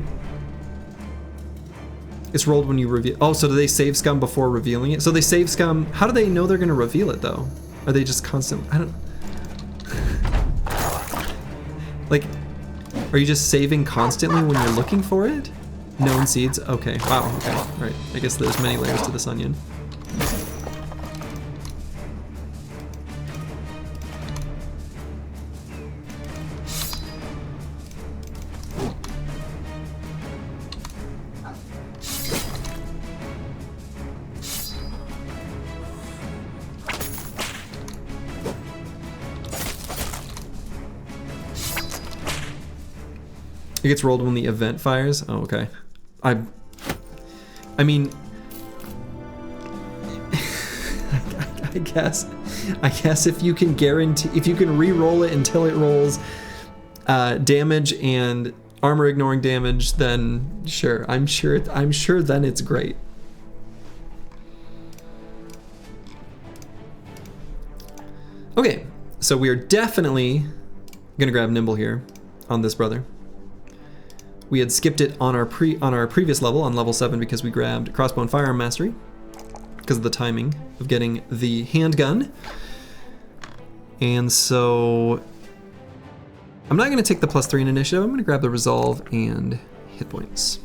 It's rolled when you reveal. Oh, so do they save scum before revealing it? So they save scum. How do they know they're gonna reveal it though? Are they just constant? I don't. Like, are you just saving constantly when you're looking for it? Known seeds? Okay. Wow. Okay. All right. I guess there's many layers to this onion. It gets rolled when the event fires. Oh, okay. I mean, I guess if you can guarantee, if you can re-roll it until it rolls damage and armor ignoring damage, then sure. I'm sure then it's great. Okay, so we are definitely gonna grab Nimble here on this brother. We had skipped it on our previous level, on level 7, because we grabbed crossbow and firearm mastery because of the timing of getting the handgun. And so I'm not going to take the +3 in initiative. I'm going to grab the resolve and hit points.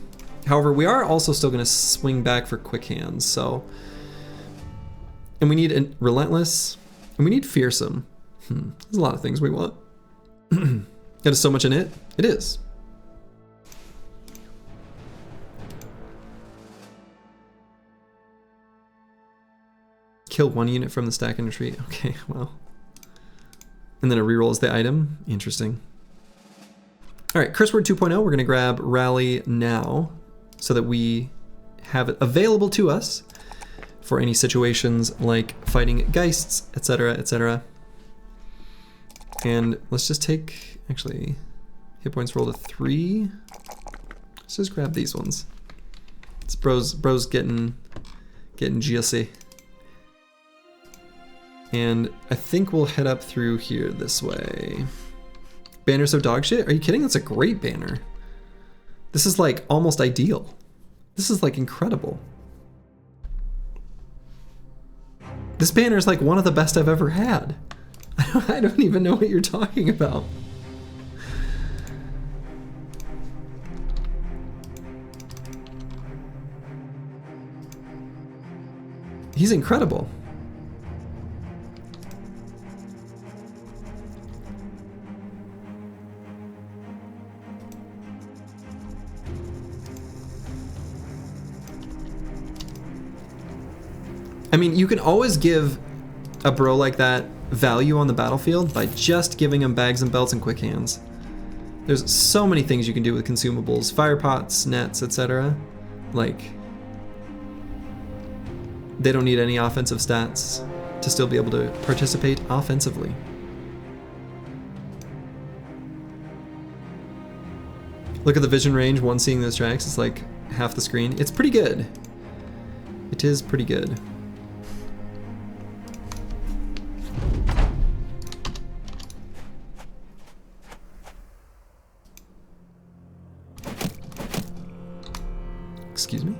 However, we are also still going to swing back for quick hands. So, and we need a relentless, and we need fearsome. There's a lot of things we want. That is so much in it. It is. Kill 1 unit from the stack and retreat. Okay, well. And then it rerolls the item. Interesting. All right, curse word 2.0. We're going to grab rally now so that we have it available to us for any situations like fighting geists, etc., etc. And let's just take, actually, hit points roll to 3. Let's just grab these ones. It's bro's getting GSC. And I think we'll head up through here this way. Banner so dog shit? Are you kidding? That's a great banner. This is like almost ideal. This is like incredible. This banner is like one of the best I've ever had. I don't even know what you're talking about. He's incredible. I mean, you can always give a bro like that value on the battlefield by just giving him bags and belts and quick hands. There's so many things you can do with consumables, fire pots, nets, etc. Like, they don't need any offensive stats to still be able to participate offensively. Look at the vision range, one seeing those tracks, it's like half the screen. It's pretty good. It is pretty good. Excuse me.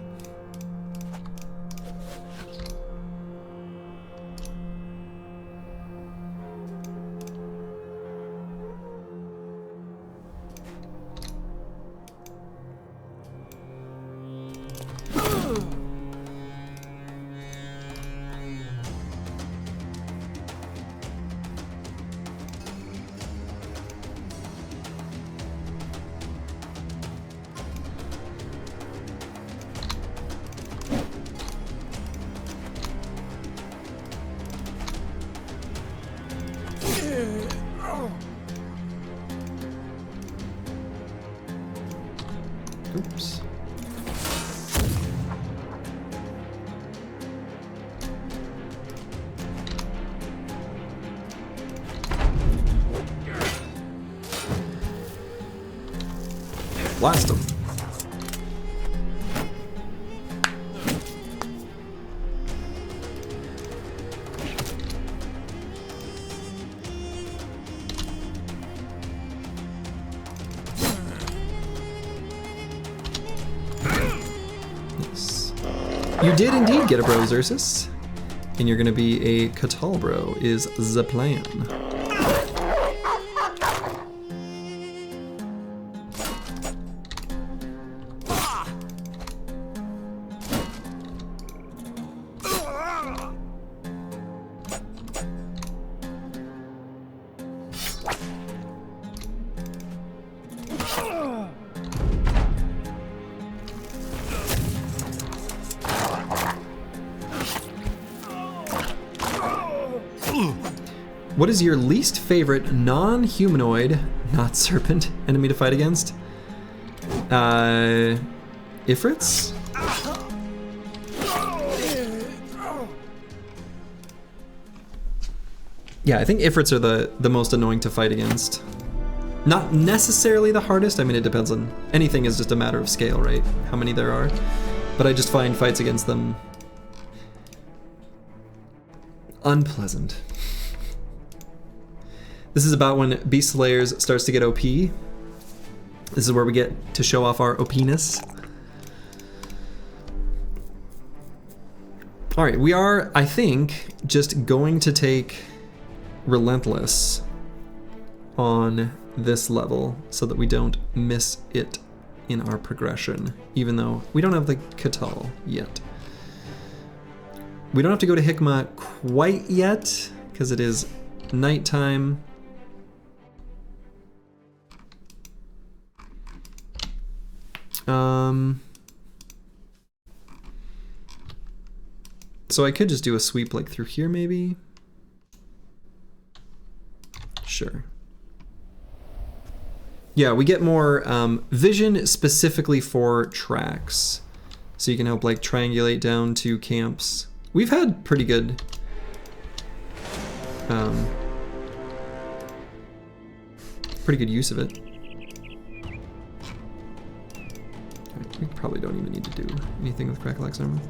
Oops. Blast them. Nice. You did indeed get a bro, Xerxes. And you're gonna be a Catal bro, is the plan. What is your least favorite non-humanoid, not serpent, enemy to fight against? Ifrits? Yeah, I think Ifrits are the most annoying to fight against. Not necessarily the hardest, I mean it depends on, anything is just a matter of scale, right? How many there are. But I just find fights against them unpleasant. This is about when Beast Slayers starts to get OP. This is where we get to show off our OP-ness. Alright, we are, I think, just going to take Relentless on this level so that we don't miss it in our progression, even though we don't have the Catal yet. We don't have to go to Hikmah quite yet, because it is nighttime. So I could just do a sweep like through here maybe? Sure. Yeah, we get more vision specifically for tracks. So you can help like triangulate down to camps. We've had pretty good use of it. We probably don't even need to do anything with Crackle Axe Armor.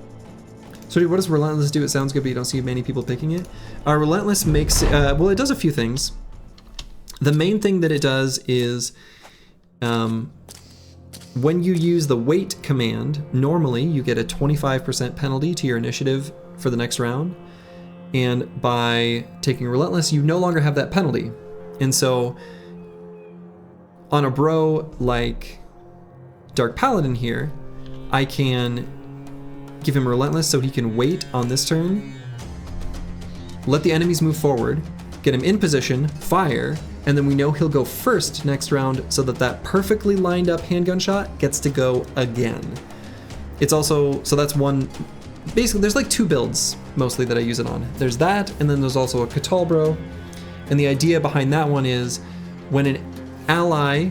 So what does Relentless do? It sounds good, but you don't see many people picking it. Relentless makes, well, it does a few things. The main thing that it does is when you use the wait command, normally you get a 25% penalty to your initiative for the next round. And by taking Relentless, you no longer have that penalty. And so on a bro like Dark Paladin here, I can give him Relentless so he can wait on this turn, let the enemies move forward, get him in position, fire, and then we know he'll go first next round so that that perfectly lined up handgun shot gets to go again. It's also, so that's one, basically there's like two builds mostly that I use it on. There's that, and then there's also a Catal bro, and the idea behind that one is when an ally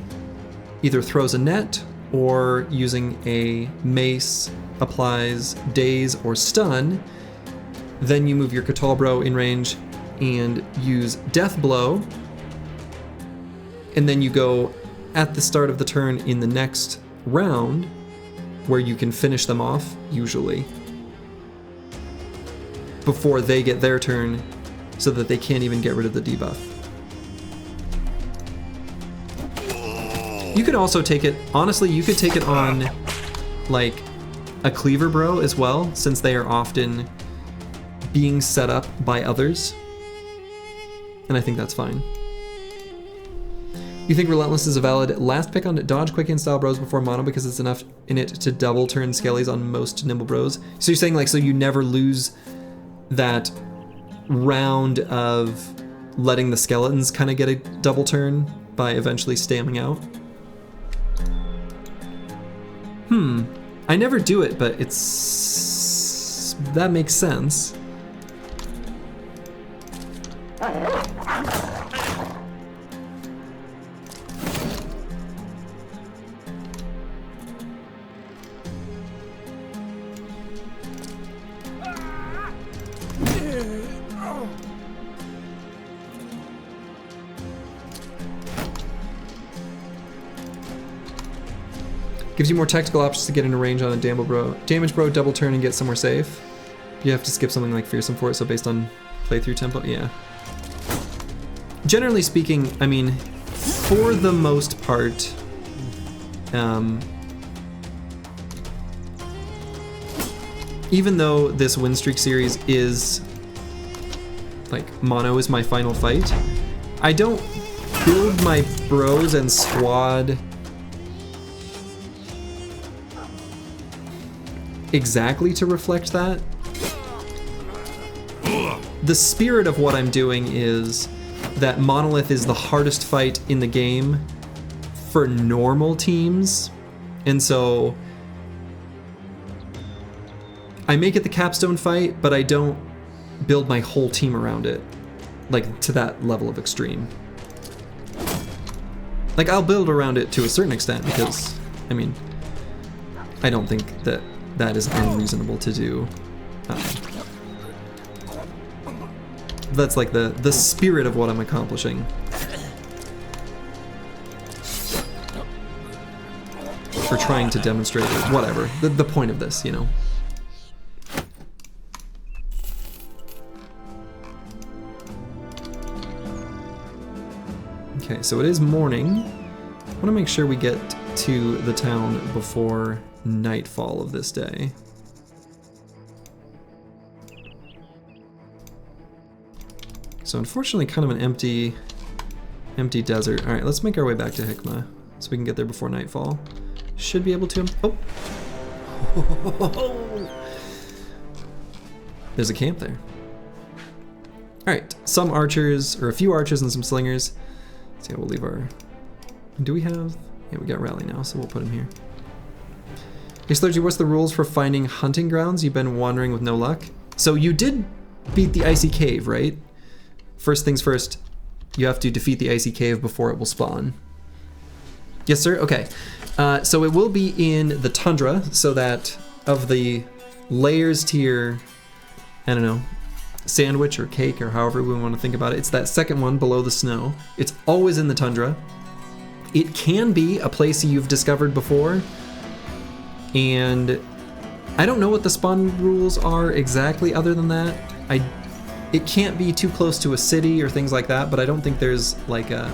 either throws a net or using a mace applies daze or stun, then you move your Catal bro in range and use Death Blow, and then you go at the start of the turn in the next round where you can finish them off, usually, before they get their turn so that they can't even get rid of the debuff. You could also take it, honestly, you could take it on like a cleaver bro as well, since they are often being set up by others. And I think that's fine. You think Relentless is a valid last pick on dodge quicken style bros before mono because it's enough in it to double turn skellies on most nimble bros? So you're saying like, so you never lose that round of letting the skeletons kind of get a double turn by eventually stamming out? I never do it, but it's, that makes sense. Gives you more tactical options to get into range on a damage bro, double turn and get somewhere safe. You have to skip something like fearsome for it, so based on playthrough tempo, yeah. Generally speaking, I mean, for the most part, even though this Winstreak series is, like, mono is my final fight, I don't build my bros and squad exactly to reflect that. The spirit of what I'm doing is that Monolith is the hardest fight in the game for normal teams, and so I make it the capstone fight, but I don't build my whole team around it, like to that level of extreme. Like, I'll build around it to a certain extent because, I mean, I don't think that that is unreasonable to do. That's like the spirit of what I'm accomplishing. For trying to demonstrate whatever, the point of this, you know. Okay, so it is morning. I want to make sure we get to the town before nightfall of this day. So unfortunately, kind of an empty desert. All right, let's make our way back to Hikmah so we can get there before nightfall. Should be able to. Oh, there's a camp there. All right, some archers, or a few archers and some slingers. So yeah, we'll leave our. Do we have? Yeah, we got rally now, so we'll put him here. Hey Slurgy, what's the rules for finding hunting grounds? You've been wandering with no luck. So you did beat the icy cave, right? First things first, you have to defeat the icy cave before it will spawn. Yes, sir? Okay. So it will be in the tundra, so that of the layers to your, I don't know, sandwich or cake or however we want to think about it, it's that second one below the snow. It's always in the tundra. It can be a place you've discovered before, and I don't know what the spawn rules are exactly other than that. It can't be too close to a city or things like that, but I don't think there's like a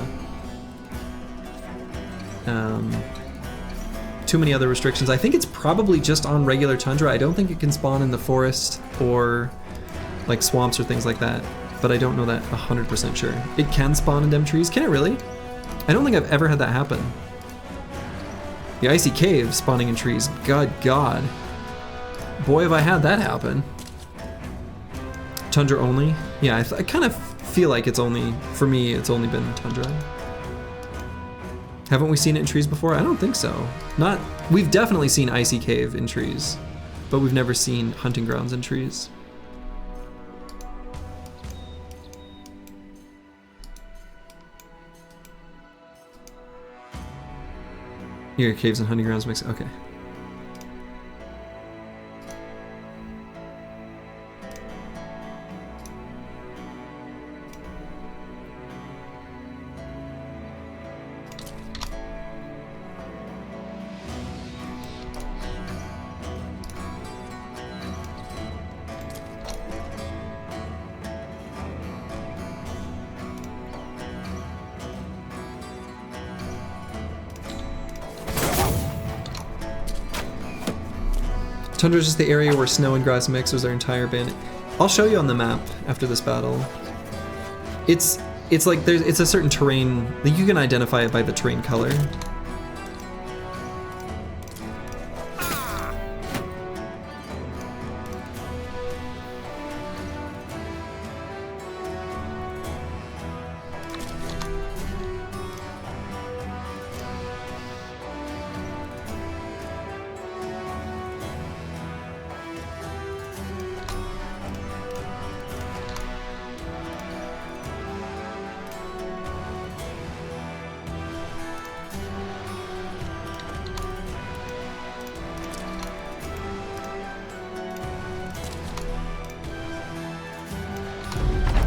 too many other restrictions. I think it's probably just on regular tundra. I don't think it can spawn in the forest or like swamps or things like that, but I don't know that 100% sure. It can spawn in them trees. Can it really? I don't think I've ever had that happen. The icy cave spawning in trees. God. Boy, have I had that happen. Tundra only? Yeah, I kind of feel like it's only, for me, it's only been tundra. Haven't we seen it in trees before? I don't think so. We've definitely seen icy cave in trees, but we've never seen hunting grounds in trees. Here, caves and hunting grounds mix. Okay. Tundra is just the area where snow and grass mix. Was their entire band. I'll show you on the map after this battle. It's like it's a certain terrain. Like you can identify it by the terrain color.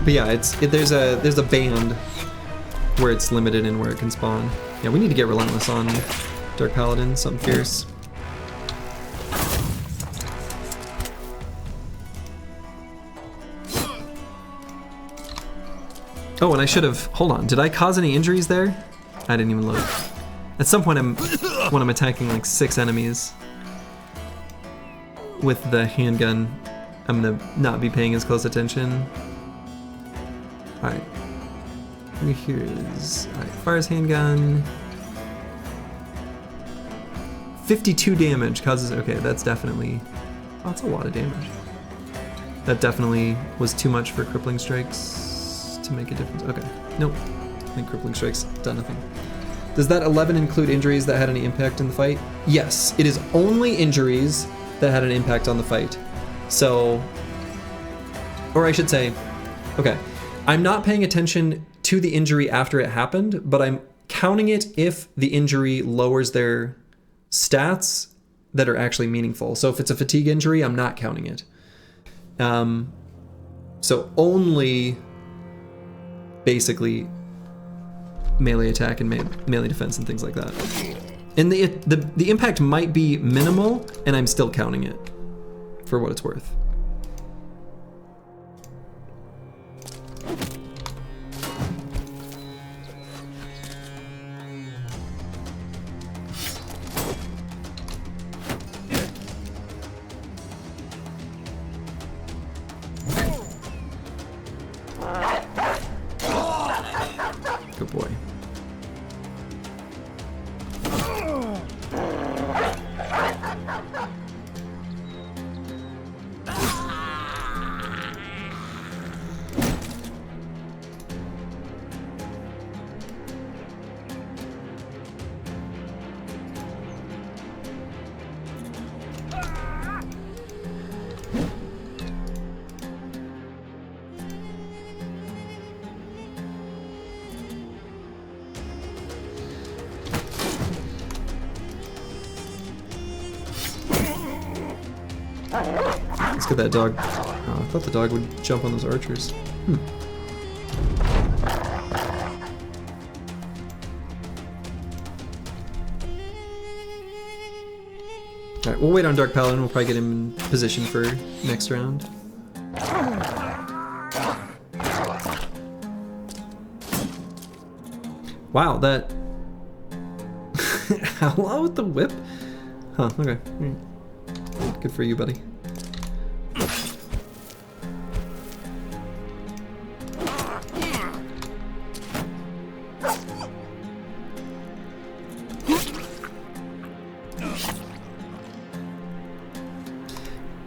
But yeah, there's a band where it's limited in where it can spawn. Yeah, we need to get Relentless on Dark Paladin, something fierce. Oh, and I should have, hold on, did I cause any injuries there? I didn't even look. At some point when I'm attacking like 6 enemies with the handgun, I'm gonna not be paying as close attention. Alright. Here is, alright, fires handgun. 52 damage causes, okay, that's definitely, oh, that's a lot of damage. That definitely was too much for crippling strikes to make a difference. Okay, nope. I think crippling strikes done nothing. Does that 11 include injuries that had any impact in the fight? Yes, it is only injuries that had an impact on the fight. So, or I should say, okay, I'm not paying attention to the injury after it happened, but I'm counting it if the injury lowers their stats that are actually meaningful. So if it's a fatigue injury, I'm not counting it. So only basically melee attack and melee defense and things like that. And the impact might be minimal, and I'm still counting it for what it's worth. Good boy. Let's get that dog. Oh, I thought the dog would jump on those archers. Alright, we'll wait on Dark Paladin. We'll probably get him in position for next round. Wow, that... Hello with the whip? Huh, okay. Good for you, buddy.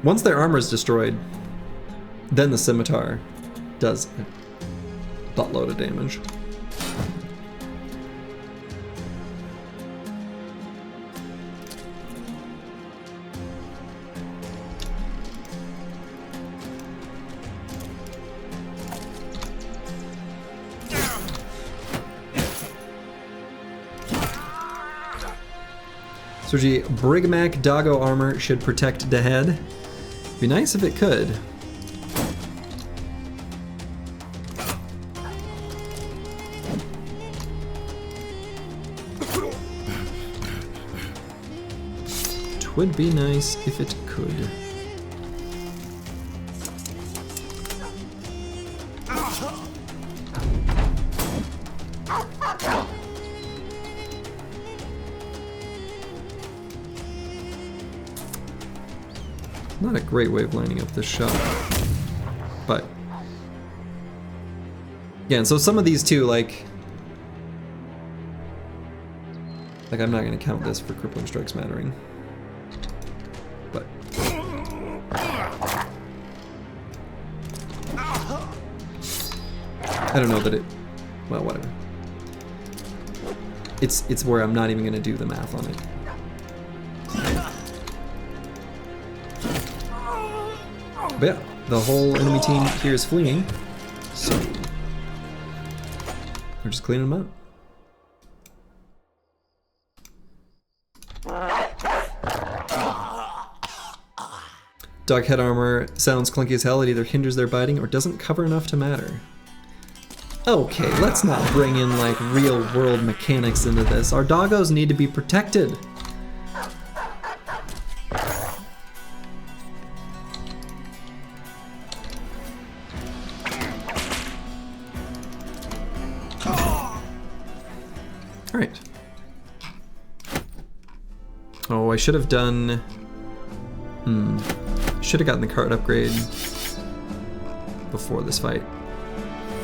Once their armor is destroyed, then the scimitar does a buttload of damage. Sergi, Brigmac doggo armor should protect the head. Be nice if it could. Twould be nice if it could. Not a great way of lining up this shot, but yeah. And so some of these too, like I'm not going to count this for crippling strikes mattering, but I don't know that it. Well, whatever. It's where I'm not even going to do the math on it. But yeah, the whole enemy team here is fleeing, so we're just cleaning them up. Dog head armor sounds clunky as hell. It either hinders their biting or doesn't cover enough to matter. Okay, let's not bring in like real world mechanics into this. Our doggos need to be protected. All right. Oh, I should have done... Should have gotten the card upgrade before this fight.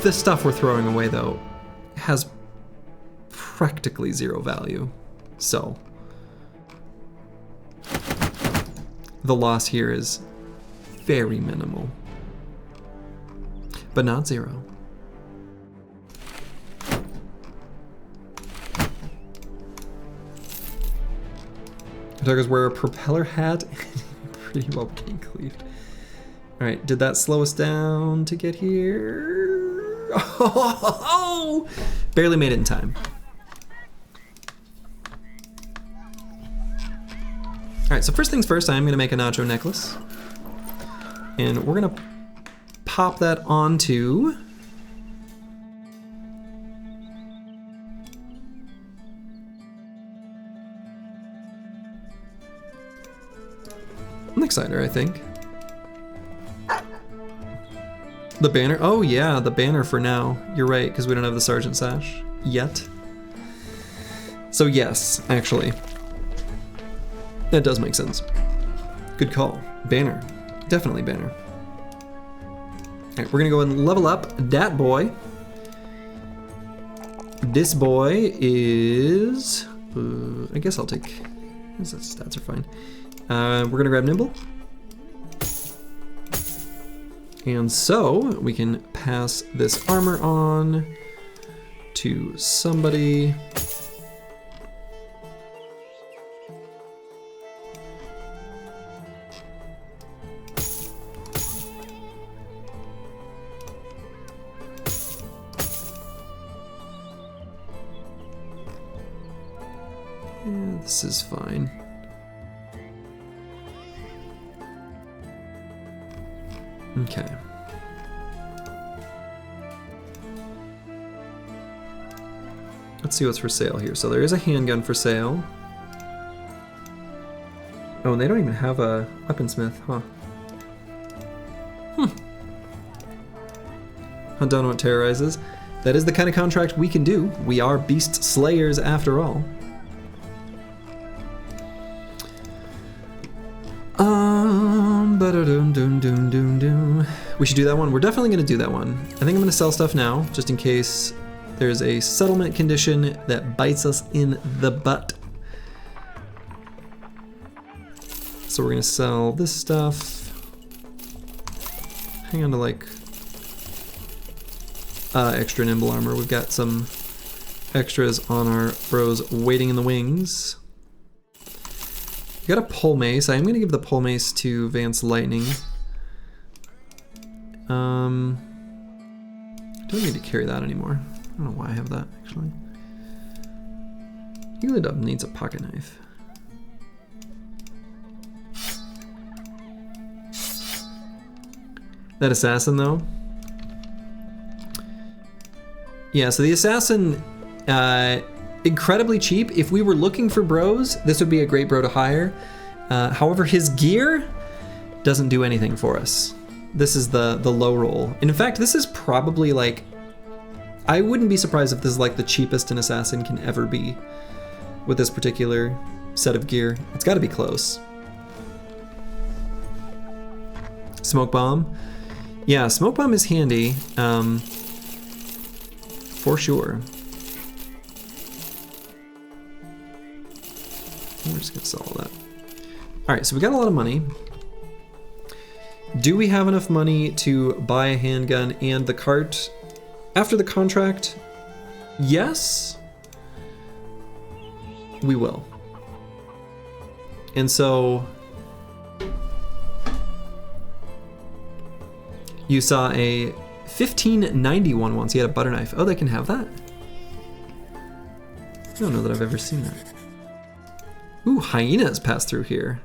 This stuff we're throwing away, though, has practically zero value. So, the loss here is very minimal, but not zero. Doggos wear a propeller hat. Pretty well being cleaved. All right, did that slow us down to get here? Oh, barely made it in time. All right, so first things first, I'm gonna make a nacho necklace. And we're gonna pop that onto an exciter, I think. The banner, oh yeah, the banner for now. You're right, because we don't have the Sergeant Sash yet. So yes, actually, that does make sense. Good call. Banner, definitely banner. All right, we're gonna go and level up that boy. This boy is, I guess I'll take, his stats are fine. We're gonna grab Nimble. And so we can pass this armor on to somebody. Yeah, this is fine. Okay. Let's see what's for sale here. So there is a handgun for sale. Oh, and they don't even have a weaponsmith, huh? Hunt down what terrorizes. That is the kind of contract we can do. We are beast slayers after all. We should do that one. We're definitely going to do that one. I think I'm going to sell stuff now, just in case there's a settlement condition that bites us in the butt. So we're going to sell this stuff. Hang on to like extra nimble armor. We've got some extras on our bros waiting in the wings. We got a pole mace. I am going to give the pole mace to Vance Lightning. I don't need to carry that anymore. I don't know why I have that, actually. Healy needs a pocket knife. That assassin, though. Yeah, so the assassin, incredibly cheap. If we were looking for bros, this would be a great bro to hire. However, his gear doesn't do anything for us. This is the low roll. And in fact, this is probably like, I wouldn't be surprised if this is like the cheapest an assassin can ever be with this particular set of gear. It's got to be close. Smoke bomb. Yeah, smoke bomb is handy, for sure. We're just gonna sell all that. All right, so we got a lot of money. Do we have enough money to buy a handgun and the cart after the contract? Yes, we will. And so you saw a 1591 once. He had a butter knife. Oh, they can have that? I don't know that I've ever seen that. Ooh, hyenas pass through here.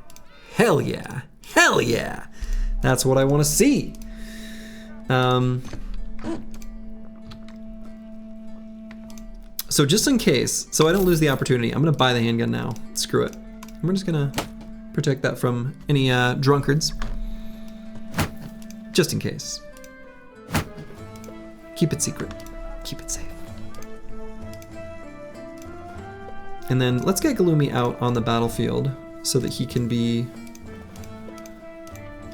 Hell yeah. Hell yeah. That's what I want to see. So just in case, so I don't lose the opportunity, I'm gonna buy the handgun now. Screw it. We're just gonna protect that from any drunkards. Just in case. Keep it secret. Keep it safe. And then let's get Galumi out on the battlefield so that he can be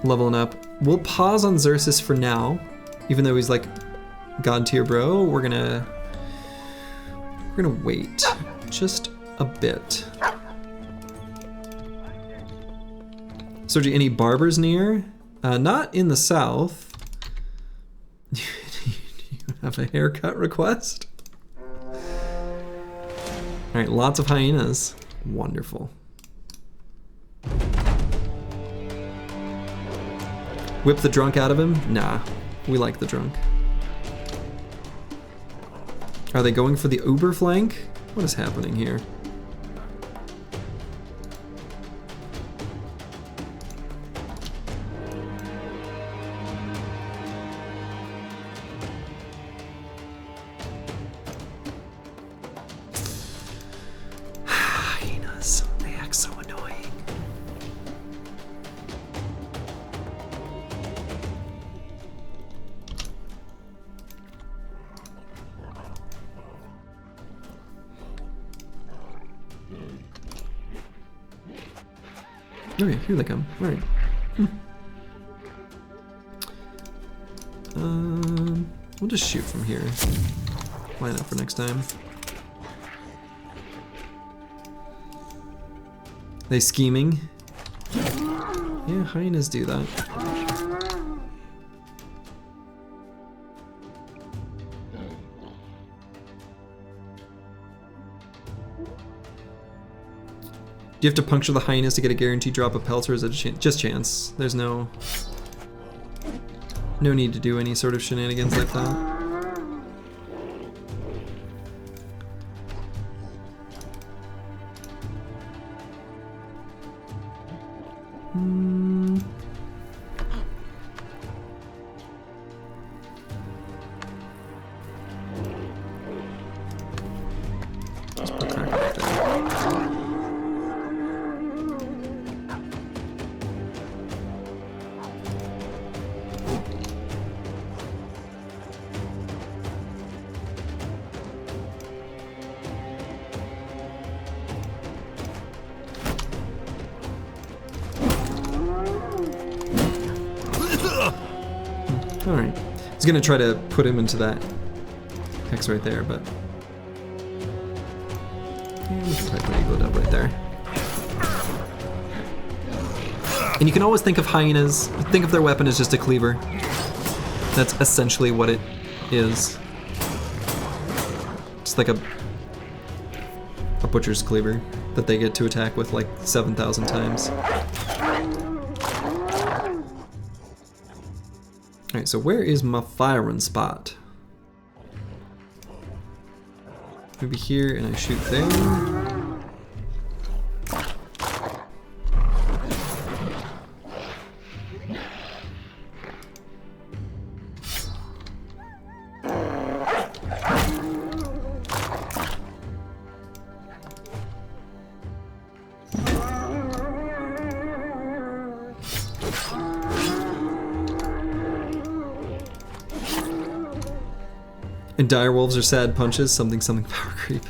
leveling up. We'll pause on Xerxes for now, even though he's like God tier bro. We're gonna wait just a bit. Sergi, any barbers near? Not in the south. Do you have a haircut request? All right, lots of hyenas. Wonderful. Whip the drunk out of him? Nah, we like the drunk. Are they going for the Uber flank? What is happening here? Hyenas, they act so annoying. Okay, here they come. All right. We'll just shoot from here. Line up for next time. They scheming? Yeah, hyenas do that. Do you have to puncture the hyenas to get a guaranteed drop of pelts, or is it just chance? There's no need to do any sort of shenanigans like that. Just put crack right there. Alright. I was gonna try to put him into that X right there, but yeah, we should probably put Eagle Dub right there. And you can always think of hyenas, think of their weapon as just a cleaver. That's essentially what it is. Just like a butcher's cleaver that they get to attack with like 7,000 times. Alright, so where is my firing spot? Maybe here and I shoot there. And direwolves are sad punches, something power creep.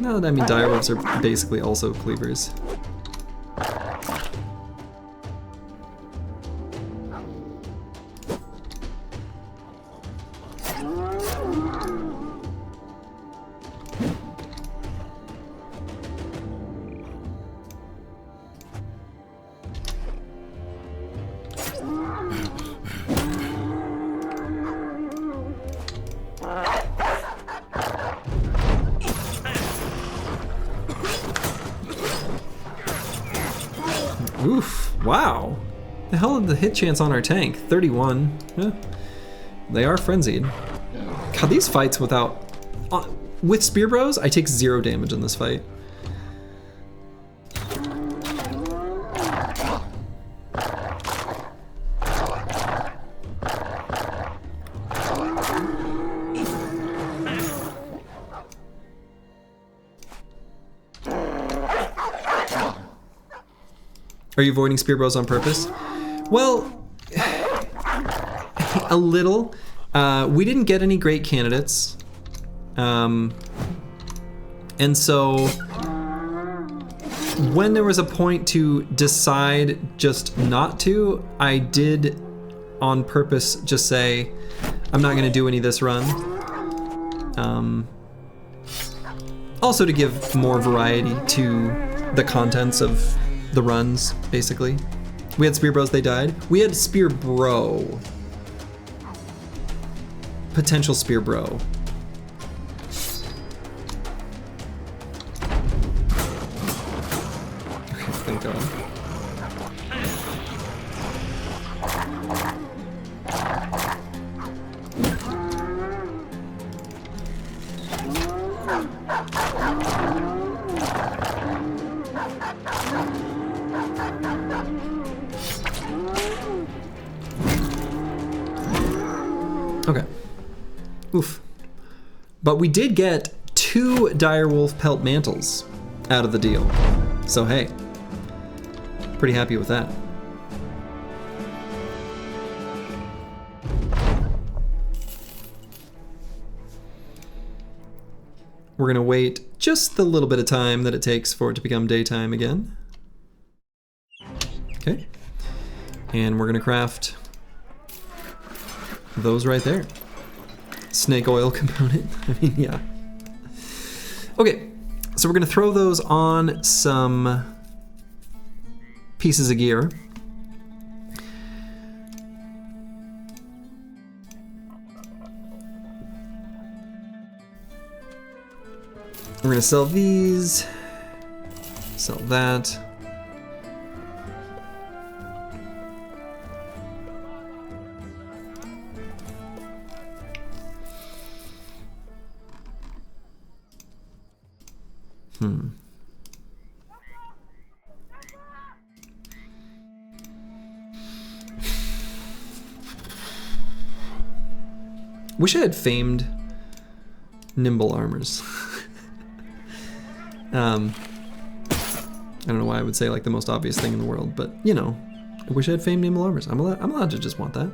No, I mean direwolves are basically also cleavers. Oof, wow. The hell is the hit chance on our tank? 31. Eh, they are frenzied. God, these fights without... with Spear Bros, I take 0 damage in this fight. Are you avoiding spear bros on purpose? Well, a little. We didn't get any great candidates. And so when there was a point to decide just not to, I did on purpose just say, I'm not gonna do any this run. Also to give more variety to the contents of the runs, basically. We had spear bros, they died. We had spear bro. Potential spear bro. Okay, thank God. Okay. Oof. But we did get 2 direwolf pelt mantles out of the deal. So hey, pretty happy with that. We're gonna wait just the little bit of time that it takes for it to become daytime again. Okay. And we're gonna craft those right there. Snake oil component. I mean, yeah. Okay, so we're gonna throw those on some pieces of gear. We're gonna sell these, sell that. Wish I had famed nimble armors. I don't know why I would say like the most obvious thing in the world, but you know, I wish I had famed nimble armors. I'm allowed to just want that.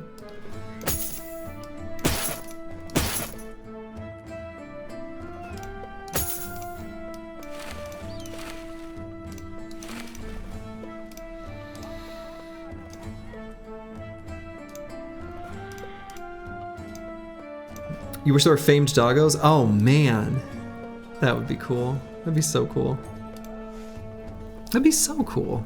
You wish there were famed doggos? Oh man, that would be cool. That'd be so cool. That'd be so cool.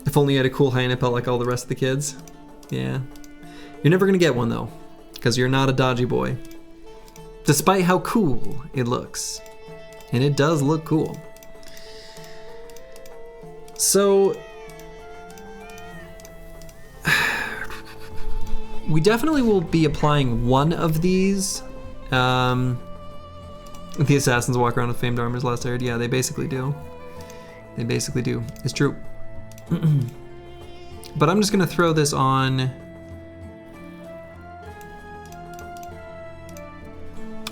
If only you had a cool hyena pelt like all the rest of the kids. Yeah. You're never gonna get one though, because you're not a dodgy boy. Despite how cool it looks. And it does look cool. So, we definitely will be applying one of these. The assassins walk around with famed armors last aired. Yeah, they basically do. They basically do. It's true. But I'm just gonna throw this on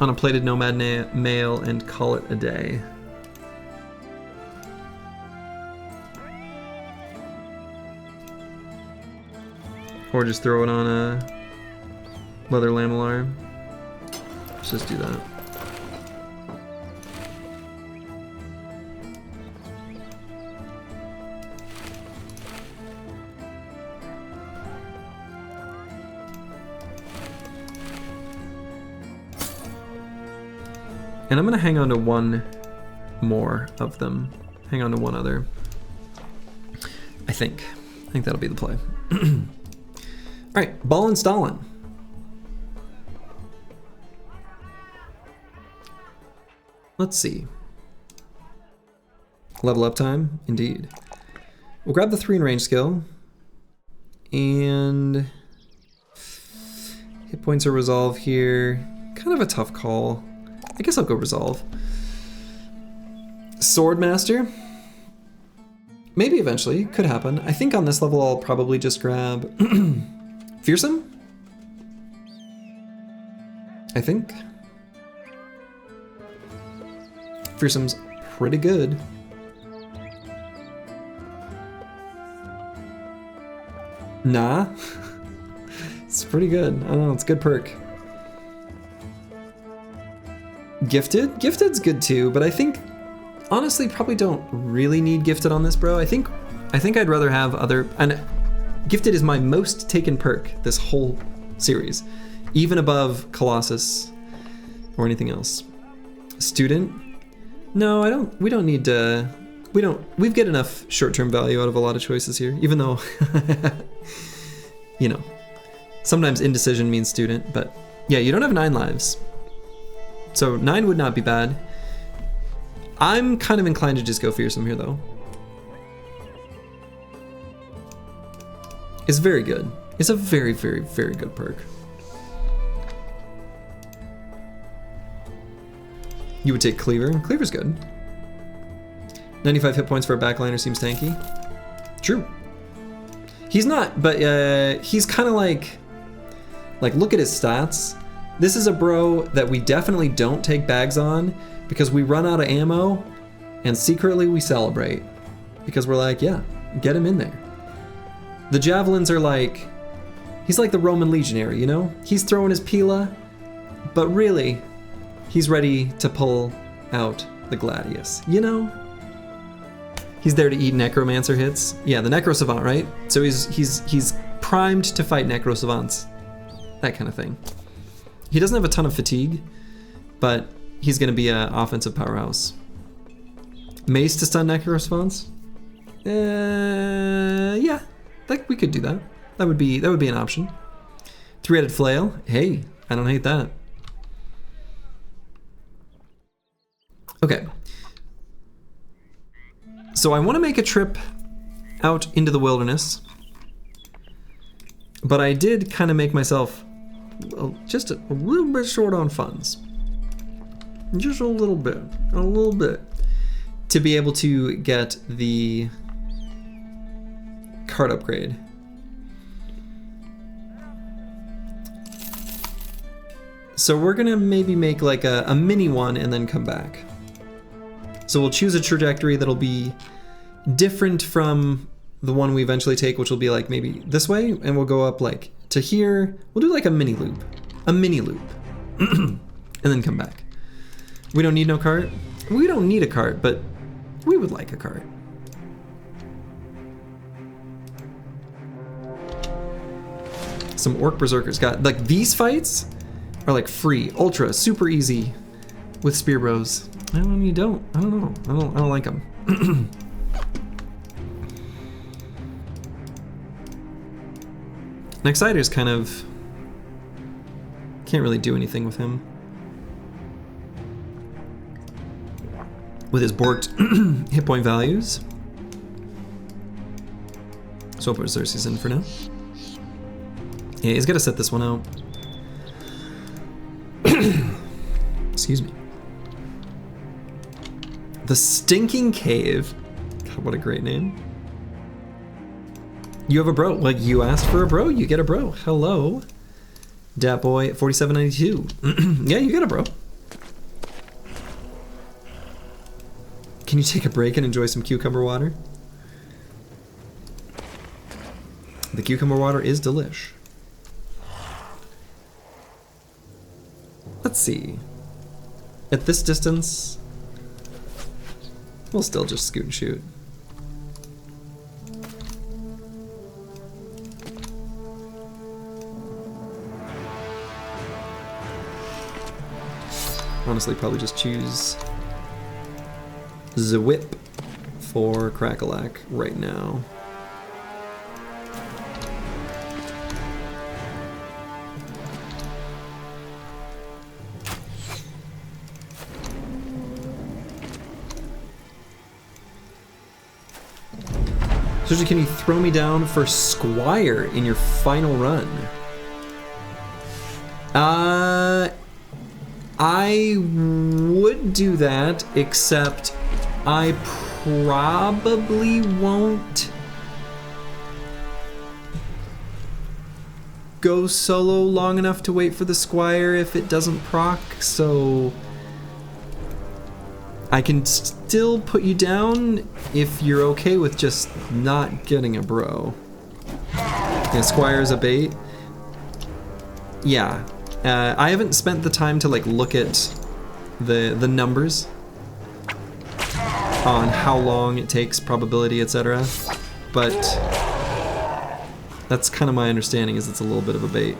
a plated nomad mail and call it a day. Or just throw it on a leather lamellar. Let's just do that. And I'm gonna hang on to one more of them. Hang on to one other. I think that'll be the play. All right, ball and Stalin. Let's see. Level up time, indeed. We'll grab the 3 in range skill. And hit points or resolve here. Kind of a tough call. I guess I'll go resolve. Swordmaster. Maybe eventually, could happen. I think on this level I'll probably just grab Fearsome? I think. Fearsome's pretty good. Nah. It's pretty good. I don't know, it's a good perk. Gifted? Gifted's good too, but I think, honestly, probably don't really need gifted on this, bro. I think I'd rather have other, and gifted is my most taken perk this whole series, even above Colossus or anything else. Student? No, we don't need to, we've get enough short-term value out of a lot of choices here, even though, you know, sometimes indecision means student, but yeah, you don't have 9 lives. So 9 would not be bad. I'm kind of inclined to just go fearsome here though. It's very good. It's a very, very, very good perk. You would take Cleaver. Cleaver's good. 95 hit points for a backliner seems tanky. True. He's not, but he's kind of like look at his stats. This is a bro that we definitely don't take bags on because we run out of ammo and secretly we celebrate because we're like, yeah, get him in there. The javelins are like, he's like the Roman legionary, you know? He's throwing his pila, but really, he's ready to pull out the gladius, you know? He's there to eat necromancer hits. Yeah, the necro savant, right? So he's primed to fight necro savants. That kind of thing. He doesn't have a ton of fatigue, but he's gonna be an offensive powerhouse. Mace to stun necro savants? Yeah, we could do that. That would be an option. 3-headed flail. Hey, I don't hate that. Okay. So I want to make a trip out into the wilderness, but I did kind of make myself just a little bit short on funds. Just a little bit, to be able to get the card upgrade. So we're gonna maybe make like a mini one and then come back. So we'll choose a trajectory that'll be different from the one we eventually take, which will be like maybe this way, and we'll go up like to here. We'll do like a mini loop, and then come back. We don't need no cart. We don't need a cart, but we would like a cart. Some orc berserkers got like these fights are like free, ultra, super easy with spear bros. I don't know, you don't. I don't know. I don't like them. Nexider's kind of can't really do anything with him. With his borked hit point values. So I'll put Xerxes in for now. Yeah, he's got to set this one out. Excuse me. The Stinking Cave. God, what a great name. You have a bro. Like, you asked for a bro, you get a bro. Hello. Dat Boy 4792. Yeah, you get a bro. Can you take a break and enjoy some cucumber water? The cucumber water is delish. Let's see. At this distance, we'll still just scoot and shoot. Honestly, probably just choose the whip for Crackalack right now. So can you throw me down for Squire in your final run? I would do that, except I probably won't go solo long enough to wait for the Squire if it doesn't proc, so I can still put you down if you're okay with just not getting a bro. Yeah, Squire's a bait. Yeah. I haven't spent the time to like look at the numbers on how long it takes, probability, etc. But that's kind of my understanding, is it's a little bit of a bait.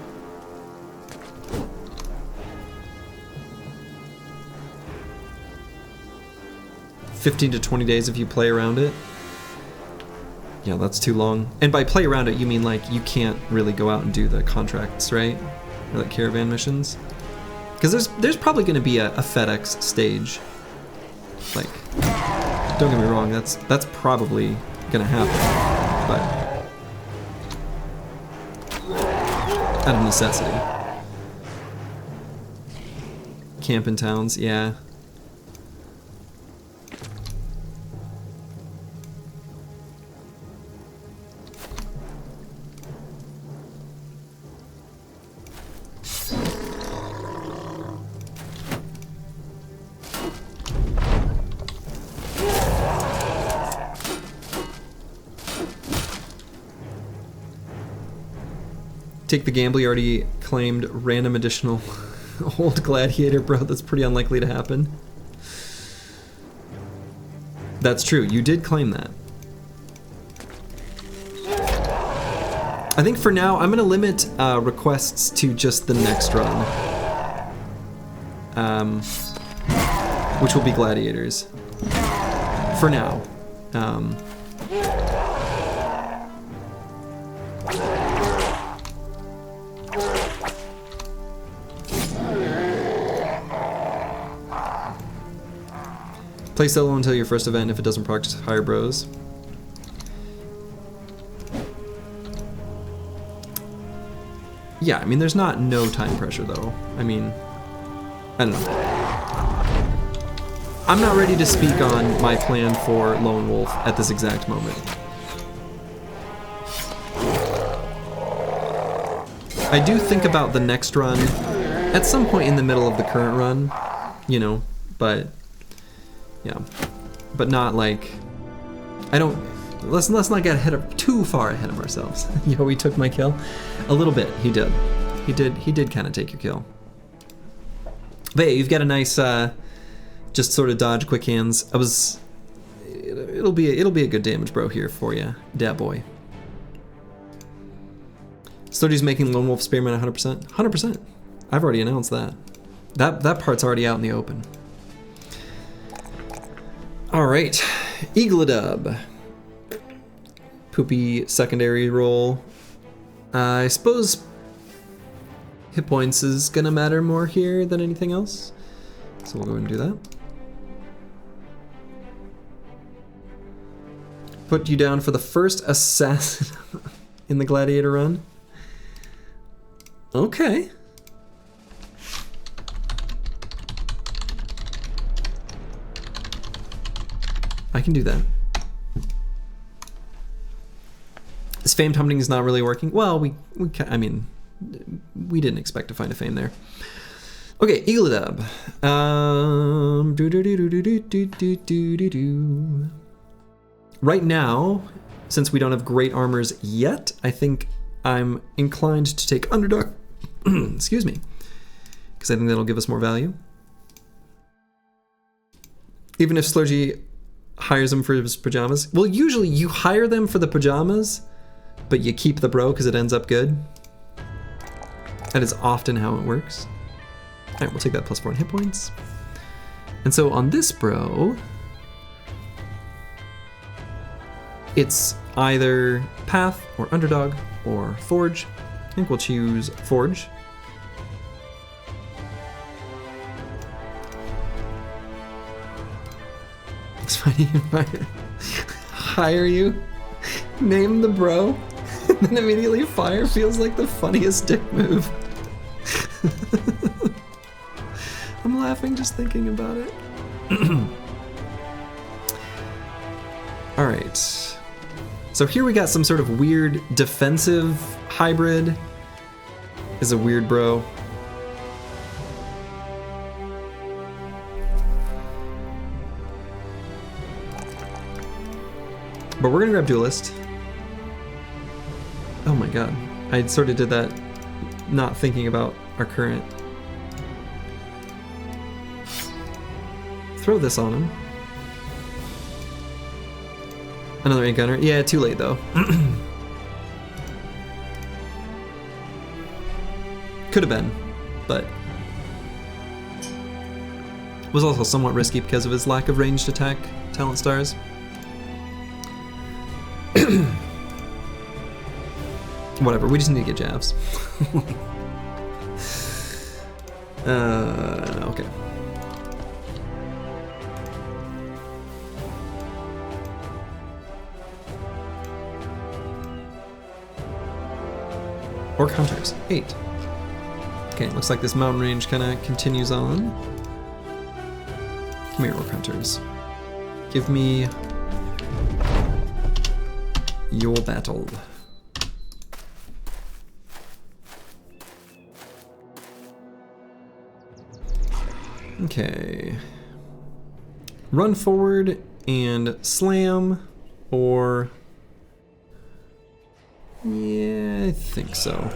"15 to 20 days if you play around it." Yeah, that's too long. And by play around it, you mean like you can't really go out and do the contracts, right? Or like caravan missions? Because there's probably going to be a FedEx stage. Like, don't get me wrong, that's probably going to happen. But out of necessity. Camp in towns, yeah. Take the gamble, you already claimed random additional old gladiator, bro. That's pretty unlikely to happen. That's true, you did claim that. I think for now, I'm gonna limit requests to just the next run. Which will be gladiators. For now. Play solo until your first event. If it doesn't proc, just hire bros. Yeah, I mean, there's not no time pressure though. I mean, I don't know. I'm not ready to speak on my plan for Lone Wolf at this exact moment. I do think about the next run at some point in the middle of the current run, you know, but yeah, but not like, I don't, let's not get too far ahead of ourselves. Yo, he took my kill. A little bit, he did. He did kind of take your kill. But yeah, you've got a nice, just sort of dodge quick hands. It'll be a good damage bro here for you, dat boy. Sturdy's making Lone Wolf Spearman 100%. 100%. I've already announced that. That part's already out in the open. All right, Eagledub. Poopy secondary roll. I suppose hit points is gonna matter more here than anything else. So we'll go ahead and do that. Put you down for the first assassin in the gladiator run. Okay. I can do that. This famed hunting is not really working. Well, I mean, we didn't expect to find a fame there. Okay, Eagledub. Right now, since we don't have great armors yet, I think I'm inclined to take Underdog. Excuse me. Because I think that'll give us more value. Even if Slurgy hires him for his pajamas. Well, usually you hire them for the pajamas, but you keep the bro because it ends up good. That is often how it works. All right, we'll take that +4 in hit points. And so on this bro, it's either Path or Underdog or Forge. I think we'll choose Forge. It's funny if I hire you, name the bro, and then immediately fire feels like the funniest dick move. I'm laughing just thinking about it. All right. So here we got some sort of weird defensive hybrid. Is a weird bro. But we're gonna grab Duelist. Oh my god. I sort of did that not thinking about our current. Throw this on him. Another ink gunner. Yeah, too late though. Could have been, but was also somewhat risky because of his lack of ranged attack talent stars. Whatever, we just need to get jabs. Okay. Orc hunters, 8. Okay, looks like this mountain range kind of continues on. Come here, orc hunters. Give me your battle. Okay. Run forward and slam, or... yeah, I think so.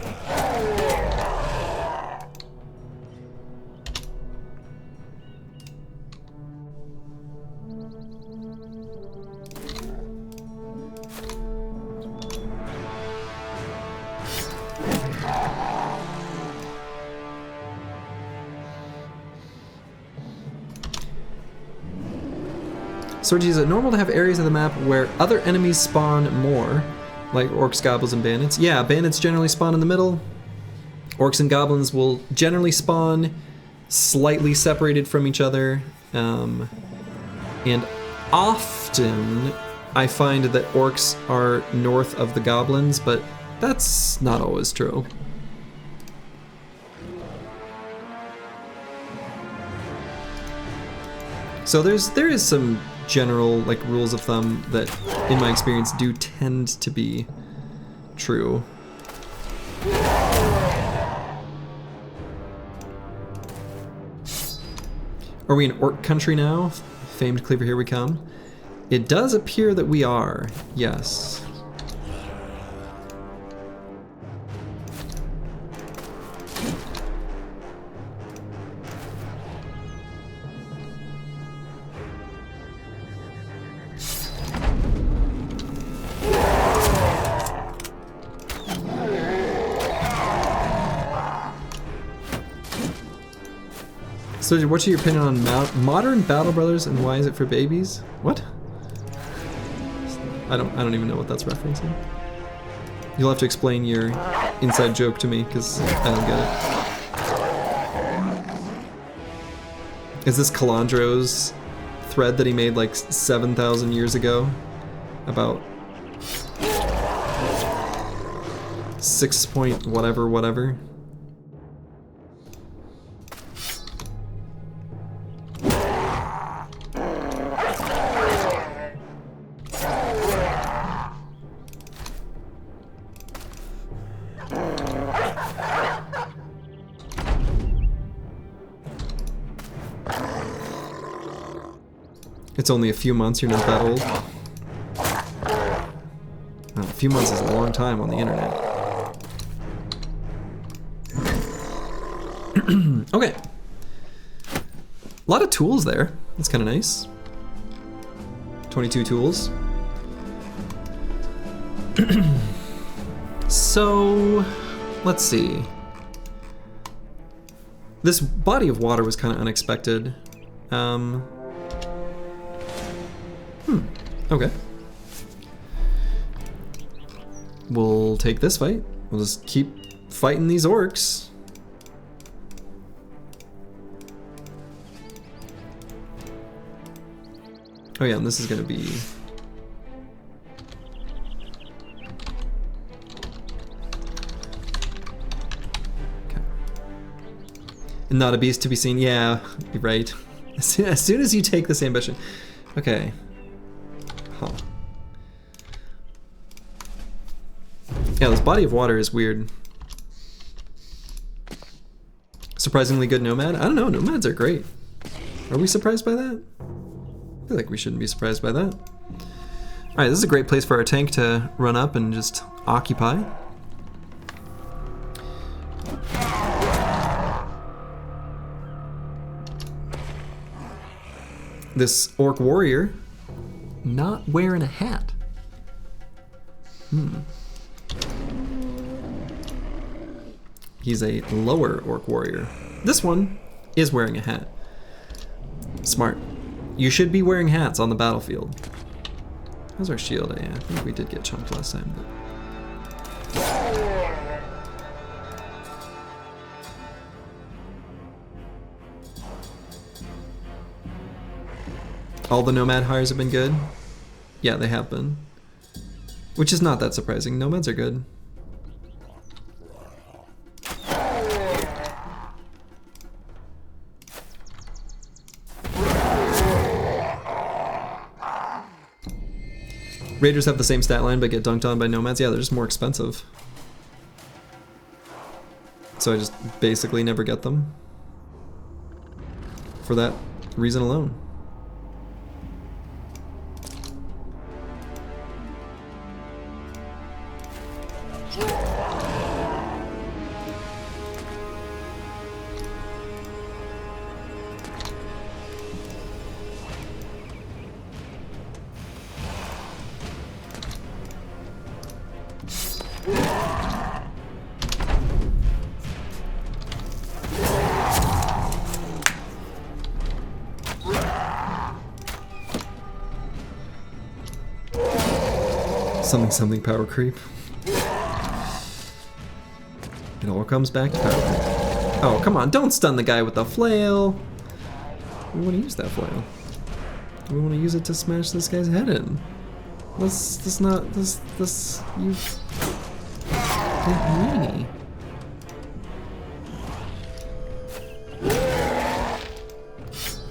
Sorgi, is it normal to have areas of the map where other enemies spawn more? Like orcs, goblins, and bandits? Yeah, bandits generally spawn in the middle. Orcs and goblins will generally spawn slightly separated from each other. And often I find that orcs are north of the goblins, but that's not always true. So there is some general like rules of thumb that in my experience do tend to be true. Are we in orc country now? Famed cleaver, here we come. It does appear that we are, yes. So what's your opinion on modern Battle Brothers and why is it for babies? What? I don't even know what that's referencing. You'll have to explain your inside joke to me because I don't get it. Is this Calandro's thread that he made like 7,000 years ago about 6 point whatever? It's only a few months, you're not that old. Oh, a few months is a long time on the internet. Okay. A lot of tools there. That's kind of nice. 22 tools. So, let's see. This body of water was kind of unexpected. Okay. We'll take this fight. We'll just keep fighting these orcs. Oh yeah, and this is gonna be... okay. And not a beast to be seen. Yeah, you're right. As soon as you take this ambition. Okay. Huh. Yeah, this body of water is weird. Surprisingly good nomad? I don't know, nomads are great. Are we surprised by that? I feel like we shouldn't be surprised by that. Alright, this is a great place for our tank to run up and just occupy. This orc warrior not wearing a hat. He's a lower orc warrior. This one is wearing a hat. Smart. You should be wearing hats on the battlefield. How's our shield? Yeah, I think we did get chunked last time. But... all the nomad hires have been good? Yeah, they have been. Which is not that surprising. Nomads are good. Raiders have the same stat line but get dunked on by nomads. Yeah, they're just more expensive. So I just basically never get them. For that reason alone. Something power creep. It all comes back to power creep. Oh, come on, don't stun the guy with the flail. We want to use that flail. We want to use it to smash this guy's head in. You meanie.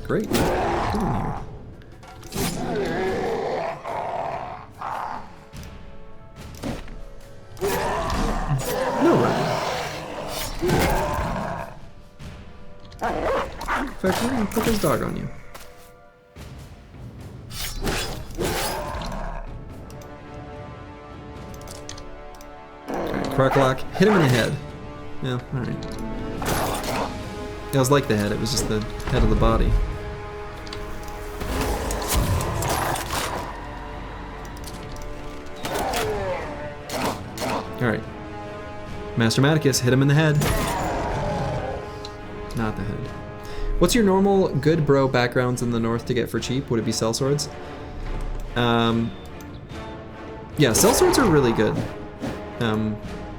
Great. Get in here. In fact, we're gonna put this dog on you. Alright, Croc-Lock, hit him in the head. Yeah, alright. It was like the head, it was just the head of the body. Alright. Master Maticus, hit him in the head. Not the head. What's your normal good bro backgrounds in the north to get for cheap? Would it be sellswords? Yeah, sellswords are really good.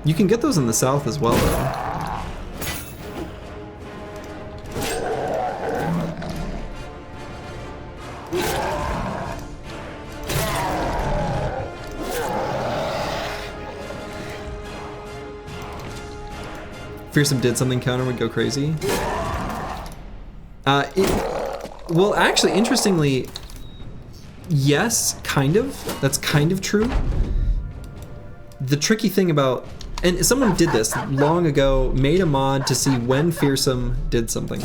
You can get those in the south as well, though. Fearsome did something counter would go crazy. Well, actually, interestingly, yes, kind of. That's kind of true. The tricky thing about, and someone did this long ago, made a mod to see when Fearsome did something.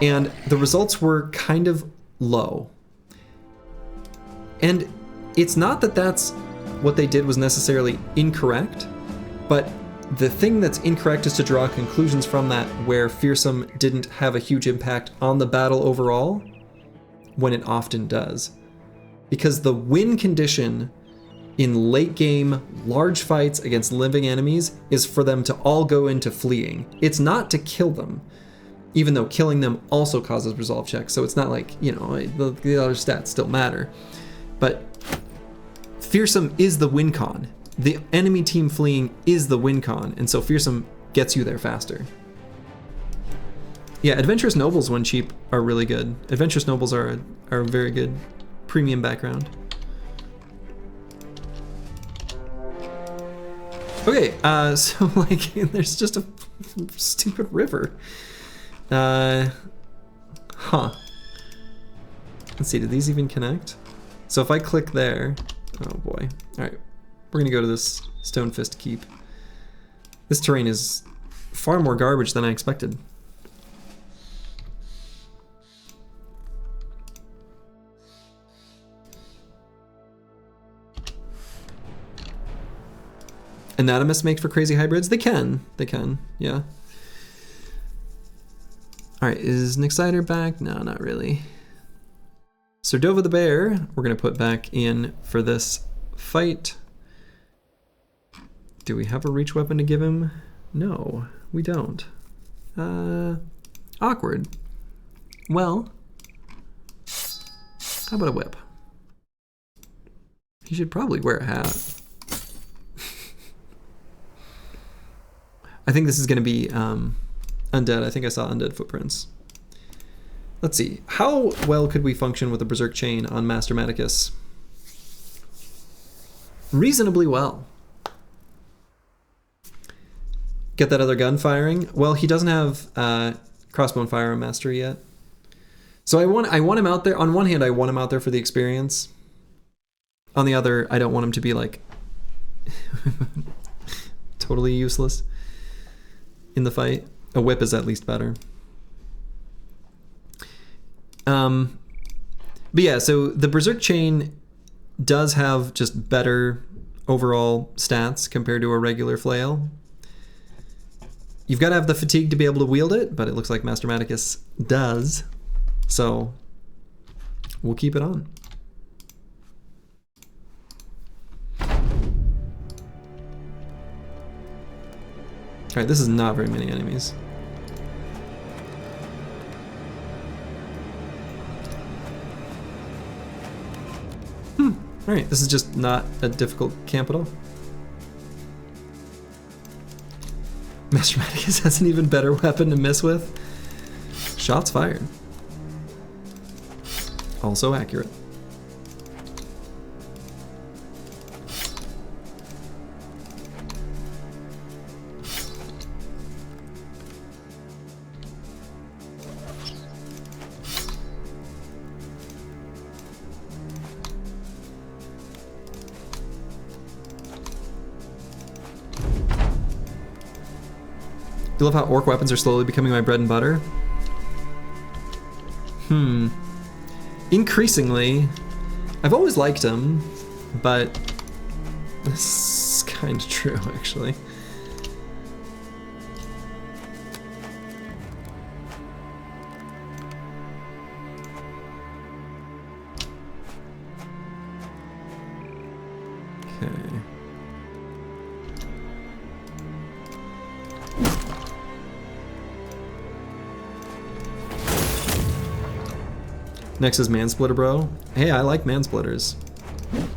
And the results were kind of low. And it's not that that's what they did was necessarily incorrect, but the thing that's incorrect is to draw conclusions from that where Fearsome didn't have a huge impact on the battle overall, when it often does. Because the win condition in late game, large fights against living enemies is for them to all go into fleeing. It's not to kill them, even though killing them also causes resolve checks. So it's not like, you know, the other stats still matter. But Fearsome is the win con. The enemy team fleeing is the win con, and so Fearsome gets you there faster. Yeah, Adventurous Nobles when cheap are really good. Adventurous Nobles are a very good premium background. Okay, so like there's just a stupid river. Let's see, did these even connect? So if I click there, oh boy. All right. We're gonna go to this Stone Fist Keep. This terrain is far more garbage than I expected. Anatomists make for crazy hybrids? They can, yeah. All right, is Nixider back? No, not really. Serdova the bear, we're going to put back in for this fight. Do we have a reach weapon to give him? No, we don't. Awkward. Well, how about a whip? He should probably wear a hat. I think this is going to be undead. I think I saw undead footprints. Let's see. How well could we function with a Berserk Chain on Master Maticus? Reasonably well. Get that other gun firing? Well, he doesn't have crossbow firearm mastery yet. So I want him out there. On one hand, I want him out there for the experience. On the other, I don't want him to be like totally useless in the fight. A whip is at least better. But yeah, so the Berserk Chain does have just better overall stats compared to a regular flail. You've got to have the fatigue to be able to wield it, but it looks like Master Maticus does. So we'll keep it on. Alright, this is not very many enemies. Alright, this is just not a difficult camp at all. Master Maticus has an even better weapon to miss with. Shots fired. Also accurate. You love how orc weapons are slowly becoming my bread and butter? Increasingly. I've always liked them, but this is kind of true, actually. Okay. Next is Mansplitter Bro. Hey, I like Mansplitters.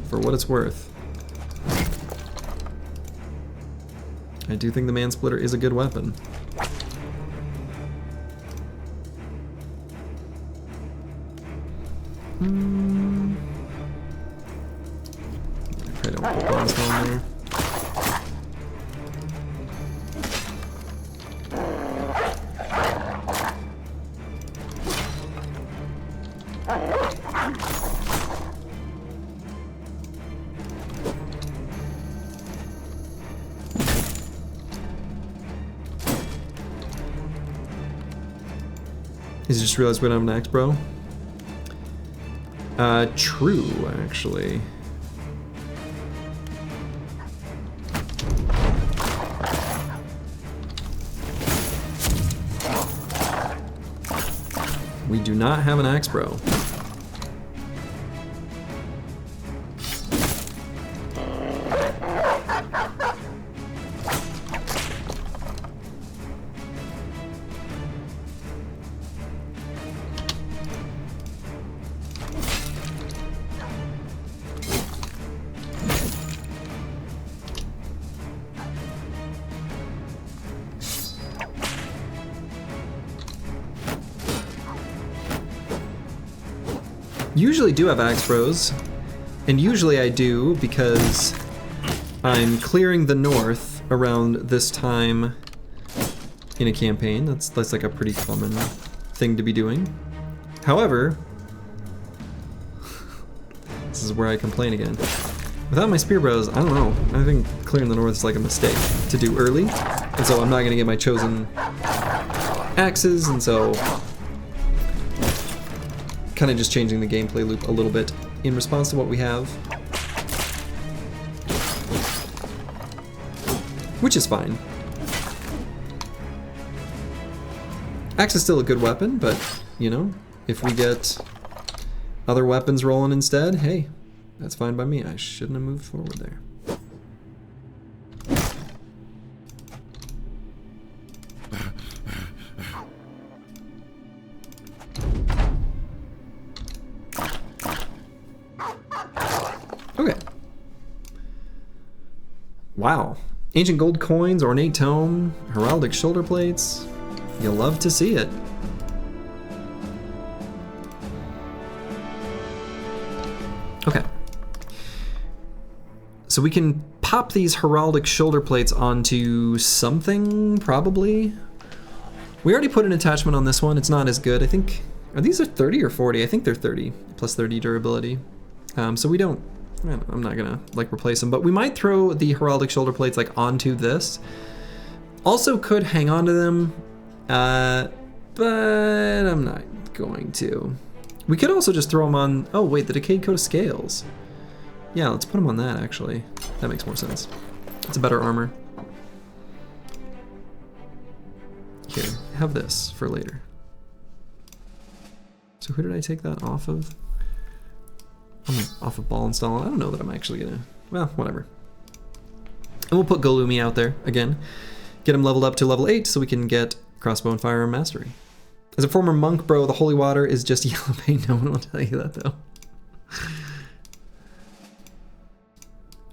For what it's worth. I do think the Mansplitter is a good weapon. I don't put bombs on there. You just realized we don't have an axe, bro? True, actually. We do not have an axe, bro. Usually do have axe bros, and usually I do because I'm clearing the north around this time in a campaign. That's like a pretty common thing to be doing. However, this is where I complain again. Without my spear bros, I don't know. I think clearing the north is like a mistake to do early, and so I'm not gonna get my chosen axes, and so kind of just changing the gameplay loop a little bit in response to what we have. Which is fine. Axe is still a good weapon, but, you know, if we get Other weapons rolling instead. Hey, that's fine by me. I shouldn't have moved forward there. Okay. Wow. Ancient gold coins, ornate tome, heraldic shoulder plates. You'll love to see it. Okay. So we can pop these heraldic shoulder plates onto something, probably. We already put an attachment on this one. It's not as good. I think, are these 30 or 40? I think they're 30, plus 30 durability. So we don't, I'm not gonna like replace them, but we might throw the heraldic shoulder plates like onto this. Also could hang on to them, but I'm not going to. We could also just throw them on, oh wait, the decayed coat of scales. Yeah, let's put them on that actually. That makes more sense. It's a better armor. Here, have this for later. So who did I take that off of? Off of ball install. I don't know that I'm actually gonna, well, whatever. And we'll put Golumi out there again. Get him leveled up to level 8 so we can get crossbow and firearm mastery. As a former monk, bro, the holy water is just yellow paint. No one will tell you that though.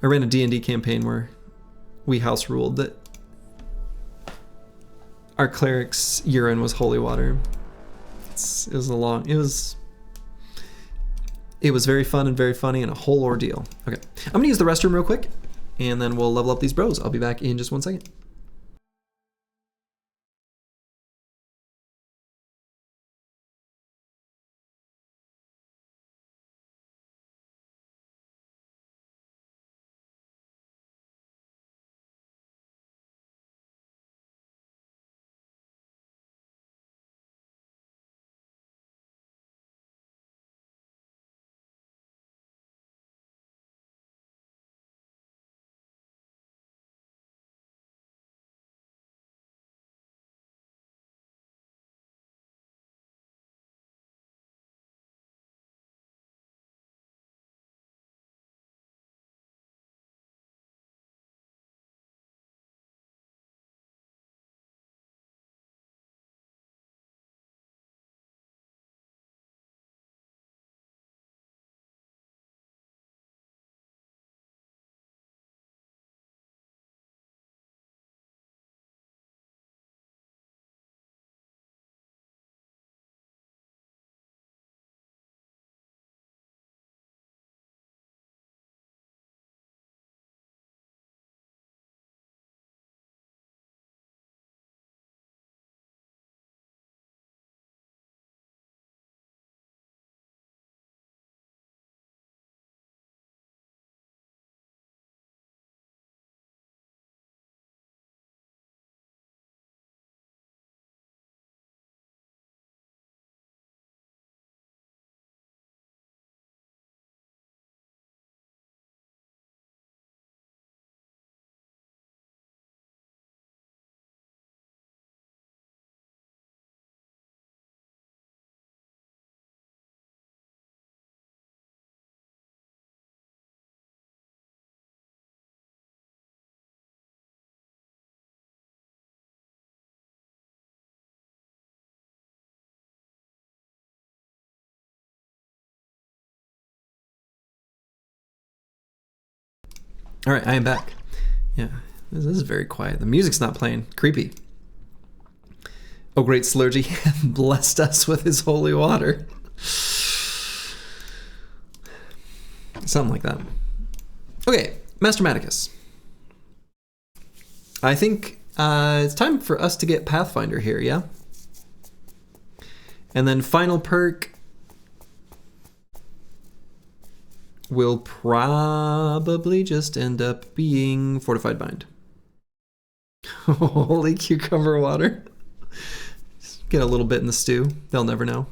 I ran a D&D campaign where we house ruled that our cleric's urine was holy water. It was very fun and very funny and a whole ordeal. Okay, I'm gonna use the restroom real quick and then we'll level up these bros. I'll be back in just 1 second. All right, I am back. Yeah, this is very quiet. The music's not playing. Creepy. Oh, great Slurgy blessed us with his holy water. Something like that. Okay, Master Maticus. I think it's time for us to get Pathfinder here, yeah? And then final perk will probably just end up being Fortified Bind. Holy cucumber water. Just get a little bit in the stew. They'll never know.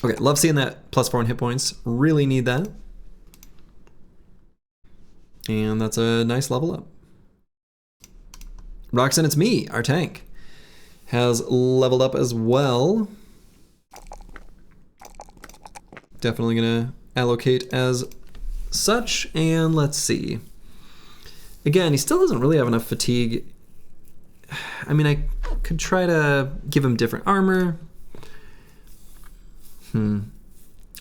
Okay, love seeing that +4 in hit points. Really need that. And that's a nice level up. Roxanne, it's me, our tank. Has leveled up as well. definitely gonna allocate as such. And let's see. Again, he still doesn't really have enough fatigue. I mean, I could try to give him different armor. On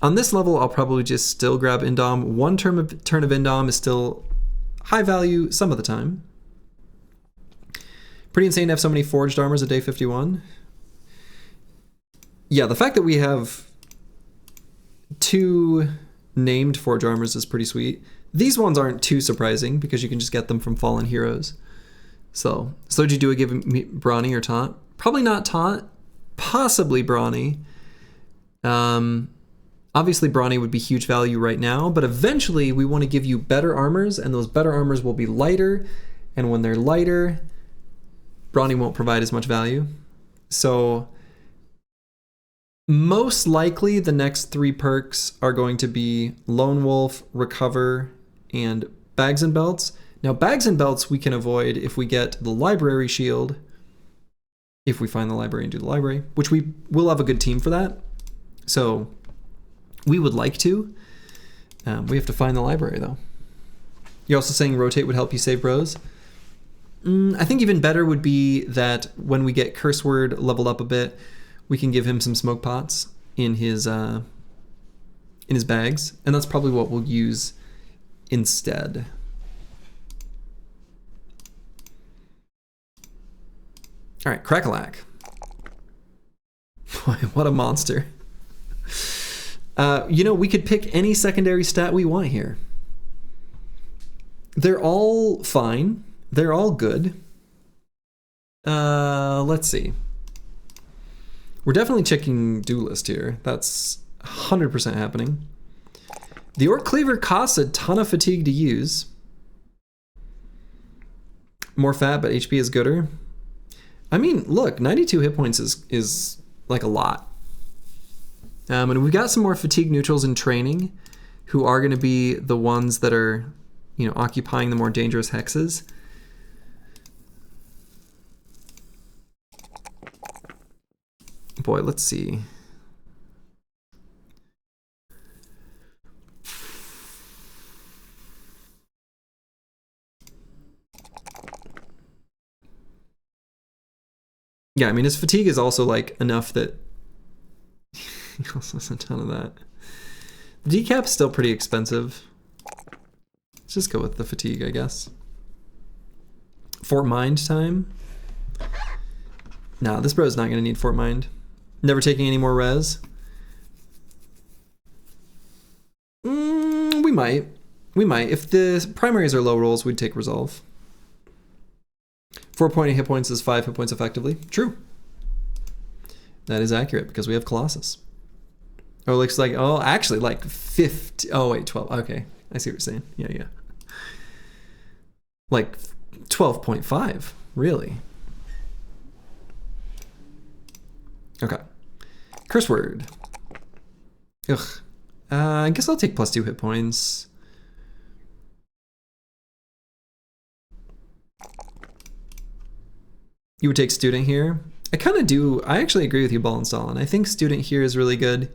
this level, I'll probably just still grab Indom. One turn of Indom is still high value some of the time. Pretty insane to have so many forged armors at day 51. Yeah, the fact that we have 2 named forged armors is pretty sweet. These ones aren't too surprising because you can just get them from fallen heroes. So did you do a give me Brawny or Taunt? Probably not Taunt, possibly Brawny. Obviously Brawny would be huge value right now, but eventually we want to give you better armors, and those better armors will be lighter, and when they're lighter, Brawny won't provide as much value. So most likely the next 3 perks are going to be Lone Wolf, Recover, and Bags and Belts. Now Bags and Belts we can avoid if we get the Library Shield, if we find the library and do the library, which we will have a good team for that. So we would like to. We have to find the library though. You're also saying rotate would help you save bros. I think even better would be that when we get Curse Word leveled up a bit, we can give him some smoke pots in his bags, and that's probably what we'll use instead. All right, Crackalack. Boy, what a monster. You know, we could pick any secondary stat we want here. They're all fine. They're all good. Let's see. We're definitely checking Duelist here. That's 100% happening. The Orc Cleaver costs a ton of fatigue to use. More fat, but HP is gooder. I mean, look, 92 hit points is like a lot. And we've got some more fatigue neutrals in training who are going to be the ones that are, you know, occupying the more dangerous hexes. Boy, let's see. Yeah, I mean, his fatigue is also like enough that he also has a ton of that. The decap's still pretty expensive. Let's just go with the fatigue, I guess. Fort Mind time. Nah, this bro's not gonna need Fort Mind. Never taking any more res. We might. We might. If the primaries are low rolls, we'd take Resolve. 4.8 hit points is 5 hit points effectively. True. That is accurate because we have Colossus. Oh, it looks like, oh, actually like 50. Oh, wait, 12. Okay. I see what you're saying. Yeah, yeah. Like 12.5. Really? Okay. Curse Word. Ugh. I guess I'll take +2 hit points. You would take Student here. I kind of do. I actually agree with you, Ball and Stalin. I think Student here is really good.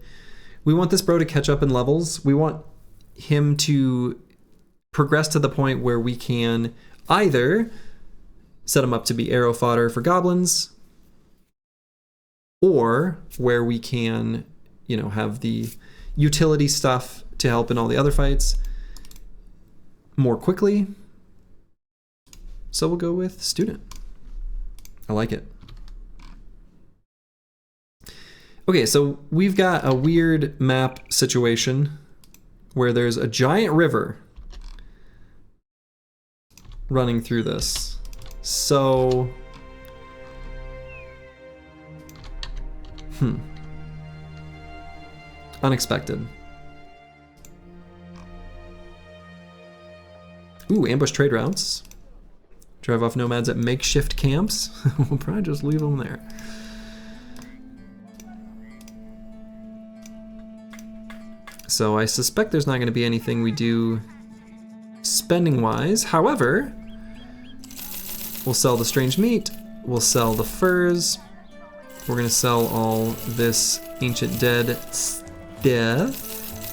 We want this bro to catch up in levels. We want him to progress to the point where we can either set him up to be arrow fodder for goblins, or where we can, you know, have the utility stuff to help in all the other fights more quickly. So we'll go with Student. I like it. Okay, so we've got a weird map situation where there's a giant river running through this. So, unexpected. Ooh, ambush trade routes. Drive off nomads at makeshift camps. We'll probably just leave them there. So I suspect there's not going to be anything we do spending-wise. However, we'll sell the strange meat. We'll sell the furs. We're going to sell all this ancient dead stuff.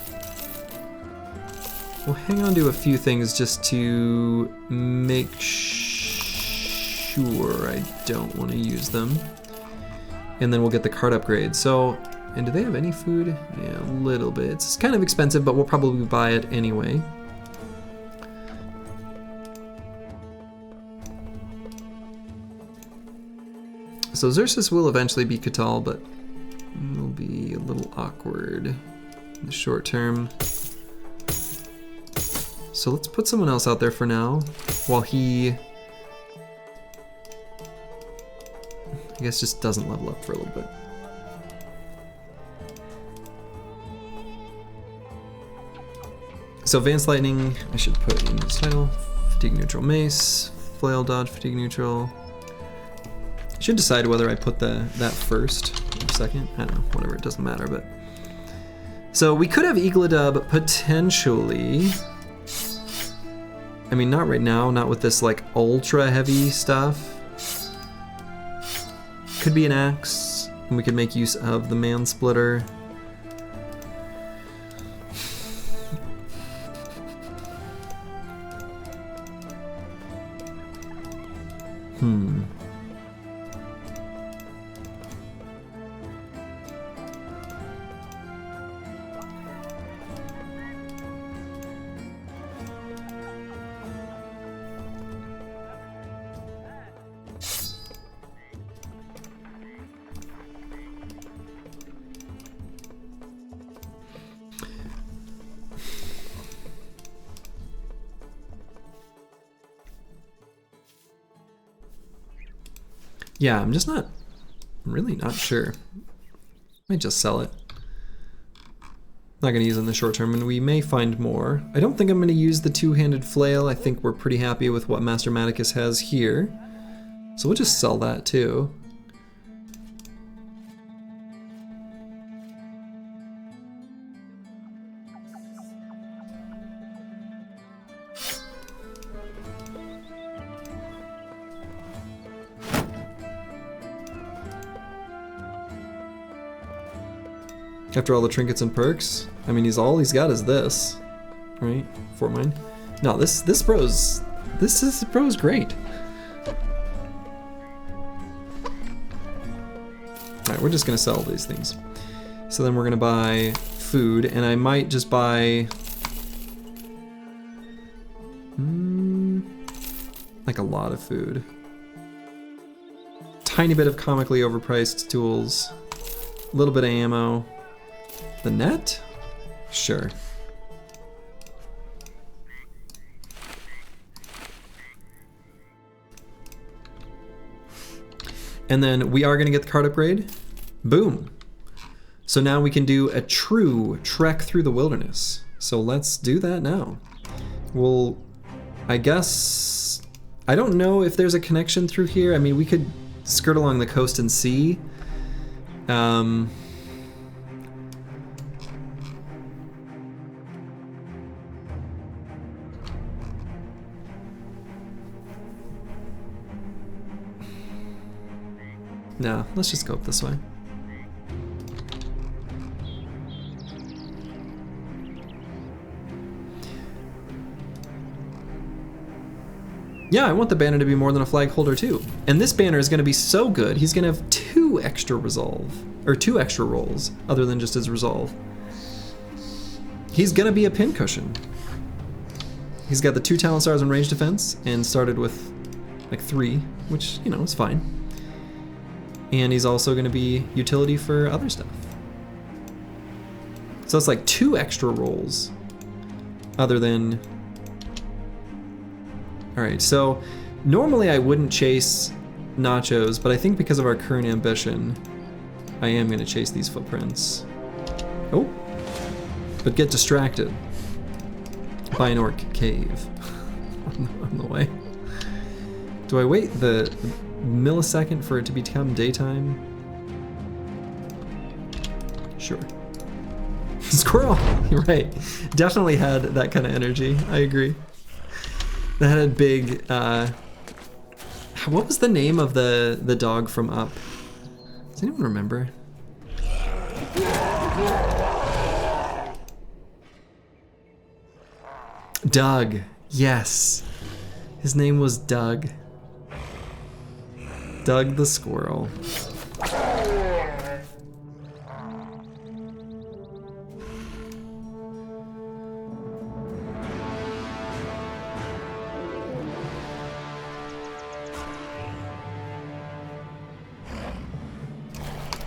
We'll hang on to a few things just to make sure I don't want to use them. And then we'll get the cart upgrade. So, and do they have any food? Yeah, a little bit. It's kind of expensive, but we'll probably buy it anyway. So Xerxes will eventually be Catal, but it'll be a little awkward in the short term. So let's put someone else out there for now, while he, I guess, just doesn't level up for a little bit. So Advanced Lightning, I should put in this title. Fatigue neutral mace, flail dodge, fatigue neutral. I should decide whether I put that first or second. I don't know, whatever, it doesn't matter. But so we could have Eagledub potentially. I mean, not right now, not with this like ultra heavy stuff. Could be an axe, and we could make use of the man splitter. Yeah, I'm really not sure. I might just sell it. Not gonna use it in the short term, and we may find more. I don't think I'm gonna use the two-handed flail. I think we're pretty happy with what Master Maticus has here. So we'll just sell that too. After all the trinkets and perks, I mean, all he's got is this, right? Fort mine. No, this bro's great. All right, we're just gonna sell these things. So then we're gonna buy food, and I might just buy like a lot of food. Tiny bit of comically overpriced tools, a little bit of ammo. The net? Sure. And then we are going to get the cart upgrade. Boom. So now we can do a true trek through the wilderness. So let's do that now. We'll, I guess, I don't know if there's a connection through here. I mean, we could skirt along the coast and see. No, let's just go up this way. Yeah, I want the banner to be more than a flag holder too. And this banner is going to be so good, he's going to have 2 extra resolve, or 2 extra rolls, other than just his resolve. He's going to be a pincushion. He's got the 2 talent stars and range defense, and started with like 3, which, you know, is fine. And he's also going to be utility for other stuff. So it's like 2 extra rolls, other than... Alright, so normally I wouldn't chase Nachos, but I think because of our current ambition, I am going to chase these footprints. Oh, but get distracted by an orc cave on the way. Do I wait the millisecond for it to become daytime? Sure. Squirrel! You're right. Definitely had that kind of energy. I agree. That had a big, what was the name of the dog from Up? Does anyone remember? Doug. Yes. His name was Doug. Doug the squirrel.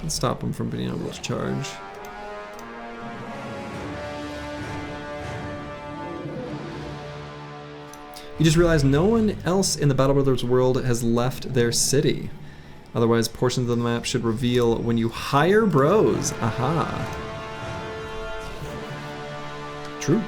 Let's stop him from being able to charge. You just realized no one else in the Battle Brothers world has left their city. Otherwise, portions of the map should reveal when you hire bros. Aha. True.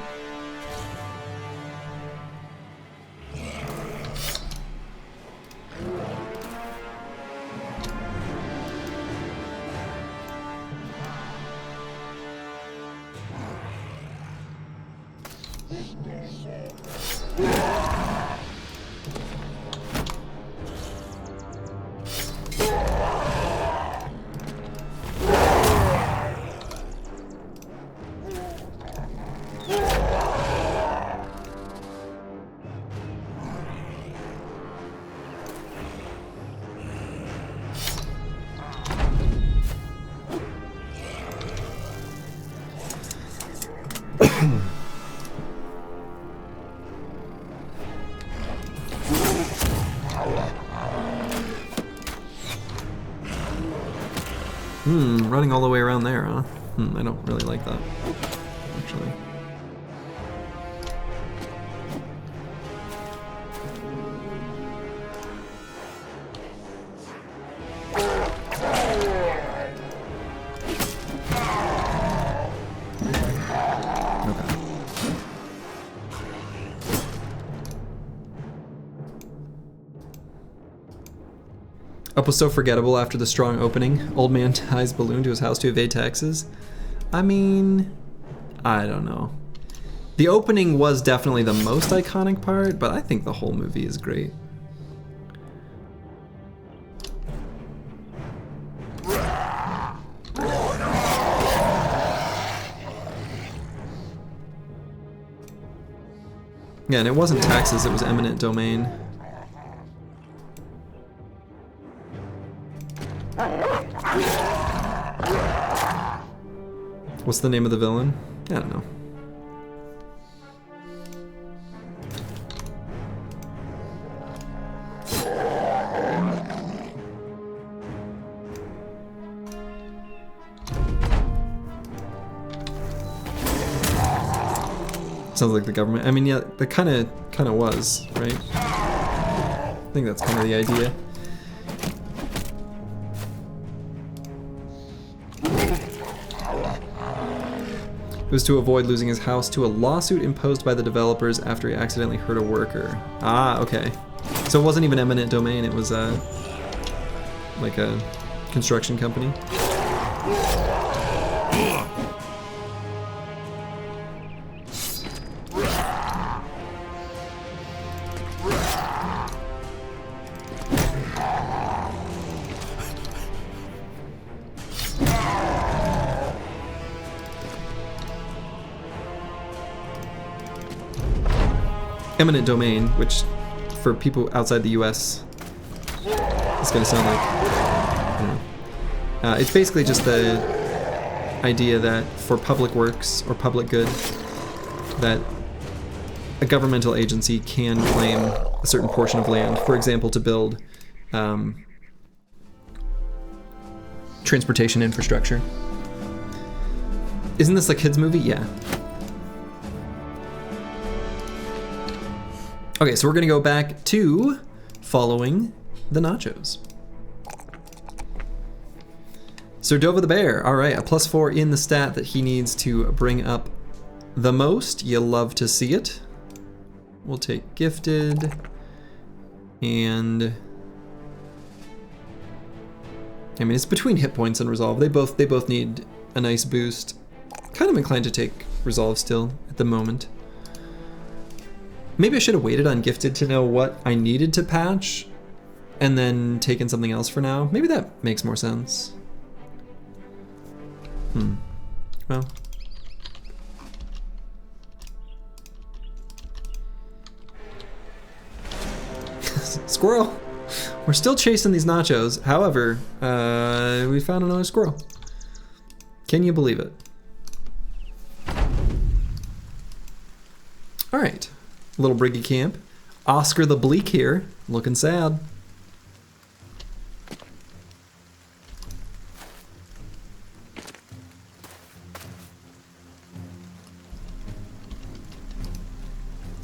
Running all the way around there, huh? I don't really like that, actually. Up was so forgettable after the strong opening. Old man ties balloon to his house to evade taxes. I mean, I don't know. The opening was definitely the most iconic part, but I think the whole movie is great. Yeah, and it wasn't taxes, it was eminent domain. What's the name of the villain? I don't know. Sounds like the government. I mean, yeah, that kind of was, right? I think that's kind of the idea. It was to avoid losing his house to a lawsuit imposed by the developers after he accidentally hurt a worker. Ah, okay. So it wasn't even eminent domain, it was like a construction company. Eminent domain, which for people outside the US is going to sound like, I don't know. It's basically just the idea that for public works or public good, that a governmental agency can claim a certain portion of land, for example, to build transportation infrastructure. Isn't this a kids' movie? Yeah. Okay, so we're gonna go back to following the nachos. So Dova the bear, all right, a +4 in the stat that he needs to bring up the most. You'll love to see it. We'll take gifted, and I mean, it's between hit points and resolve. They both need a nice boost. Kind of inclined to take resolve still at the moment. Maybe I should have waited on gifted to know what I needed to patch and then taken something else for now. Maybe that makes more sense. Well. Squirrel! We're still chasing these nachos. However, we found another squirrel. Can you believe it? All right, little Briggy camp. Oscar the Bleak here, looking sad.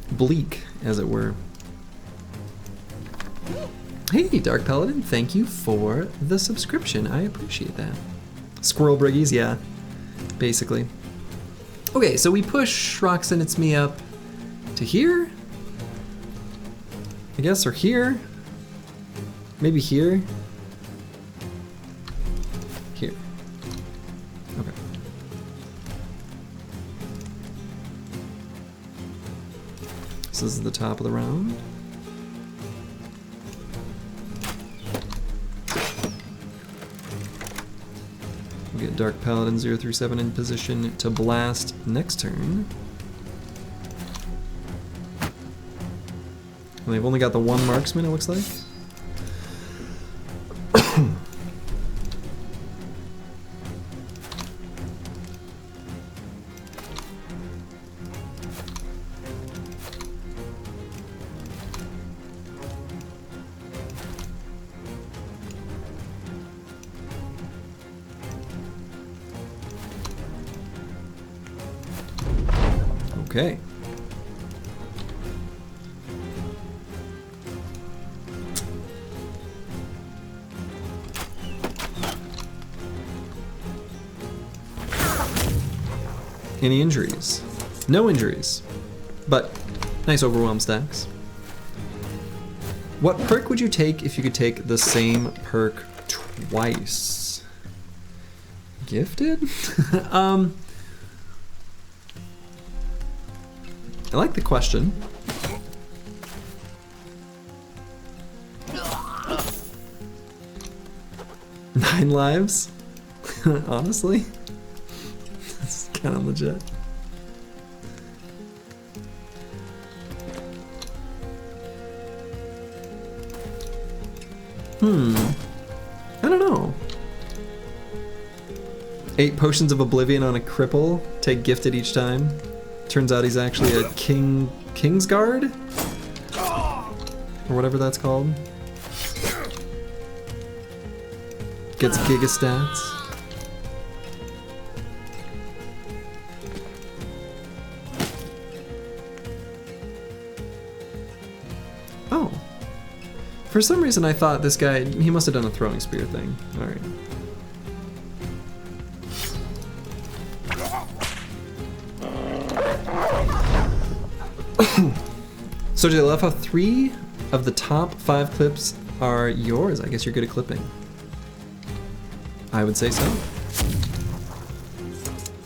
Bleak, as it were. Hey, Dark Paladin, thank you for the subscription. I appreciate that. Squirrel Briggies, yeah, basically. Okay, so we push Rocks and It's Me up to here, I guess, or here. Maybe here. Here. Okay. So this is the top of the round. We'll get Dark Paladin 0 through 7 in position to blast next turn. And they've only got the one marksman, it looks like. Okay. Any injuries? No injuries, but nice overwhelm stacks. What perk would you take if you could take the same perk twice? Gifted? I like the question. Nine lives? Honestly? That's kind of legit. I don't know. 8 potions of oblivion on a cripple. Take gifted each time. Turns out he's actually a King's Guard? Or whatever that's called. Gets giga stats. Oh. For some reason I thought this guy, he must have done a throwing spear thing. Alright. So do I love how 3 of the top 5 clips are yours? I guess you're good at clipping. I would say so.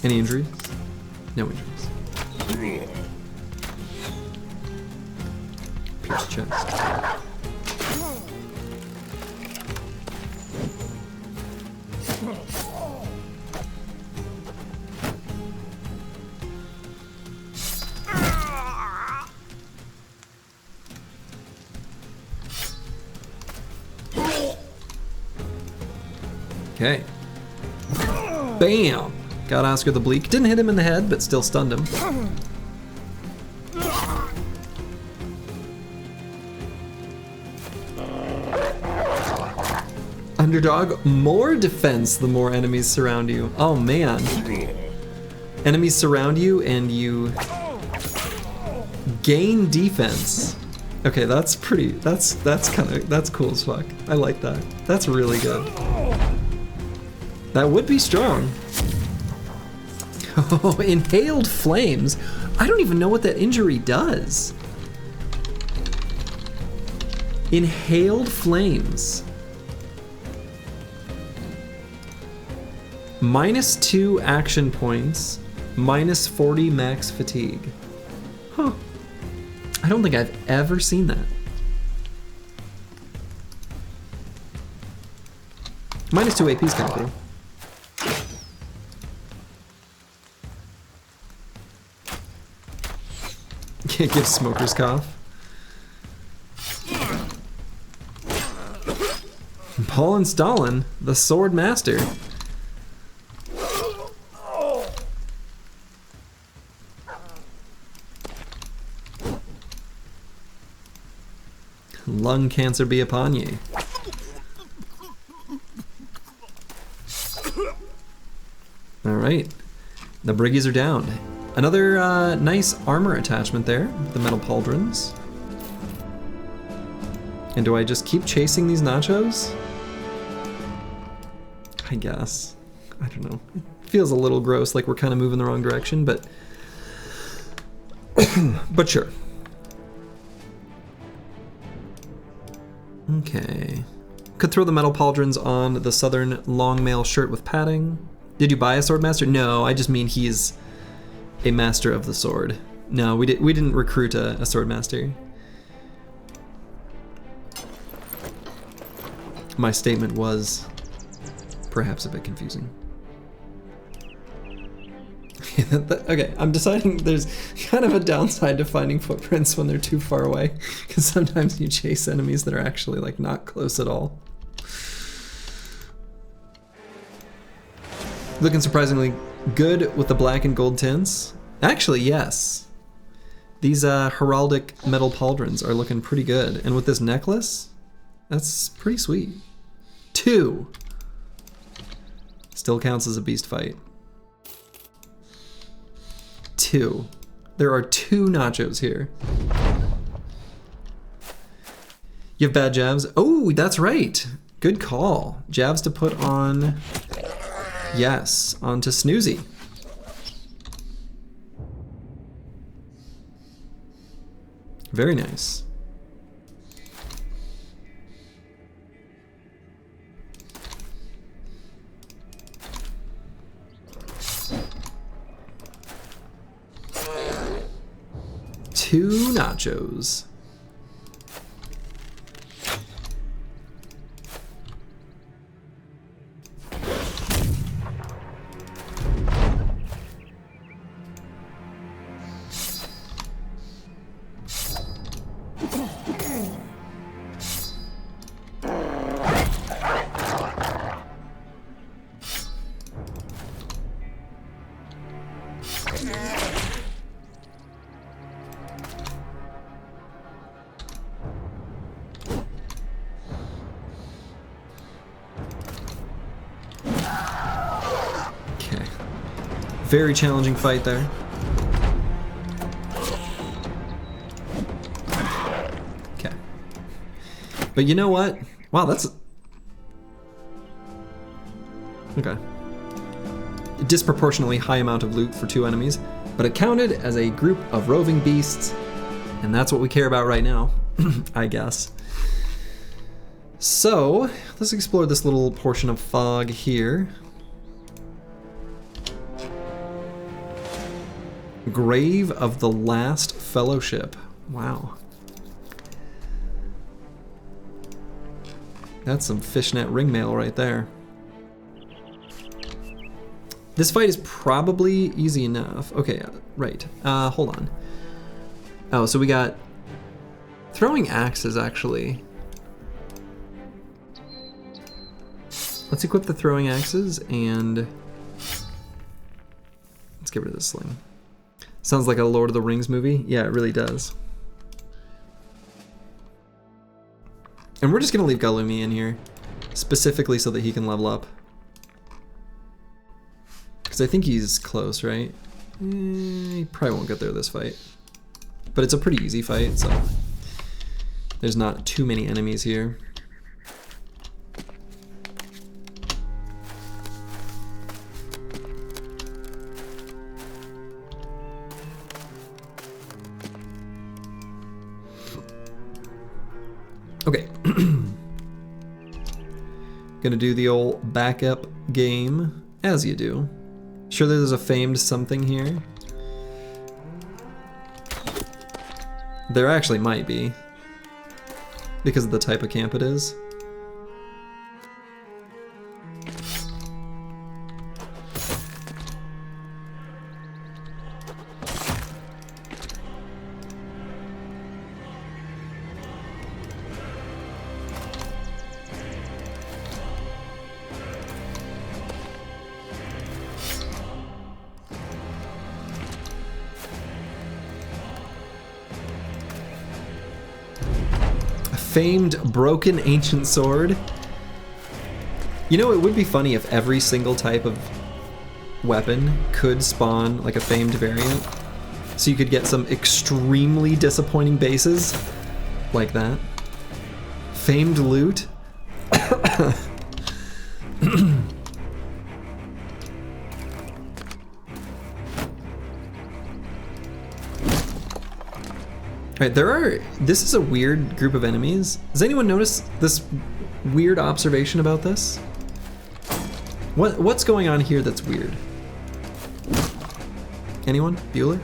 Any injuries? No injuries. Pierce chest. Okay. Bam! Got Oscar the Bleak. Didn't hit him in the head, but still stunned him. Underdog, more defense the more enemies surround you. Oh man. Enemies surround you and you gain defense. Okay, that's pretty, that's cool as fuck. I like that. That's really good. That would be strong. Oh, inhaled flames. I don't even know what that injury does. Inhaled flames. -2 action points, -40 max fatigue. Huh. I don't think I've ever seen that. -2 AP is kind of cool. Can't give smoker's cough. Colin Stalin, the sword master. Lung cancer be upon ye. Alright, the briggies are down. Another nice armor attachment there, the metal pauldrons. And do I just keep chasing these nachos? I guess. I don't know. It feels a little gross, like we're kind of moving the wrong direction, but but sure. Okay. Could throw the metal pauldrons on the southern long mail shirt with padding. Did you buy a sword master? No, I just mean he's a master of the sword. No, we didn't recruit a sword master. My statement was perhaps a bit confusing. Okay, I'm deciding there's kind of a downside to finding footprints when they're too far away, because sometimes you chase enemies that are actually like not close at all. Looking surprisingly good with the black and gold tints. Actually, yes. These heraldic metal pauldrons are looking pretty good. And with this necklace, that's pretty sweet. 2. Still counts as a beast fight. 2. There are 2 nachos here. You have bad jabs? Oh, that's right. Good call. Jabs to put on, yes, onto Snoozy. Very nice. Two nachos. Very challenging fight there. Okay. But you know what? Wow, that's... Okay. A disproportionately high amount of loot for 2 enemies, but it counted as a group of roving beasts, and that's what we care about right now, I guess. So, let's explore this little portion of fog here. Grave of the Last Fellowship. Wow. That's some fishnet ring mail right there. This fight is probably easy enough. Okay, right. Hold on. Oh, so we got throwing axes, actually. Let's equip the throwing axes and let's get rid of this sling. Sounds like a Lord of the Rings movie. Yeah, it really does. And we're just gonna leave Galumi in here, specifically so that he can level up. Because I think he's close, right? He probably won't get there this fight. But it's a pretty easy fight, so there's not too many enemies here. Okay. Gonna do the old backup game, as you do. Sure there's a famed something here? There actually might be, because of the type of camp it is. Famed broken ancient sword. You know, it would be funny if every single type of weapon could spawn like a famed variant. So you could get some extremely disappointing bases like that. Famed loot. Alright, this is a weird group of enemies. Does anyone notice this weird observation about this? What's going on here that's weird? Anyone? Bueller?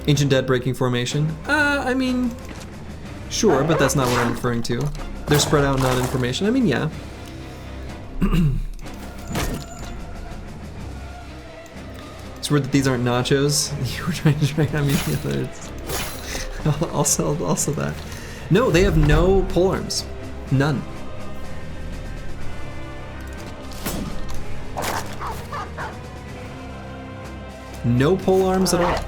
Ancient Dead breaking formation? I mean, sure, but that's not what I'm referring to. They're spread out, not in formation. I mean, yeah. It's weird that these aren't nachos. You were trying to drag on me. I'll sell that. No, they have no polearms. None. No polearms at all.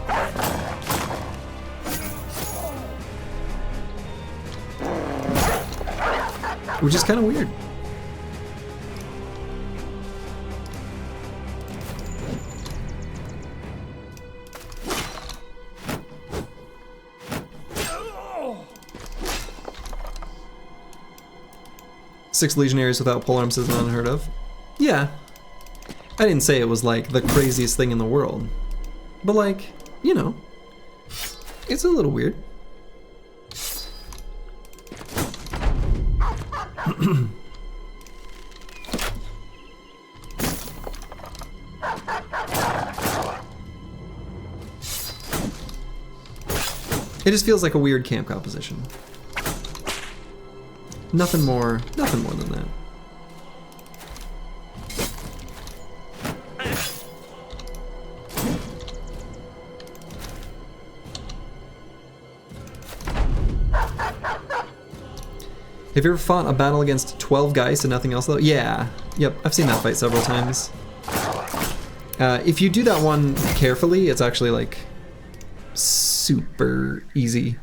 Which is kind of weird. Six legionaries without polearms is not unheard of. Yeah. I didn't say it was like the craziest thing in the world. But like, you know, it's a little weird. It just feels like a weird camp composition. Nothing more than that. Have you ever fought a battle against 12 Geist and nothing else though? Yeah, yep, I've seen that fight several times. If you do that one carefully, it's actually like super easy.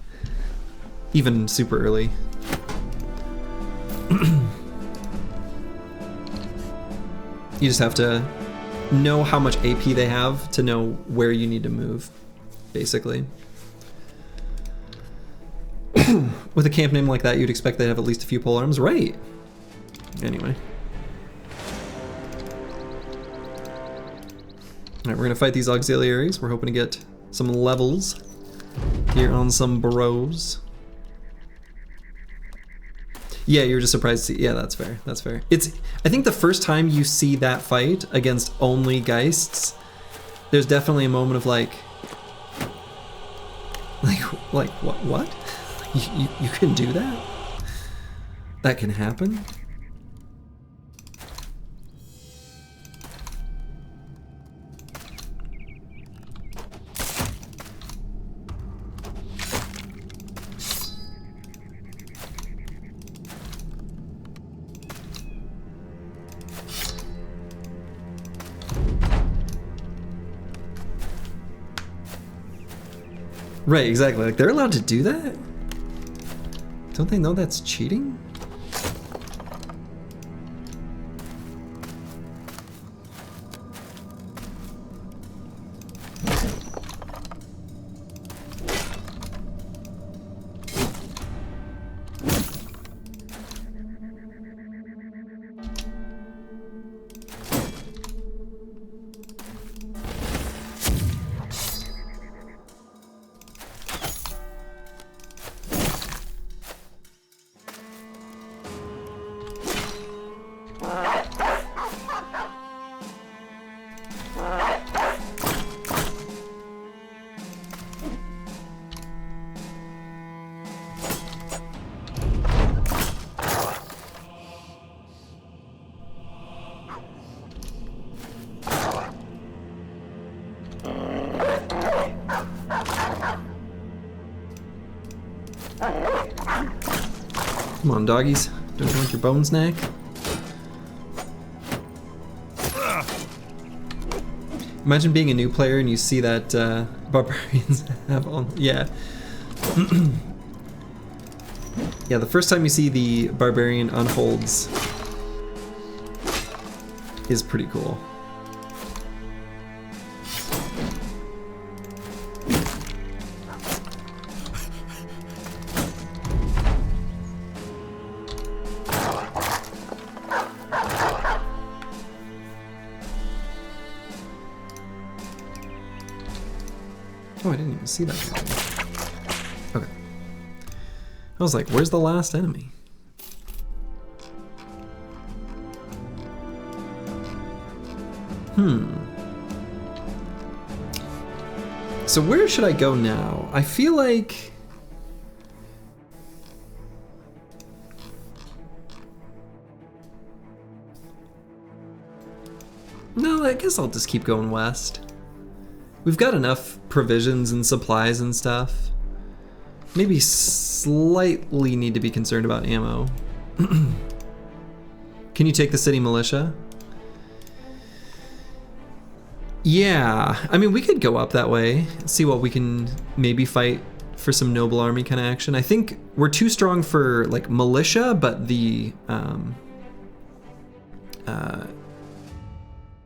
Even super early. You just have to know how much AP they have to know where you need to move, basically. With a camp name like that, you'd expect they'd have at least a few polearms, right? Anyway. Alright, we're gonna fight these auxiliaries. We're hoping to get some levels here on some bros. Yeah, you're just surprised to see. Yeah, that's fair. That's fair. I think the first time you see that fight against only Geists, there's definitely a moment of like what? You can do that? That can happen? Right, exactly. Like, they're allowed to do that? Don't they know that's cheating? Come on, doggies. Don't you want your bone snack? Imagine being a new player and you see that barbarians have on. Yeah. Yeah, the first time you see the barbarian unholds is pretty cool. Oh, I didn't even see that guy. Okay. I was like, where's the last enemy? So where should I go now? I feel like... No, I guess I'll just keep going west. We've got enough provisions and supplies and stuff. Maybe slightly need to be concerned about ammo. Can you take the city militia? Yeah, I mean, we could go up that way, see what we can maybe fight for some noble army kind of action. I think we're too strong for like militia, but the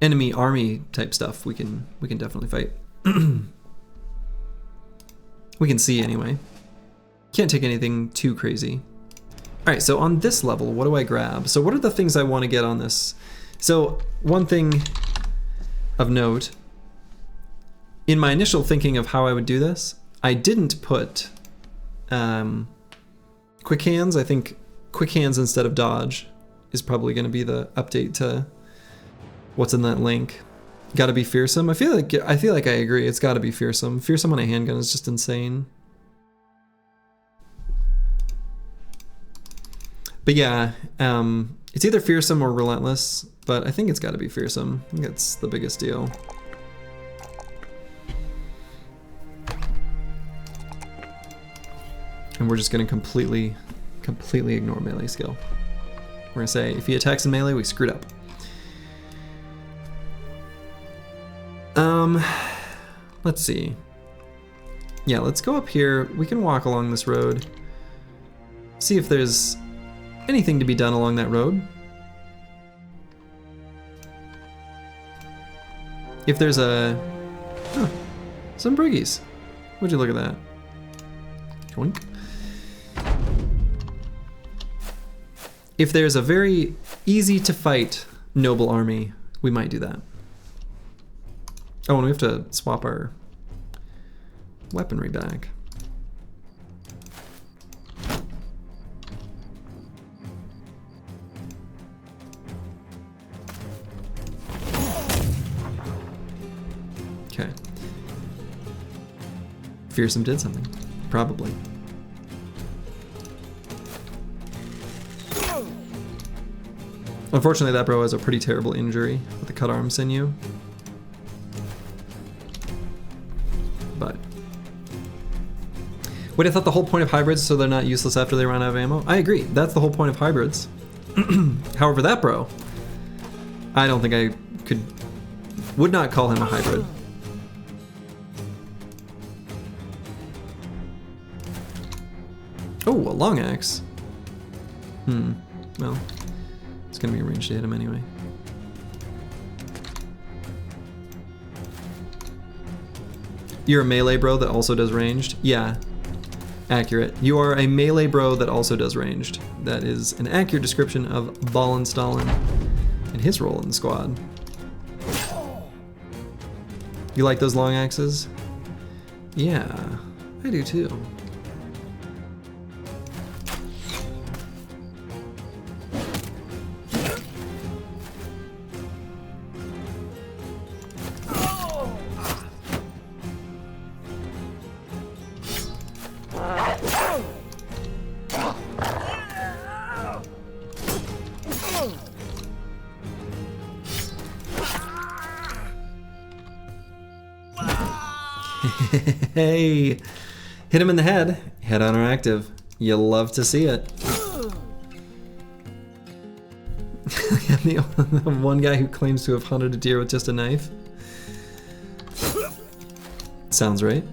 enemy army type stuff we can definitely fight. We can see anyway. Can't take anything too crazy. All right, so on this level, what do I grab? So what are the things I want to get on this? So one thing of note, in my initial thinking of how I would do this, I didn't put quick hands. I think quick hands instead of dodge is probably going to be the update to what's in that link. Got to be fearsome. I feel like I agree. It's got to be fearsome. Fearsome on a handgun is just insane. But yeah, it's either fearsome or relentless, but I think it's got to be fearsome. I think that's the biggest deal. And we're just gonna completely ignore melee skill. We're gonna say, if he attacks in melee, we screwed up. Let's see. Yeah, let's go up here. We can walk along this road. See if there's anything to be done along that road. If there's a... Oh, some briggies. Would you look at that? Joink. If there's a very easy to fight noble army, we might do that. Oh, and we have to swap our weaponry back. Okay. Fearsome did something. Probably. Unfortunately, that bro has a pretty terrible injury with the cut arm sinew. But... Wait, I thought the whole point of hybrids is so they're not useless after they run out of ammo? I agree. That's the whole point of hybrids. However, that bro, I don't think I would not call him a hybrid. Oh, a long axe. Well, it's gonna be arranged to hit him anyway. You're a melee bro that also does ranged? Yeah, accurate. You are a melee bro that also does ranged. That is an accurate description of Ballin Stalin and his role in the squad. You like those long axes? Yeah, I do too. Hey, hit him in the head. Head on or active. You love to see it. the one guy who claims to have hunted a deer with just a knife. Sounds right.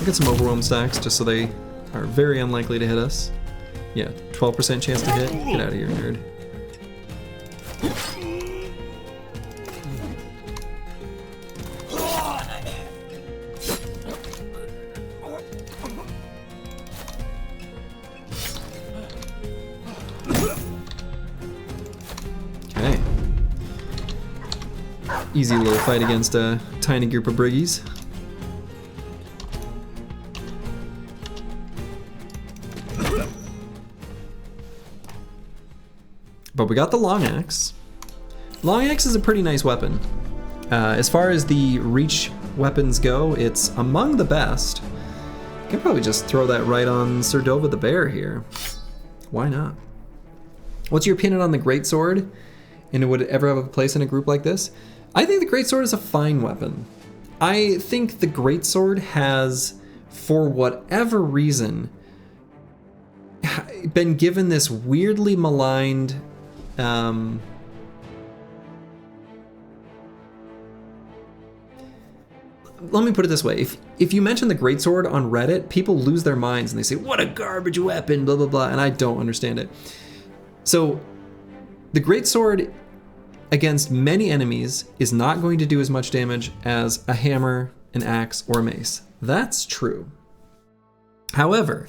Get some overwhelm stacks just so they are very unlikely to hit us. Yeah, 12% chance to hit. Get out of here, nerd. Okay. Easy little fight against a tiny group of briggies. But we got the long axe. Long axe is a pretty nice weapon. As far as the reach weapons go, it's among the best. I can probably just throw that right on Serdova the Bear here. Why not? What's your opinion on the greatsword? And would it ever have a place in a group like this? I think the greatsword is a fine weapon. I think the greatsword has, for whatever reason, been given this weirdly maligned let me put it this way. If you mention the greatsword on Reddit, people lose their minds and they say, what a garbage weapon, blah, blah, blah, and I don't understand it. So the greatsword against many enemies is not going to do as much damage as a hammer, an axe, or a mace. That's true. However,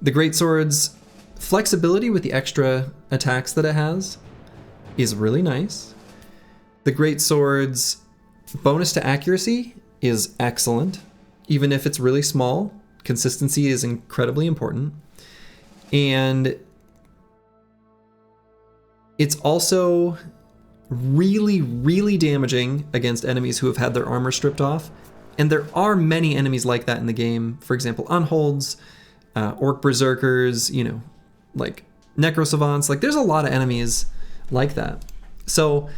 the greatsword's flexibility with the extra attacks that it has is really nice. The greatsword's bonus to accuracy is excellent. Even if it's really small, consistency is incredibly important. And it's also really, really damaging against enemies who have had their armor stripped off. And there are many enemies like that in the game. For example, unholds, orc berserkers, you know, like necro savants. Like there's a lot of enemies like that. So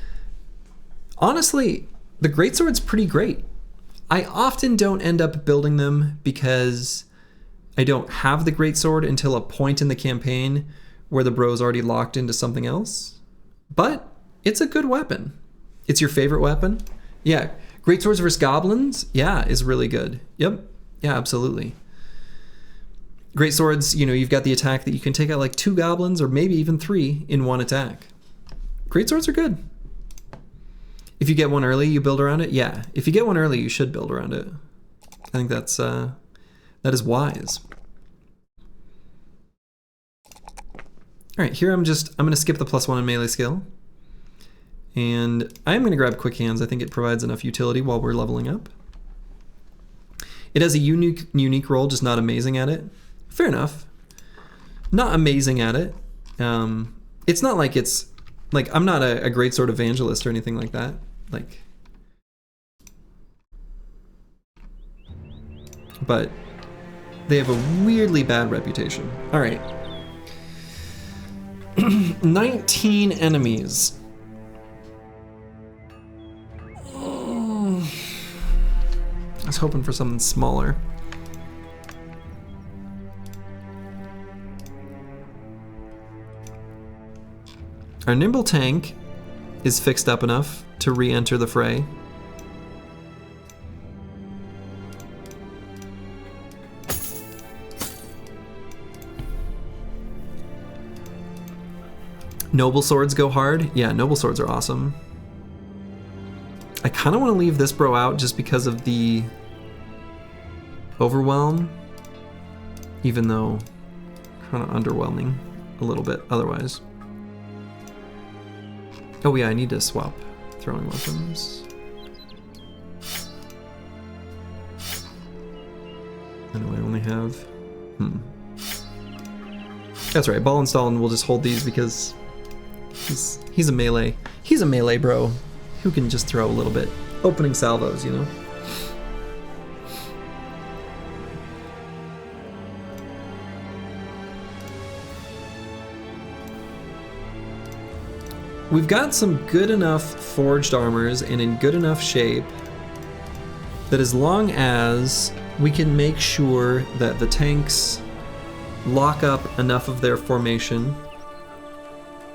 honestly, the greatsword's pretty great. I often don't end up building them because I don't have the greatsword until a point in the campaign where the bro's already locked into something else. But it's a good weapon. It's your favorite weapon? Yeah. Greatswords versus goblins? Yeah, is really good. Yep. Yeah, absolutely. Greatswords, you know, you've got the attack that you can take out like 2 goblins or maybe even 3 in one attack. Greatswords are good. If you get one early, you build around it? Yeah. If you get one early, you should build around it. I think that is wise. All right, here I'm going to skip the +1 in melee skill. And I am going to grab Quick Hands. I think it provides enough utility while we're leveling up. It has a unique role, just not amazing at it. Fair enough. Not amazing at it. It's not like it's, like, I'm not a greatsword evangelist or anything like that. Like, but they have a weirdly bad reputation. All right. 19 enemies. I was hoping for something smaller. Our nimble tank is fixed up enough to re-enter the fray. Noble swords go hard. Yeah, noble swords are awesome. I kind of want to leave this bro out just because of the overwhelm, even though kind of underwhelming a little bit otherwise. Oh yeah, I need to swap throwing weapons. I know I only have... That's right, Ball and Stalin will just hold these because he's a melee. He's a melee bro who can just throw a little bit. Opening salvos, you know? We've got some good enough forged armors and in good enough shape that as long as we can make sure that the tanks lock up enough of their formation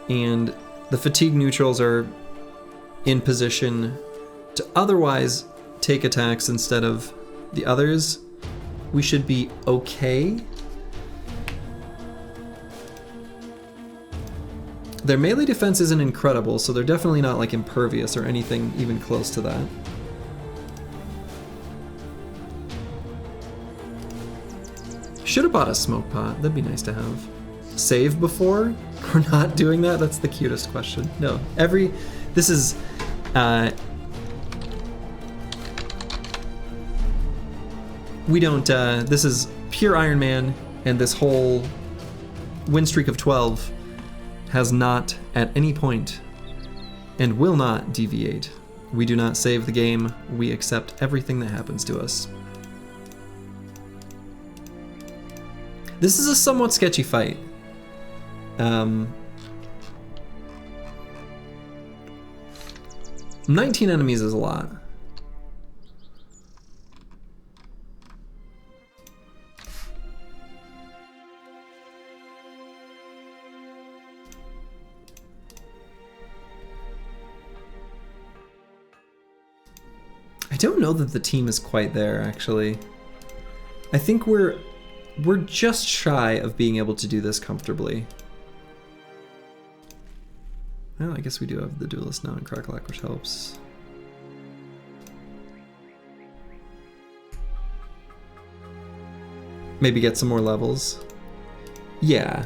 and the fatigue neutrals are in position to otherwise take attacks instead of the others, we should be okay. Their melee defense isn't incredible, so they're definitely not like impervious or anything even close to that. Should have bought a smoke pot, that'd be nice to have. Save before? We're not doing that? That's the cutest question. No, this is, we don't, this is pure Iron Man, and this whole win streak of 12 has not at any point and will not deviate. We do not save the game, we accept everything that happens to us. This is a somewhat sketchy fight. 19 enemies is a lot. I don't know that the team is quite there, actually. I think we're just shy of being able to do this comfortably. Well, I guess we do have the duelist now in Crackalack, which helps. Maybe get some more levels. Yeah.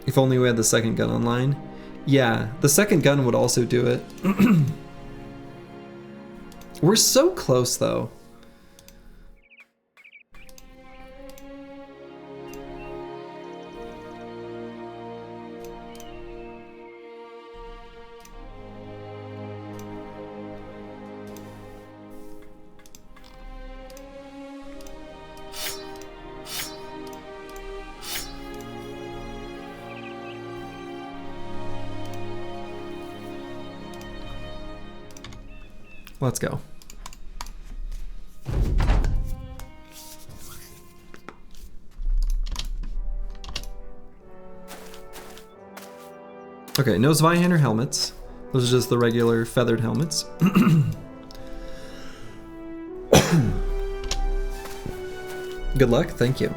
If only we had the second gun online. Yeah, the second gun would also do it. We're so close, though. Let's go. Okay, no Zweihander helmets. Those are just the regular feathered helmets. Good luck, thank you.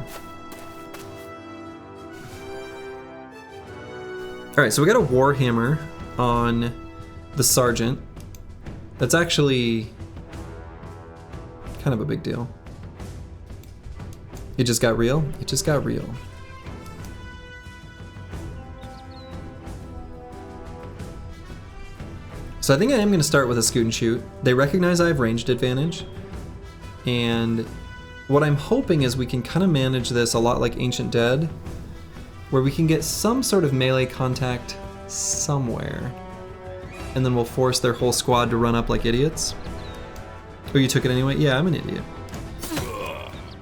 Alright, so we got a Warhammer on the Sergeant. That's actually kind of a big deal. It just got real? It just got real. So I think I am going to start with a scoot and shoot. They recognize I have ranged advantage. And what I'm hoping is we can kind of manage this a lot like Ancient Dead, where we can get some sort of melee contact somewhere. And then we'll force their whole squad to run up like idiots. Oh, you took it anyway? Yeah, I'm an idiot.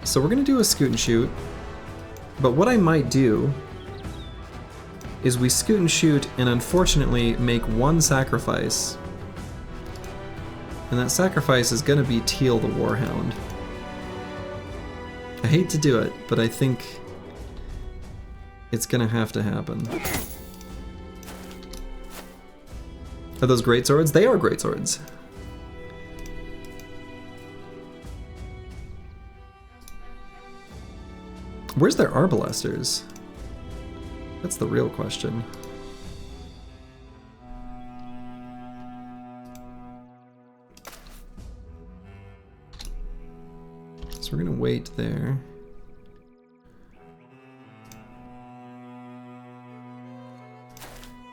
So we're gonna do a scoot and shoot. But what I might do is we scoot and shoot and unfortunately make one sacrifice. And that sacrifice is gonna be Teal the Warhound. I hate to do it, but I think it's gonna have to happen. Are those great swords? They are great swords. Where's their arbalesters? That's the real question. So we're gonna wait there.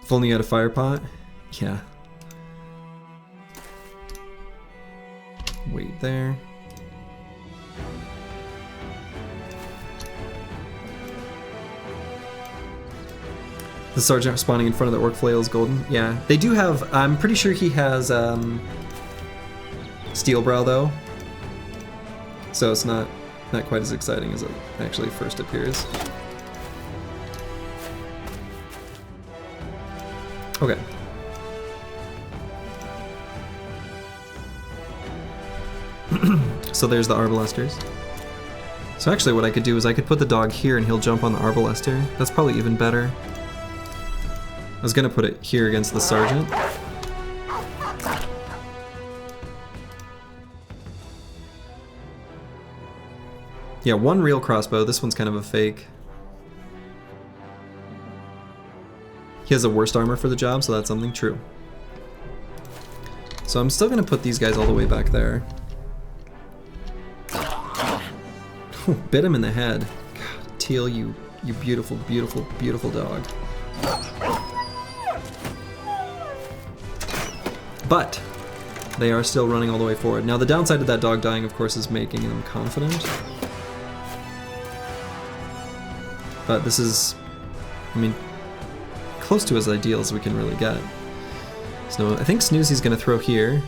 If only you had a fire pot? Yeah. Wait there. The sergeant spawning in front of the orc flail is golden. Yeah, they do have. I'm pretty sure he has steel brow though, so it's not quite as exciting as it actually first appears. Okay. So there's the Arbalesters. So actually what I could do is I could put the dog here and he'll jump on the Arbalester. That's probably even better. I was gonna put it here against the Sergeant. Yeah, one real crossbow. This one's kind of a fake. He has the worst armor for the job, so that's something true. So I'm still gonna put these guys all the way back there. Bit him in the head. God, Teal, you beautiful, beautiful, beautiful dog. But they are still running all the way forward. Now the downside of that dog dying, of course, is making them confident. But this is, I mean, close to as ideal as we can really get. So I think Snoozy's gonna throw here.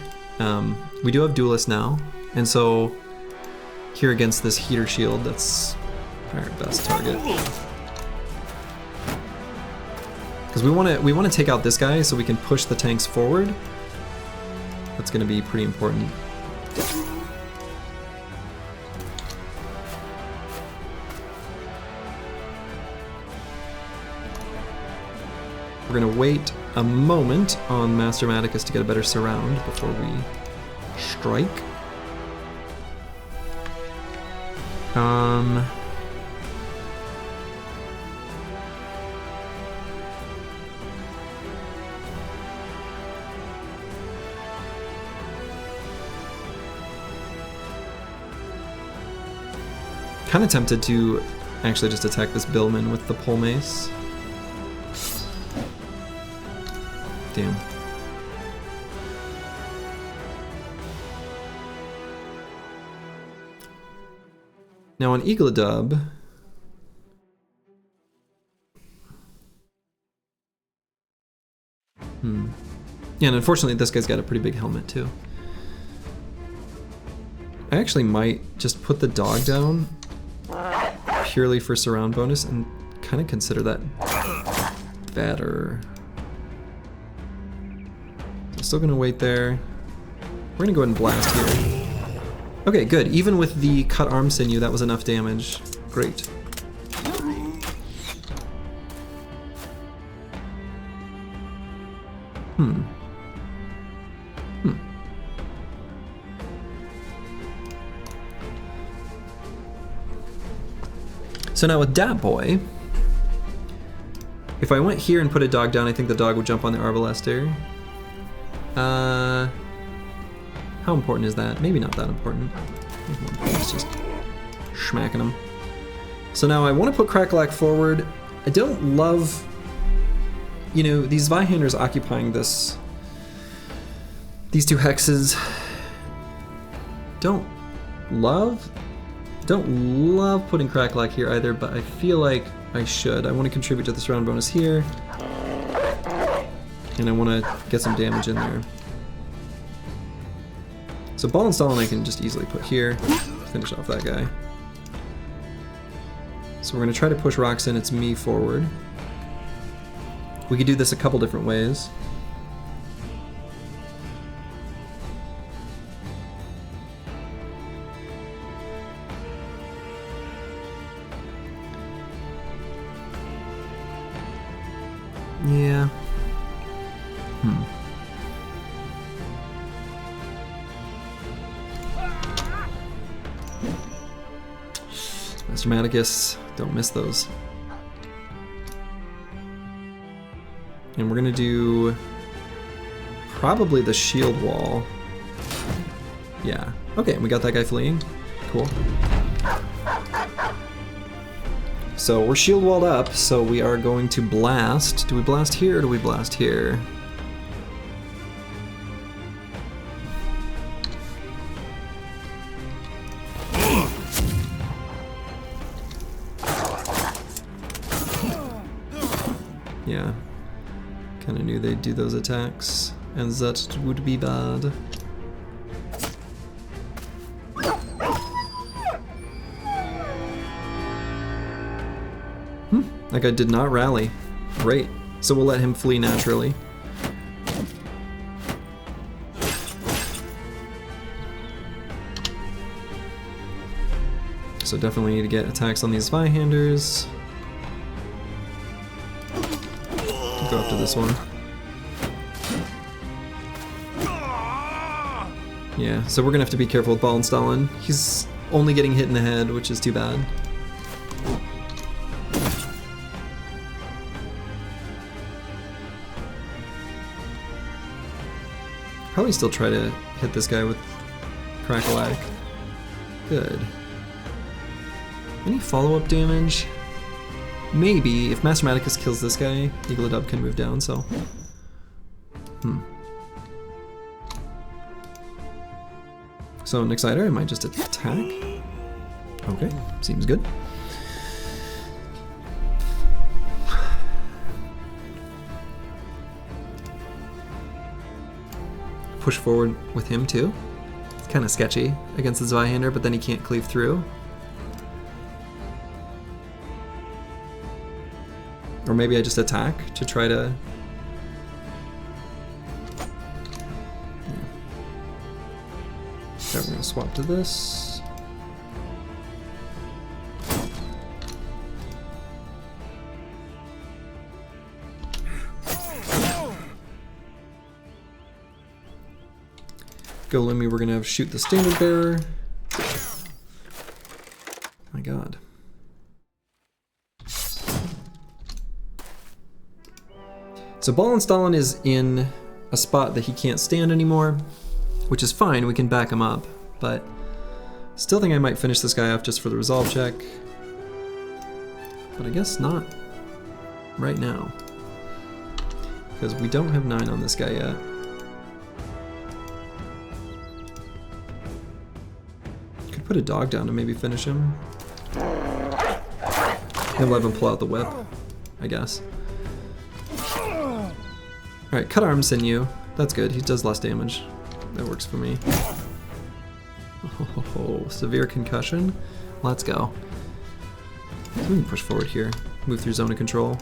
We do have Duelist now, and so here against this heater shield, that's our best target. Because we want to take out this guy so we can push the tanks forward. That's going to be pretty important. We're going to wait a moment on Master Maticus to get a better surround before we strike. Kind of tempted to actually just attack this Billman with the pole mace. Damn. Now on Eagledub, yeah, and unfortunately this guy's got a pretty big helmet too. I actually might just put the dog down purely for surround bonus and kind of consider that better. I'm still gonna wait there. We're gonna go ahead and blast here. Okay, good. Even with the cut arm sinew, that was enough damage. Great. So now with Dat Boy, if I went here and put a dog down, I think the dog would jump on the Arbalester. How important is that? Maybe not that important. It's just smacking them. So now I want to put Crackalack forward. I don't love, you know, these Zweihanders occupying this, these two hexes. Don't love putting Crackalack here either, but I feel like I should. I want to contribute to this round bonus here, and I want to get some damage in there. So Ball and Stalin I can just easily put here, finish off that guy. So we're going to try to push Roxanne, it's me, forward. We could do this a couple different ways. Yeah. Master Maticus, don't miss those. And we're gonna do probably the shield wall. Yeah. Okay, and we got that guy fleeing. Cool. So we're shield walled up, so we are going to blast. Do we blast here or do we blast here? Yeah, kind of knew they'd do those attacks, and that would be bad. That guy did not rally. Great. So we'll let him flee naturally. So definitely need to get attacks on these Zweihanders. Go after this one. Yeah, so we're gonna have to be careful with Ballenstalen. He's only getting hit in the head, which is too bad. Probably still try to hit this guy with Crackalack. Good. Any follow-up damage? Maybe. If Master Maticus kills this guy, Eagledub can move down, so... So Nexiter, I might just attack. Okay, seems good. Push forward with him too. It's kind of sketchy against the Zweihander, but then he can't cleave through. Or maybe I just attack to try to... Okay, we're gonna swap to this. Golemi, we're gonna have shoot the standard bearer. My god. So Ballenstalen is in a spot that he can't stand anymore, which is fine, we can back him up, but still think I might finish this guy off just for the resolve check. But I guess not right now, because we don't have 9 on this guy yet. Could put a dog down to maybe finish him. And let him pull out the whip, I guess. Alright, cut arm sinew. That's good, he does less damage. That works for me. Oh, severe concussion. Let's go. We can push forward here. Move through zone of control.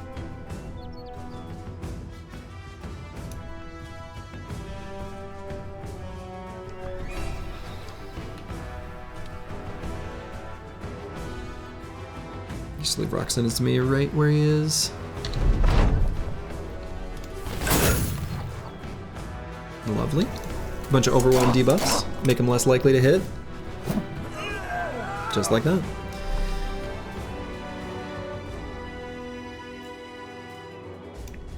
Just leave Roxanne to me right where he is. Lovely. Bunch of overwhelm debuffs, make him less likely to hit. Just like that.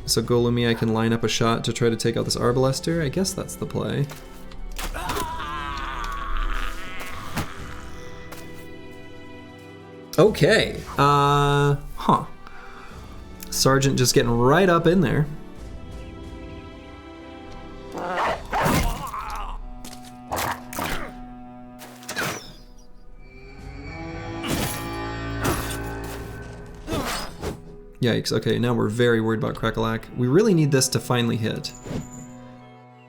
So Golemi, I can line up a shot to try to take out this Arbalester. I guess that's the play. Okay. Sergeant just getting right up in there. Yikes, okay, now we're very worried about Crackalack. We really need this to finally hit.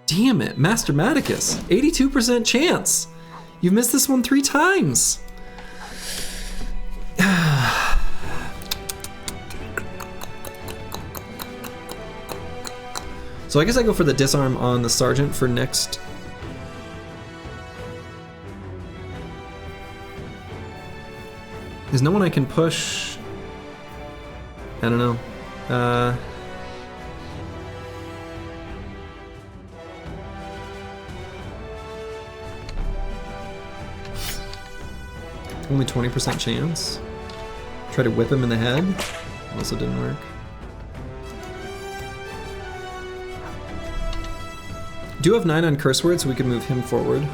Damn it, Master Maticus, 82% chance! You've missed this one 3 times! So I guess I go for the disarm on the Sergeant for next. There's no one I can push. I don't know. Only 20% chance. Try to whip him in the head. Also didn't work. Do have 9 on curse word, so we can move him forward.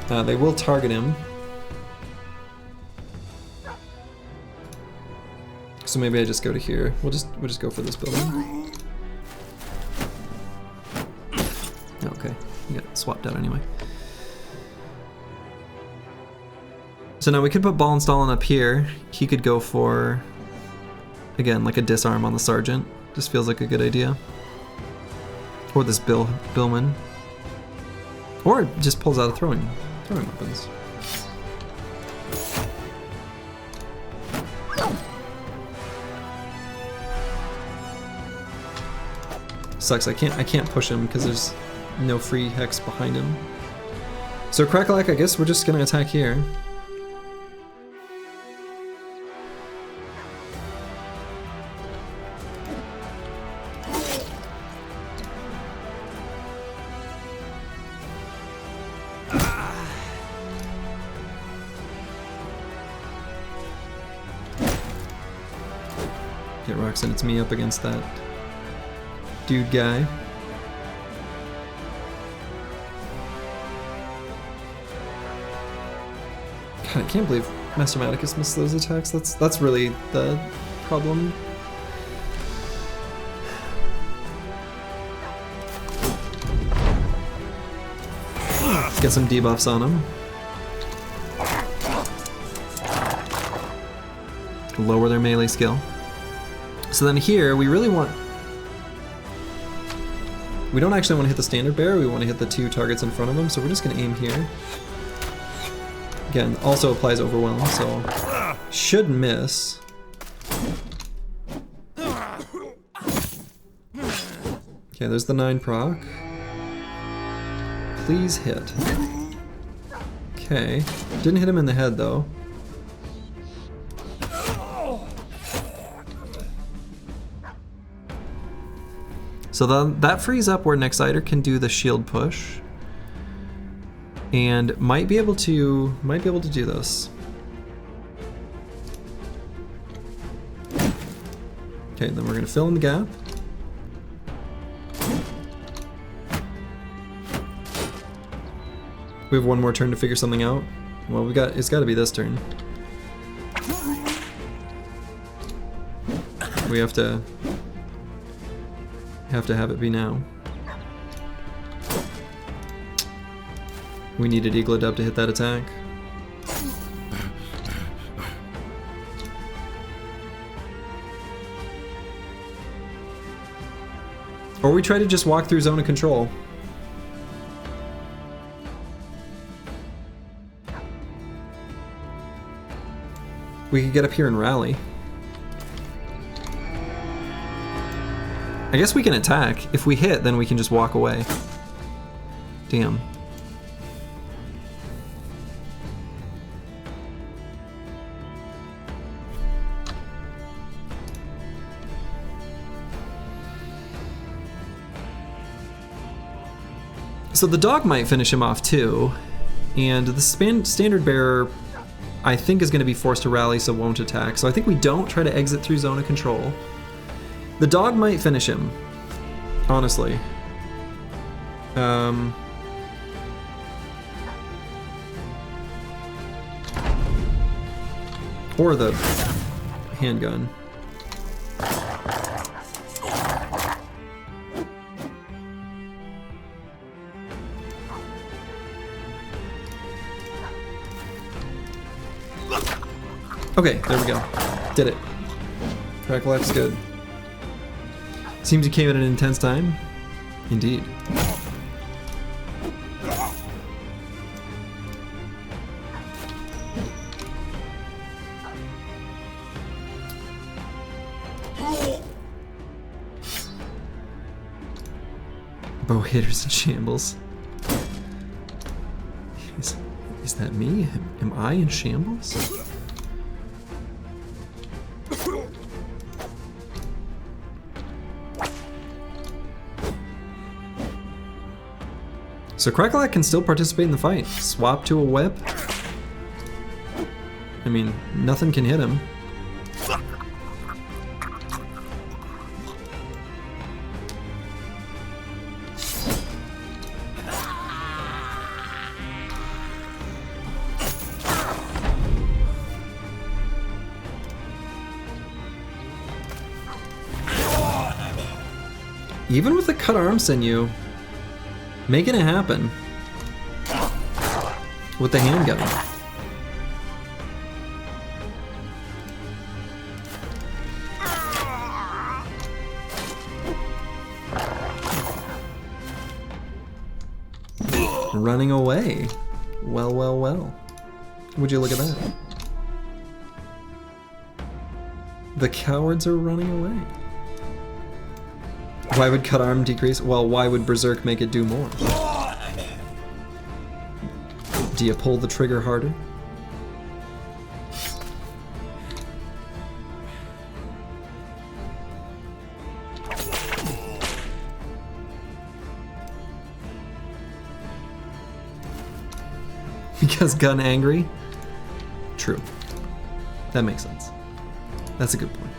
They will target him. So maybe I just go to here. We'll just go for this building. Okay, you got swapped out anyway. So now we could put Ballenstalen up here. He could go for, again, like a disarm on the Sergeant. Just feels like a good idea. Or this Billman. Or it just pulls out a throwing weapons. Sucks, I can't push him because there's no free hex behind him. So Crackalack, I guess we're just gonna attack here. Okay, Roxanne, it's me up against that dude guy. God, I can't believe Master Maticus missed those attacks. That's really the problem. Let's get some debuffs on him. Lower their melee skill. So then here, we really want... We don't actually want to hit the standard bearer, we want to hit the 2 targets in front of him, so we're just going to aim here. Again, also applies overwhelm, so should miss. Okay, there's the 9 proc. Please hit. Okay, didn't hit him in the head though. So that frees up where Nexiter can do the shield push. And might be able to do this. Okay, then we're gonna fill in the gap. We have one more turn to figure something out. Well, it's gotta be this turn. We have to have it be now. We needed Eagle-Adept to hit that attack. Or we try to just walk through zone of control. We could get up here and rally. I guess we can attack. If we hit, then we can just walk away. Damn. So the dog might finish him off too, and the standard bearer I think is going to be forced to rally, so won't attack. So I think we don't try to exit through zone of control. The dog might finish him, honestly. Or the handgun. Okay, there we go. Did it. Crack life's good. Seems you came at an intense time. Indeed. Bow hitters in shambles. Is that me? Am I in shambles? So Crackalack can still participate in the fight. Swap to a web. I mean, nothing can hit him. Even with the cut arm sinew, making it happen with the handgun. Running away. Well, well, well. Would you look at that? The cowards are running away. Why would cut arm decrease? Well, why would Berserk make it do more? Do you pull the trigger harder? Because gun angry? True. That makes sense. That's a good point.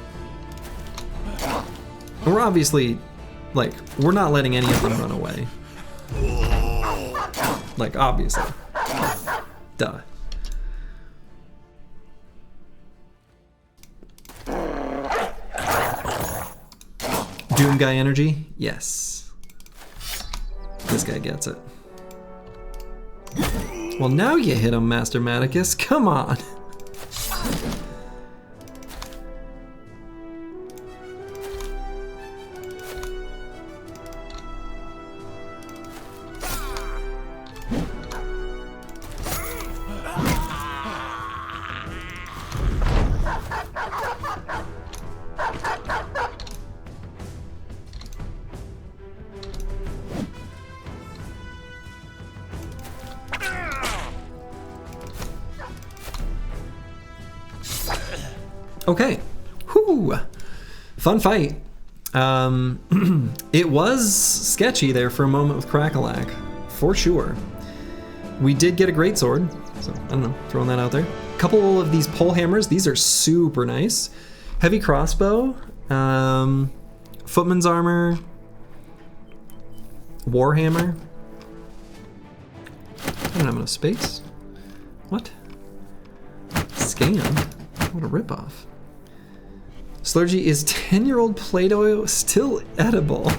And we're obviously, like, we're not letting any of them run away. Like, obviously. Duh. Doom guy energy? Yes. This guy gets it. Well, now you hit him, Master Maticus. Come on. Okay. Whew. Fun fight. It was sketchy there for a moment with Crackalack, for sure. We did get a greatsword, so I don't know, throwing that out there. A couple of these pole hammers, these are super nice. Heavy crossbow, footman's armor, warhammer. I don't have enough space. What? Scanned? What a ripoff. Slurgy, is 10-year-old Play-Doh still edible?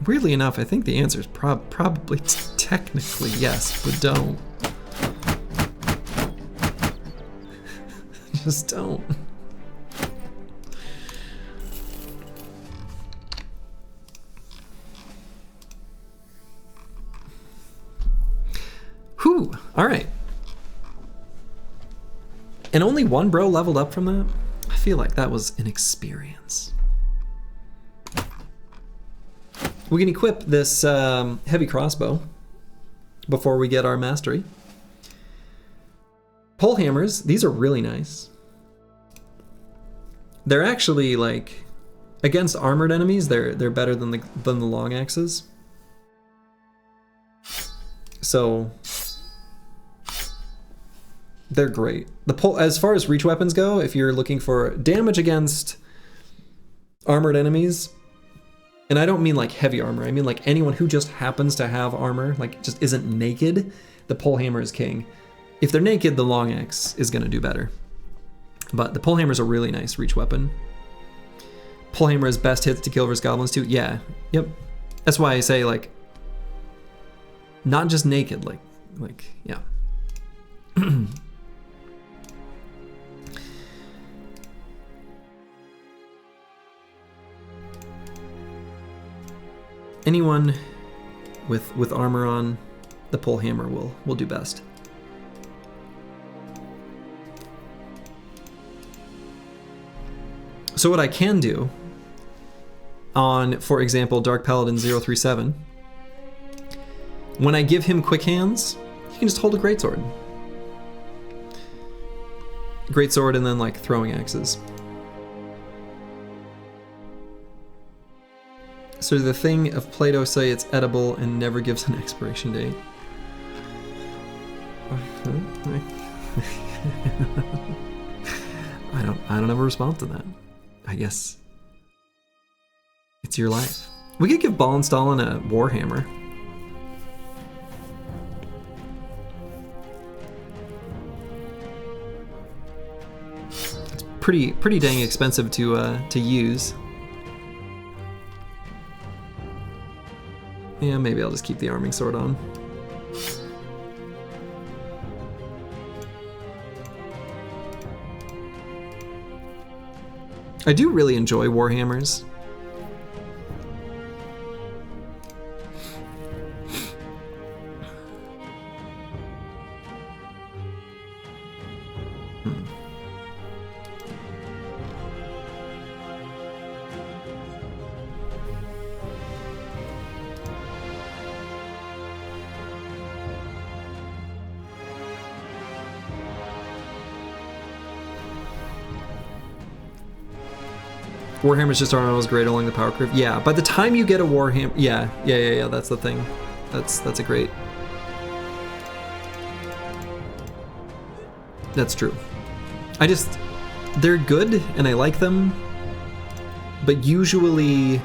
Weirdly enough, I think the answer is probably technically yes, but don't. Just don't. Whew, all right. And only one bro leveled up from that? I feel like that was an experience. We can equip this heavy crossbow before we get our mastery. Pole hammers, these are really nice. They're actually, like, against armored enemies, they're better than the long axes. So they're great. The pole, as far as reach weapons go, if you're looking for damage against armored enemies, and I don't mean like heavy armor, I mean like anyone who just happens to have armor, like just isn't naked, the pole hammer is king. If they're naked, the long axe is gonna do better. But the pole hammer is a really nice reach weapon. Pole hammer is best hits to kill versus goblins too. Yeah, yep. That's why I say, like, not just naked, like yeah. Anyone with armor on, the pole hammer will do best. So what I can do on, for example, Dark Paladin 037, when I give him quick hands, he can just hold a greatsword. Greatsword and then like throwing axes. So the thing of Play-Doh say it's edible and never gives an expiration date. I don't ever respond to that. I guess it's your life. We could give Ball and Stalin a Warhammer. It's pretty dang expensive to use. Yeah, maybe I'll just keep the arming sword on. I do really enjoy Warhammers. Warhammers just aren't always great along the power curve. Yeah, by the time you get a Warhammer, yeah, that's the thing. That's a great. That's true. they're good and I like them, but usually,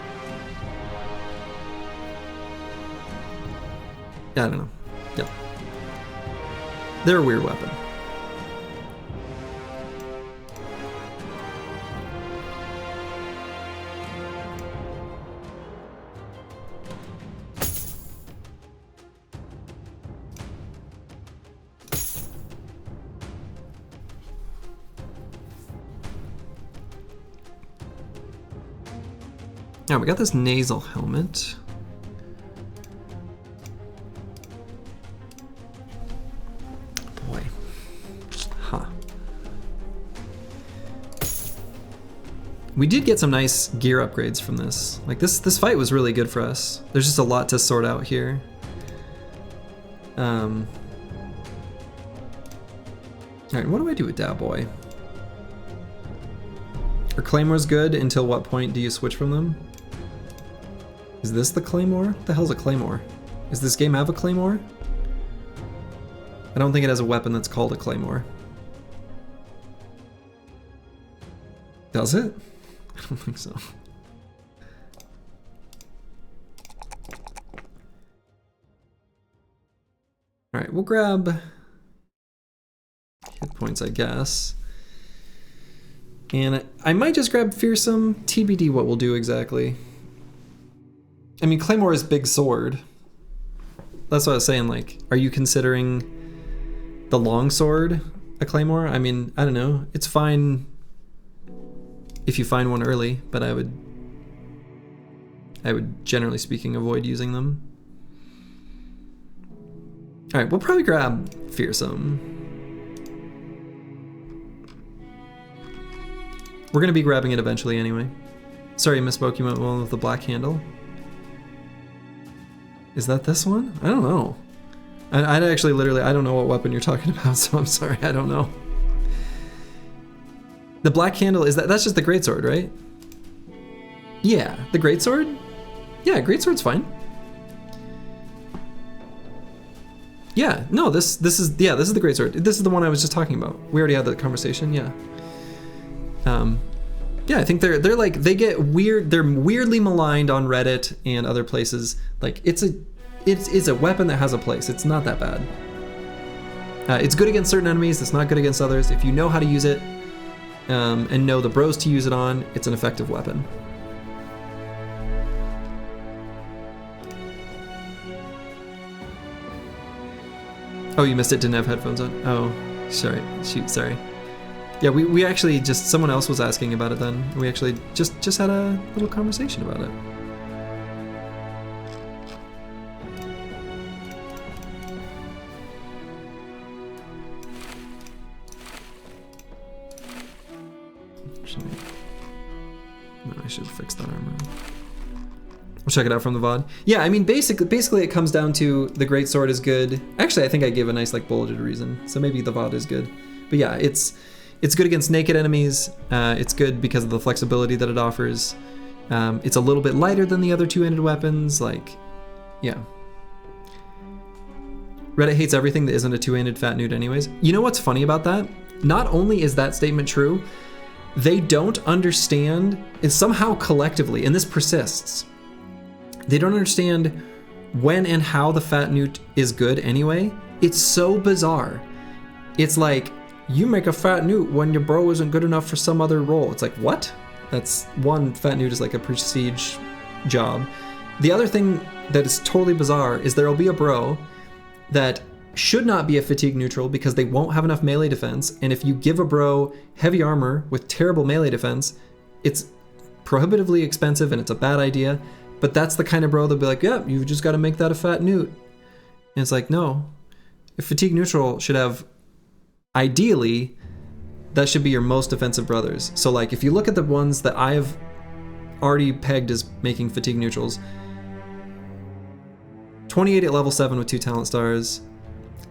I don't know. Yeah. They're a weird weapon. Yeah, we got this nasal helmet. Boy. Huh. We did get some nice gear upgrades from this. Like this fight was really good for us. There's just a lot to sort out here. Alright, what do I do with that boy? Are claymores good? Until what point do you switch from them? Is this the claymore? What the hell's a claymore? Does this game have a claymore? I don't think it has a weapon that's called a claymore. Does it? I don't think so. Alright, we'll grab hit points, I guess. And I might just grab fearsome. TBD what we'll do exactly. I mean, claymore is big sword. That's what I was saying, like, are you considering the long sword a claymore? I mean, I don't know. It's fine if you find one early, but I would generally speaking avoid using them. All right, we'll probably grab fearsome. We're gonna be grabbing it eventually anyway. Sorry, I misspoke, you went one with the black handle. Is that this one? I don't know. I'd actually literally, I don't know what weapon you're talking about, so I'm sorry, I don't know. The black handle, that's just the greatsword, right? Yeah, the greatsword? Yeah, greatsword's fine. Yeah, no, this is the greatsword. This is the one I was just talking about. We already had that conversation, yeah. Yeah, I think they're like, they get weird, they're weirdly maligned on Reddit and other places. Like, it's a weapon that has a place. It's not that bad. It's good against certain enemies, it's not good against others. If you know how to use it, and know the bros to use it on, it's an effective weapon. Oh, you missed it, didn't have headphones on? Oh, sorry, shoot, sorry. Yeah, we actually just, someone else was asking about it then. We actually just had a little conversation about it. No, I should fix that armor. We'll check it out from the VOD. Yeah, I mean, basically it comes down to the greatsword is good. Actually, I think I gave a nice, like, bulleted reason, so maybe the VOD is good. But yeah, it's good against naked enemies. It's good because of the flexibility that it offers. It's a little bit lighter than the other two-handed weapons. Like, yeah. Reddit hates everything that isn't a two-handed fat nude anyways. You know what's funny about that? Not only is that statement true, they don't understand, and somehow collectively, and this persists, they don't understand when and how the fat newt is good anyway. It's so bizarre. It's like, you make a fat newt when your bro isn't good enough for some other role. It's like, what? That's one, fat newt is like a prestige job. The other thing that is totally bizarre is there'll be a bro that should not be a fatigue neutral because they won't have enough melee defense, and if you give a bro heavy armor with terrible melee defense, it's prohibitively expensive and it's a bad idea, but that's the kind of bro that'll be like, yeah, you've just got to make that a fat newt. And it's like, no. If fatigue neutral should have, ideally, that should be your most defensive brothers. So like, if you look at the ones that I've already pegged as making fatigue neutrals, 28 at level 7 with 2 talent stars,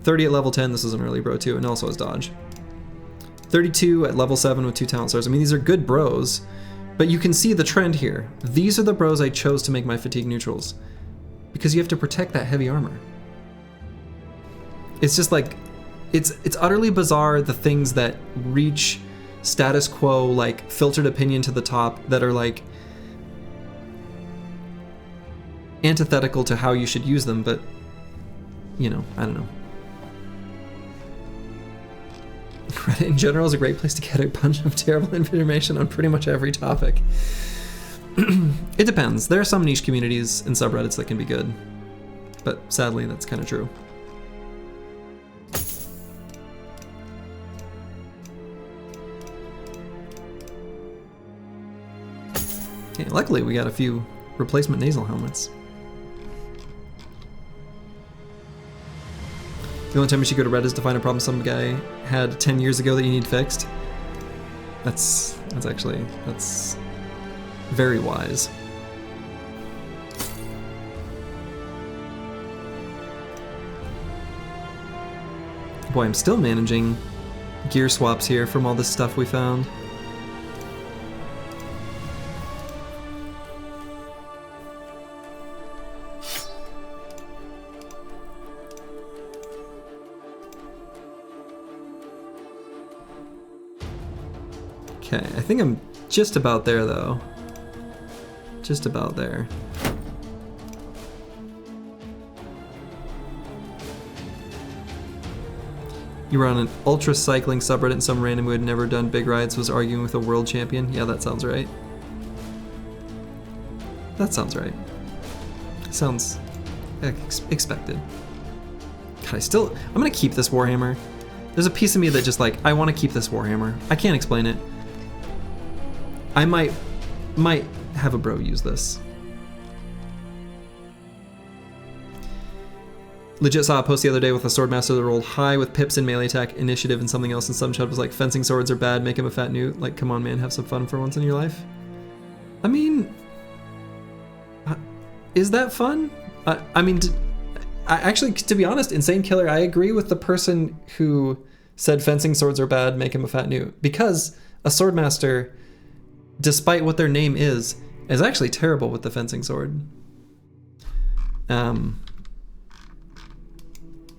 30 at level 10, this is an early bro too, and also has dodge. 32 at level 7 with 2 talent stars. I mean, these are good bros, but you can see the trend here. These are the bros I chose to make my fatigue neutrals, because you have to protect that heavy armor. It's just like, it's utterly bizarre, the things that reach status quo, like filtered opinion to the top that are like antithetical to how you should use them, but you know, I don't know. Reddit in general is a great place to get a bunch of terrible information on pretty much every topic. It depends. There are some niche communities and subreddits that can be good, but sadly that's kind of true. Okay, luckily we got a few replacement nasal helmets. The only time you should go to Reddit is to find a problem some guy had 10 years ago that you need fixed. That's very wise. Boy, I'm still managing gear swaps here from all this stuff we found. Okay, I think I'm just about there though. Just about there. You were on an ultra cycling subreddit and some random who had never done big rides was arguing with a world champion. Yeah, that sounds right. That sounds right. Sounds expected. God, I'm gonna keep this Warhammer. There's a piece of me that just like, I want to keep this Warhammer. I can't explain it. I might have a bro use this. Legit saw a post the other day with a swordmaster that rolled high with pips in melee attack, initiative, and something else, and some chat was like, fencing swords are bad, make him a fat newt. Like, come on, man, have some fun for once in your life. I mean, is that fun? I mean, actually, to be honest, Insane Killer, I agree with the person who said fencing swords are bad, make him a fat newt, because a swordmaster, despite what their name is actually terrible with the fencing sword. And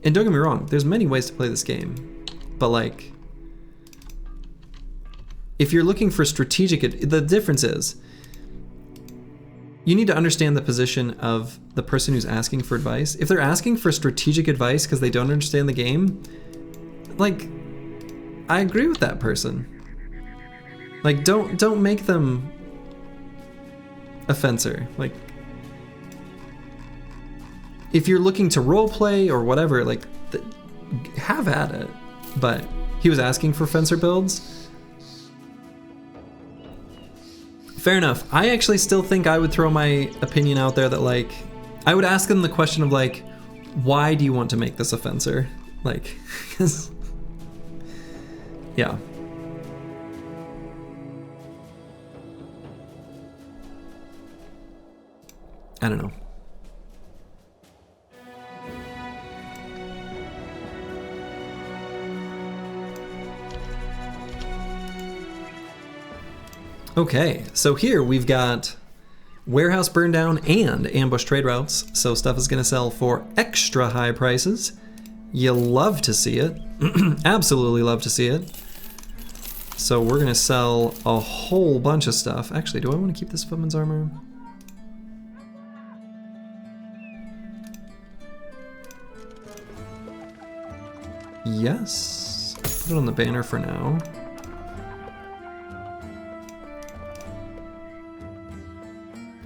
don't get me wrong, there's many ways to play this game, but like, if you're looking for strategic, the difference is, you need to understand the position of the person who's asking for advice. If they're asking for strategic advice because they don't understand the game, like, I agree with that person. Like, don't make them a fencer. Like, if you're looking to roleplay or whatever, like, have at it. But he was asking for fencer builds. Fair enough. I actually still think I would throw my opinion out there that, like, I would ask them the question of, like, why do you want to make this a fencer? Like, 'cause, yeah. I don't know. Okay, so here we've got warehouse burn down and ambush trade routes, so stuff is going to sell for extra high prices. You love to see it. Absolutely love to see it. So we're going to sell a whole bunch of stuff. Actually, do I want to keep this footman's armor? Yes. Put it on the banner for now.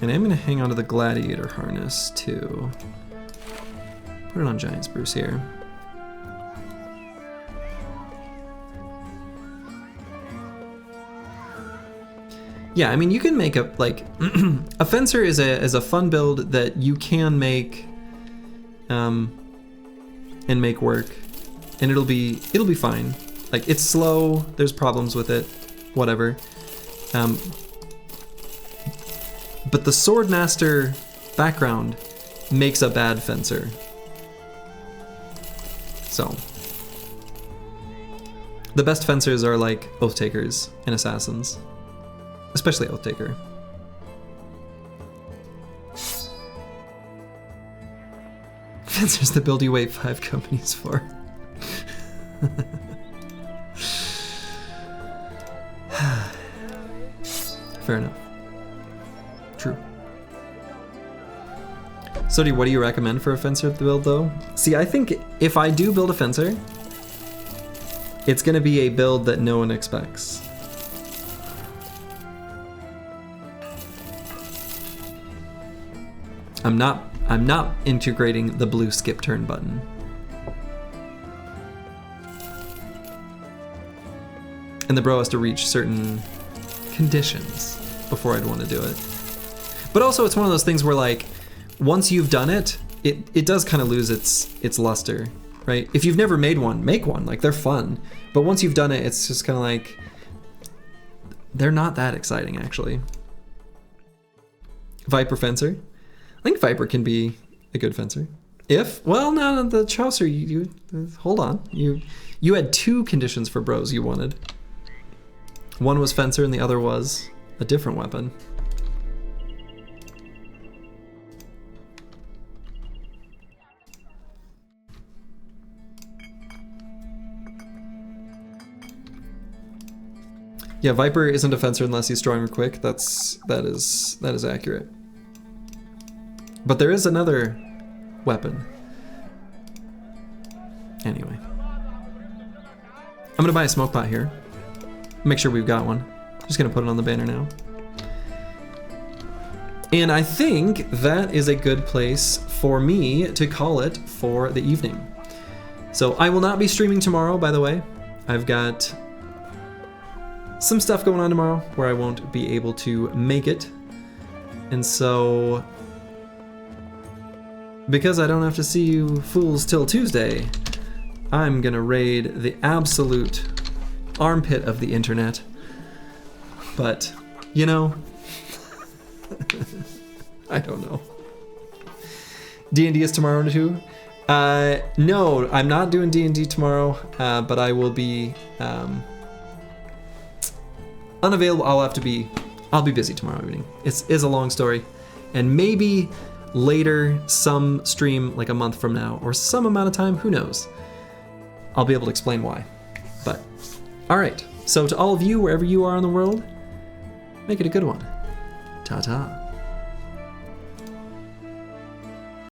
And I'm gonna hang on to the gladiator harness too. Put it on giant spruce here. Yeah, I mean, you can make a, like, a fencer is a fun build that you can make and make work. And it'll be fine. Like, it's slow, there's problems with it, whatever. But the swordmaster background makes a bad fencer. So, the best fencers are like oath takers and assassins, especially oath taker. Fencers the build you wait 5 companies for. Fair enough. True. So what do you recommend for a fencer build though? See, I think if I do build a fencer, it's gonna be a build that no one expects. I'm not integrating the blue skip turn button. And the bro has to reach certain conditions before I'd want to do it. But also it's one of those things where like, once you've done it, it does kind of lose its luster, right? If you've never made one, make one, like they're fun. But once you've done it, it's just kind of like, they're not that exciting actually. Viper fencer. I think Viper can be a good fencer. Well, no, the Chaucer, you hold on. You had two conditions for bros you wanted. One was fencer and the other was a different weapon. Yeah, Viper isn't a fencer unless he's strong or quick. That is accurate. But there is another weapon. Anyway. I'm gonna buy a smoke pot here. Make sure we've got one. Just gonna put it on the banner now. And I think that is a good place for me to call it for the evening. So I will not be streaming tomorrow, by the way. I've got some stuff going on tomorrow where I won't be able to make it. And so, because I don't have to see you fools till Tuesday, I'm gonna raid the absolute armpit of the internet. But, you know, I don't know. D&D is tomorrow too? No, I'm not doing D&D tomorrow, but I will be unavailable. I'll be busy tomorrow evening. It's a long story, and maybe later some stream like a month from now or some amount of time, who knows, I'll be able to explain why. But all right, so to all of you wherever you are in the world, make it a good one. Ta-ta.